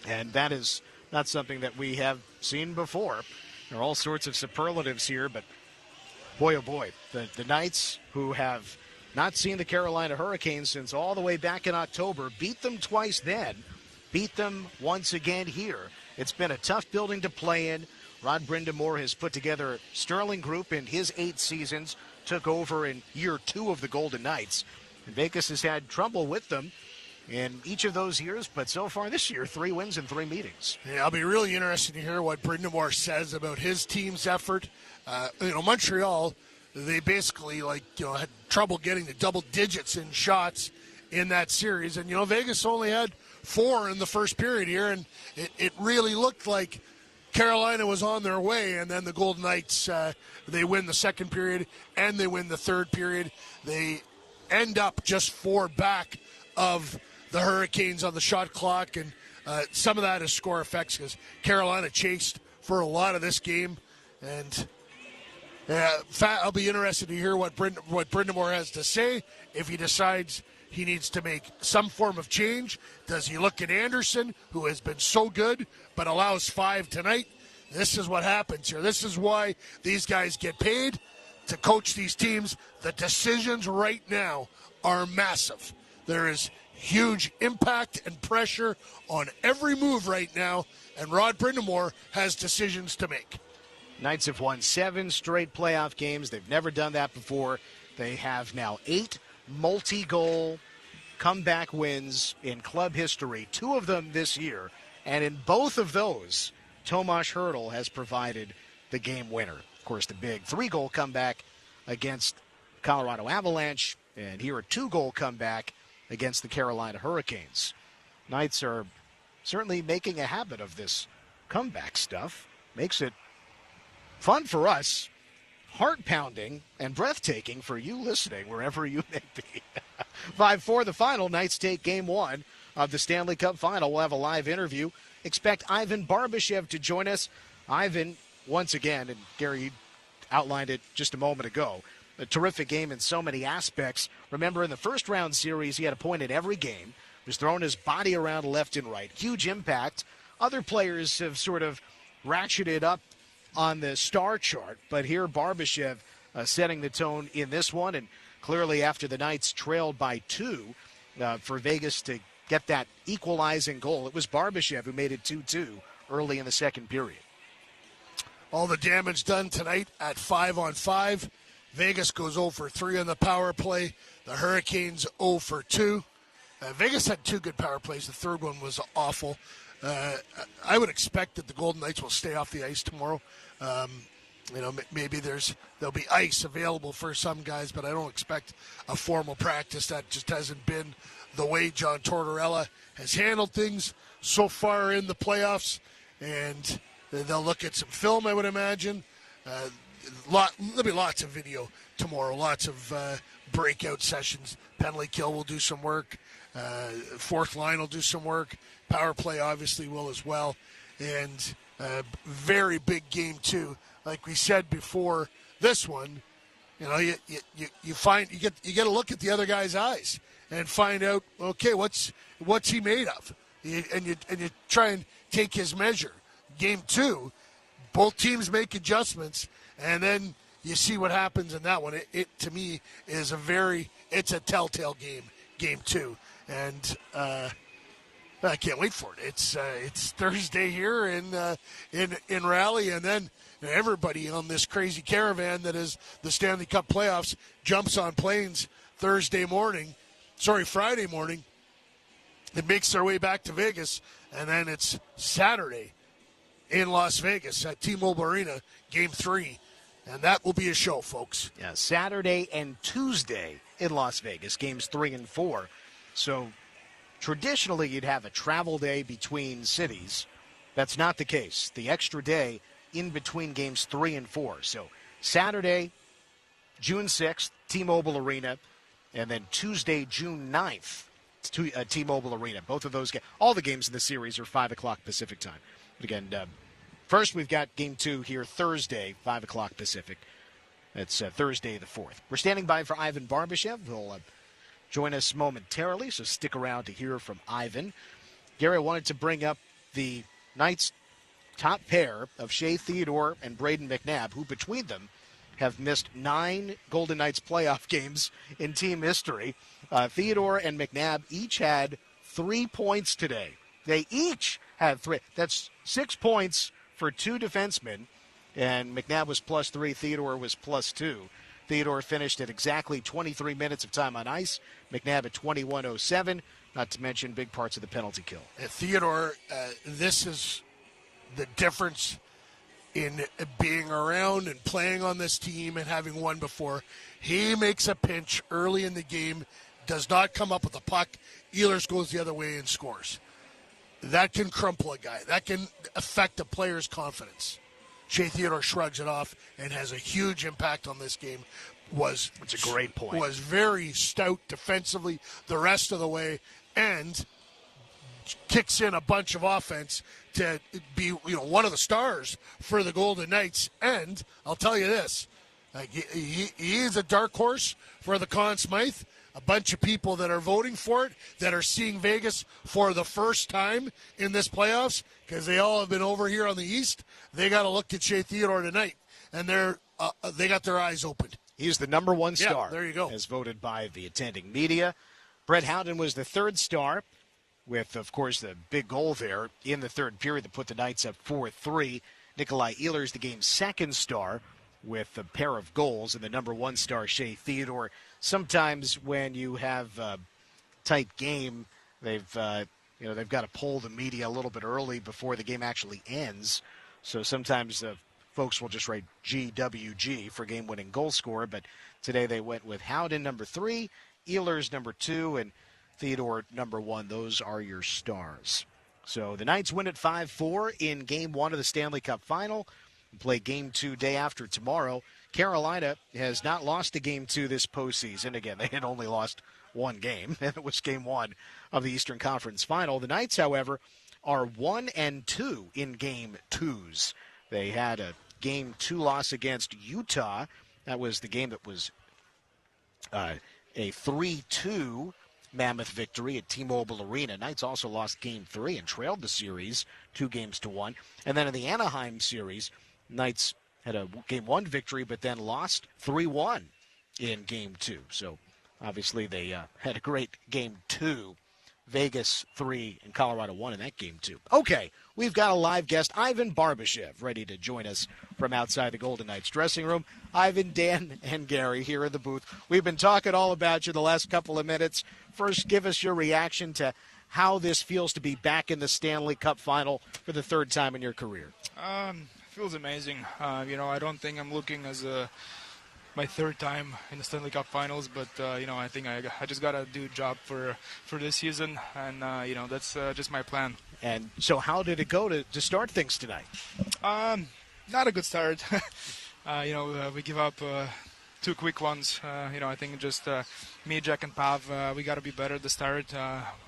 And that is not something that we have seen before. There are all sorts of superlatives here, but boy, oh boy, the Knights, who have not seen the Carolina Hurricanes since all the way back in October, beat them twice then, beat them once again here. It's been a tough building to play in. Rod Brind'Amour has put together a sterling group in his 8 seasons, took over in year 2 of the Golden Knights. And Vegas has had trouble with them in each of those years, but so far this year, 3 wins in 3 meetings. Yeah, I'll be really interested to hear what Brind'Amour says about his team's effort. Montreal, they basically had trouble getting to double digits in shots in that series, and Vegas only had 4 in the first period here, and it really looked like Carolina was on their way, and then the Golden Knights, they win the second period and they win the third period. They end up just 4 back of the Hurricanes on the shot clock, and some of that is score effects because Carolina chased for a lot of this game. And I'll be interested to hear what Brind'Amour has to say. If he decides he needs to make some form of change, does he look at Anderson, who has been so good but allows 5 tonight? This is what happens here. This is why these guys get paid to coach these teams. The decisions right now are massive. There is huge impact and pressure on every move right now, and Rod Brind'Amour has decisions to make. Knights have won 7 straight playoff games. They've never done that before. They have now 8 multi-goal comeback wins in club history, 2 of them this year, and in both of those, Tomas Hertl has provided the game winner. Of course, the big 3-goal comeback against Colorado Avalanche, and here a 2-goal comeback against the Carolina Hurricanes. Knights are certainly making a habit of this comeback stuff. Makes it fun for us, heart-pounding, and breathtaking for you listening, wherever you may be. 5-4 the final. Knights take Game 1 of the Stanley Cup final. We'll have a live interview. Expect Ivan Barbashev to join us. Ivan, once again, and Gary outlined it just a moment ago, a terrific game in so many aspects. Remember, in the first round series, he had a point in every game. Was throwing his body around left and right. Huge impact. Other players have sort of ratcheted up on the star chart, but here Barbashev setting the tone in this one, and clearly after the Knights trailed by 2 for Vegas to get that equalizing goal, it was Barbashev who made it 2-2 early in the second period. All the damage done tonight at 5-on-5. Vegas goes 0 for 3 on the power play. The Hurricanes 0 for 2. Vegas had 2 good power plays. The third one was awful. I would expect that the Golden Knights will stay off the ice tomorrow. Maybe there'll be ice available for some guys, but I don't expect a formal practice. That just hasn't been the way John Tortorella has handled things so far in the playoffs. And they'll look at some film, I would imagine. There'll be lots of video tomorrow, lots of breakout sessions. Penalty kill will do some work. Fourth line will do some work. Power play obviously will as well. And very big game too. Like we said before this one, you get a look at the other guy's eyes. and find out, okay, what's he made of, and you try and take his measure. Game 2, both teams make adjustments, and then you see what happens in that one. It to me is it's a telltale game. Game 2, and I can't wait for it. It's Thursday here in Raleigh, and then everybody on this crazy caravan that is the Stanley Cup playoffs jumps on planes Friday morning. It makes their way back to Vegas, and then it's Saturday in Las Vegas at T-Mobile Arena, Game 3, and that will be a show, folks. Yeah, Saturday and Tuesday in Las Vegas, Games 3 and 4. So traditionally you'd have a travel day between cities. That's not the case. The extra day in between Games 3 and 4. So Saturday, June 6th, T-Mobile Arena, and then Tuesday, June 9th, T-Mobile Arena. Both of those games, all the games in the series are 5 o'clock Pacific time. But again, first we've got Game 2 here Thursday, 5 o'clock Pacific. It's Thursday the 4th. We're standing by for Ivan Barbashev. He'll join us momentarily, so stick around to hear from Ivan. Gary, I wanted to bring up the Knights' top pair of Shea Theodore and Braden McNabb, who between them have missed 9 Golden Knights playoff games in team history. Theodore and McNabb each had 3 points today. They each had 3. That's 6 points for 2 defensemen, and McNabb was +3, Theodore was +2. Theodore finished at exactly 23 minutes of time on ice. McNabb at 21:07, not to mention big parts of the penalty kill. Theodore, this is the difference in being around and playing on this team and having won before. He makes a pinch early in the game, does not come up with a puck. Ehlers goes the other way and scores. That can crumple a guy. That can affect a player's confidence. Shea Theodore shrugs it off and has a huge impact on this game. That's a great point. Was very stout defensively the rest of the way and kicks in a bunch of offense to be one of the stars for the Golden Knights. And I'll tell you this, he is a dark horse for the Conn Smythe. A bunch of people that are voting for it, that are seeing Vegas for the first time in this playoffs, because they all have been over here on the East. They got to look at Shea Theodore tonight, and they got their eyes opened. He's the number 1 star. Yeah, there you go. As voted by the attending media. Brett Howden was the 3rd star, with, of course, the big goal there in the 3rd period that put the Knights up 4-3. Nikolai Ehlers, the game's 2nd star, with a pair of goals, and the number 1 star, Shea Theodore. Sometimes when you have a tight game, they've got to poll the media a little bit early before the game actually ends. So sometimes folks will just write GWG for game-winning goal scorer. But today they went with Howden number 3, Ehlers number 2, and Theodore number 1. Those are your stars. So the Knights win at 5-4 in Game 1 of the Stanley Cup Final. Play Game 2 day after tomorrow. Carolina has not lost a Game 2 this postseason. Again, they had only lost 1 game, and it was Game 1 of the Eastern Conference Final. The Knights, however, are 1-2 in Game 2s. They had a Game 2 loss against Utah. That was the game that was a 3-2 Mammoth victory at T-Mobile Arena. Knights also lost Game 3 and trailed the series 2-1. And then in the Anaheim series, Knights had a Game 1 victory, but then lost 3-1 in Game 2. So, obviously, they had a great Game 2. Vegas 3 and Colorado 1 in that Game 2. Okay, we've got a live guest, Ivan Barbashev, ready to join us from outside the Golden Knights dressing room. Ivan, Dan, and Gary here in the booth. We've been talking all about you the last couple of minutes. First, give us your reaction to how this feels to be back in the Stanley Cup Final for the 3rd time in your career. Feels amazing. I don't think I'm looking as my 3rd time in the Stanley Cup Finals, but I think I just gotta do a job for this season, and that's just my plan. And so, how did it go to start things tonight? Not a good start. We give up two quick ones. I think just me, Jack, and Pav, we got to be better at the start.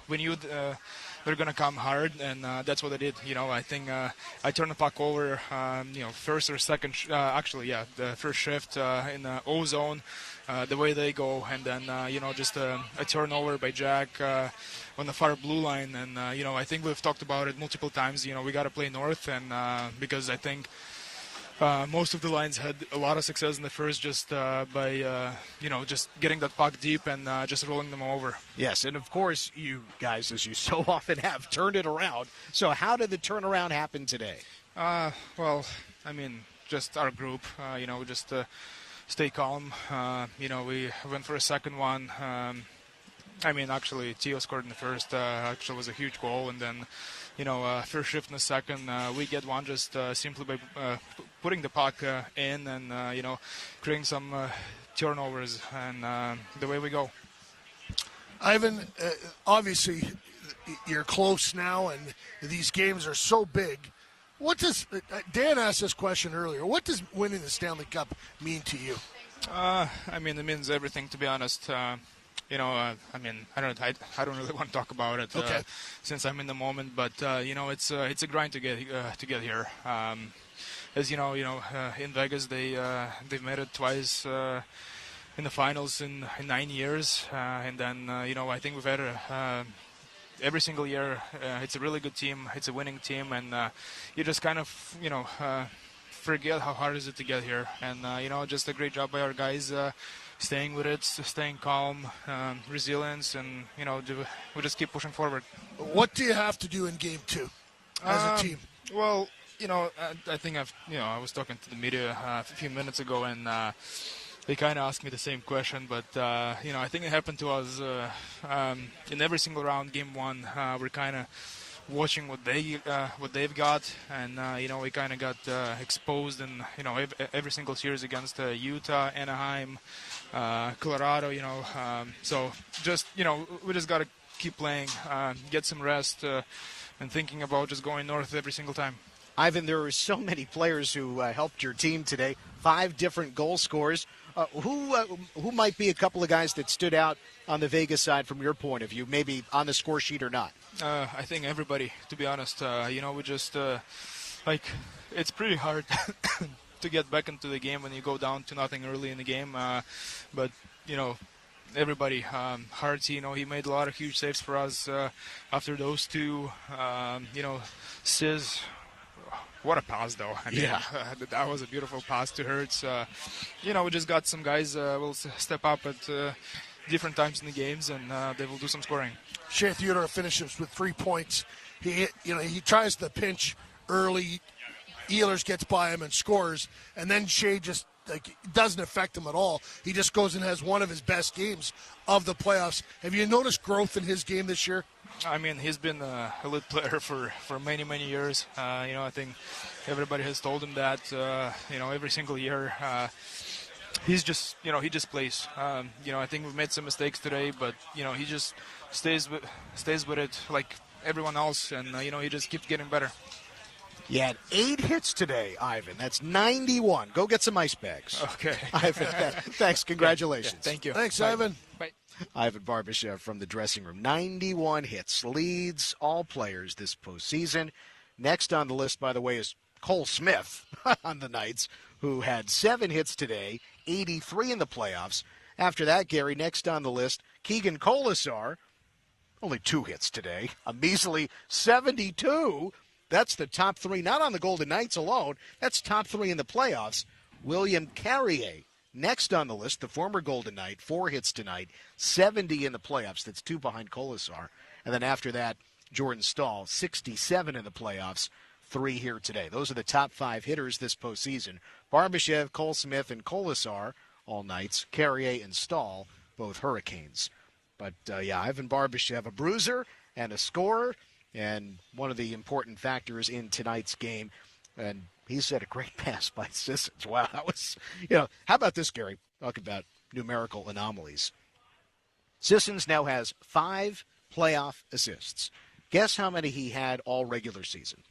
We knew they're going to come hard, and that's what I did. I think I turned the puck over, first or second, the first shift in the O zone, the way they go, and then, just a turnover by Jack on the far blue line. And, I think we've talked about it multiple times. We got to play north, and because I think most of the lines had a lot of success in the first just by, just getting that puck deep and just rolling them over. Yes, and of course you guys, as you so often have, turned it around. So how did the turnaround happen today? Just our group, just stay calm. We went for a second one. Actually, Tio scored in the first. Actually was a huge goal, and then first shift in the second, we get one just simply by putting the puck in and, creating some turnovers, and the way we go. Ivan, obviously you're close now, and these games are so big. What does Dan asked this question earlier? What does winning the Stanley Cup mean to you? It means everything, to be honest. I don't really want to talk about it since I'm in the moment, but it's a grind to get here. As you know, in Vegas they've made it twice in the finals in 9 years, and then I think we've had every single year. It's a really good team. It's a winning team, and you just kind of forget how hard is it to get here. And just a great job by our guys. Staying with it, staying calm, resilience, and we just keep pushing forward. What do you have to do in Game 2 as a team? Well, I think I was talking to the media a few minutes ago, and they kind of asked me the same question. But I think it happened to us in every single round. Game 1, we're kind of watching what they've got, and we kind of got exposed in every single series against Utah, Anaheim, Colorado. So just we just got to keep playing, get some rest, and thinking about just going north every single time. Ivan, there are so many players who helped your team today. 5 different goal scorers. Who might be a couple of guys that stood out on the Vegas side from your point of view, maybe on the score sheet or not? I think everybody, to be honest. We just it's pretty hard to get back into the game when you go down 2-0 early in the game. But everybody, Hartz, he made a lot of huge saves for us after those two. Sis. What a pass, though. That was a beautiful pass to Hertz. We just got some guys will step up at different times in the games, and they will do some scoring. Shea Theodore finishes with 3 points. He tries the pinch early. Ehlers gets by him and scores, and then Shea just doesn't affect him at all. He just goes and has one of his best games of the playoffs. Have you noticed growth in his game this year? He's been a elite player for many, many years. I think everybody has told him that, every single year. He's just, he just plays. I think we've made some mistakes today, but, he just stays with it like everyone else, and, he just keeps getting better. You had 8 hits today, Ivan. That's 91. Go get some ice bags. Okay. Ivan, thanks. Congratulations. Yeah, thank you. Thanks, Bye. Ivan. Bye. Ivan Barbashev from the dressing room. 91 hits. Leads all players this postseason. Next on the list, by the way, is Cole Smith on the Knights, who had 7 hits today, 83 in the playoffs. After that, Gary, next on the list, Keegan Colasar, only 2 hits today, a measly 72. That's the top 3, not on the Golden Knights alone. That's top 3 in the playoffs. William Carrier, next on the list, the former Golden Knight, 4 hits tonight, 70 in the playoffs. That's 2 behind Colasar. And then after that, Jordan Staal, 67 in the playoffs, 3 here today. Those are the top 5 hitters this postseason. Barbashev, Cole Smith, and Colasar, all Knights. Carrier and Staal, both Hurricanes. But, Ivan Barbashev, a bruiser and a scorer, and one of the important factors in tonight's game. And he said a great pass by Sissons. Wow, that was, how about this, Gary? Talk about numerical anomalies. Sissons now has 5 playoff assists. Guess how many he had all regular season?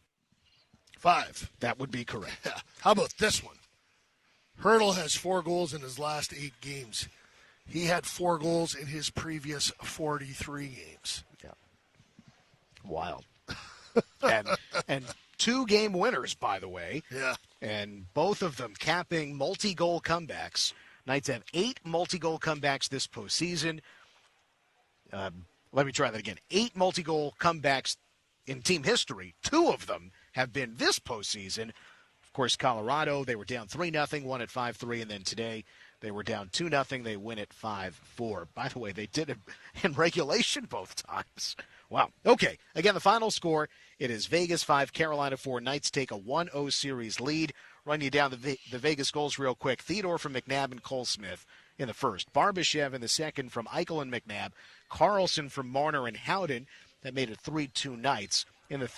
5. That would be correct. Yeah. How about this one? Hurdle has 4 goals in his last 8 games. He had 4 goals in his previous 43 games. Yeah. Wild. and 2 game winners, by the way. Yeah. And both of them capping multi-goal comebacks. Knights have 8 multi-goal comebacks this postseason. Let me try that again. 8 multi-goal comebacks in team history. 2 of them have been this postseason. Of course, Colorado, they were down 3-0, won at 5-3, and then today they were down 2-0, they win at 5-4. By the way, they did it in regulation both times. Wow. Okay, again, the final score, it is Vegas 5, Carolina 4. Knights take a 1-0 series lead. Run you down the Vegas goals real quick. Theodore from McNabb and Cole Smith in the first. Barbashev in the second from Eichel and McNabb. Carlson from Marner and Howden. That made it 3-2 Knights. In the third,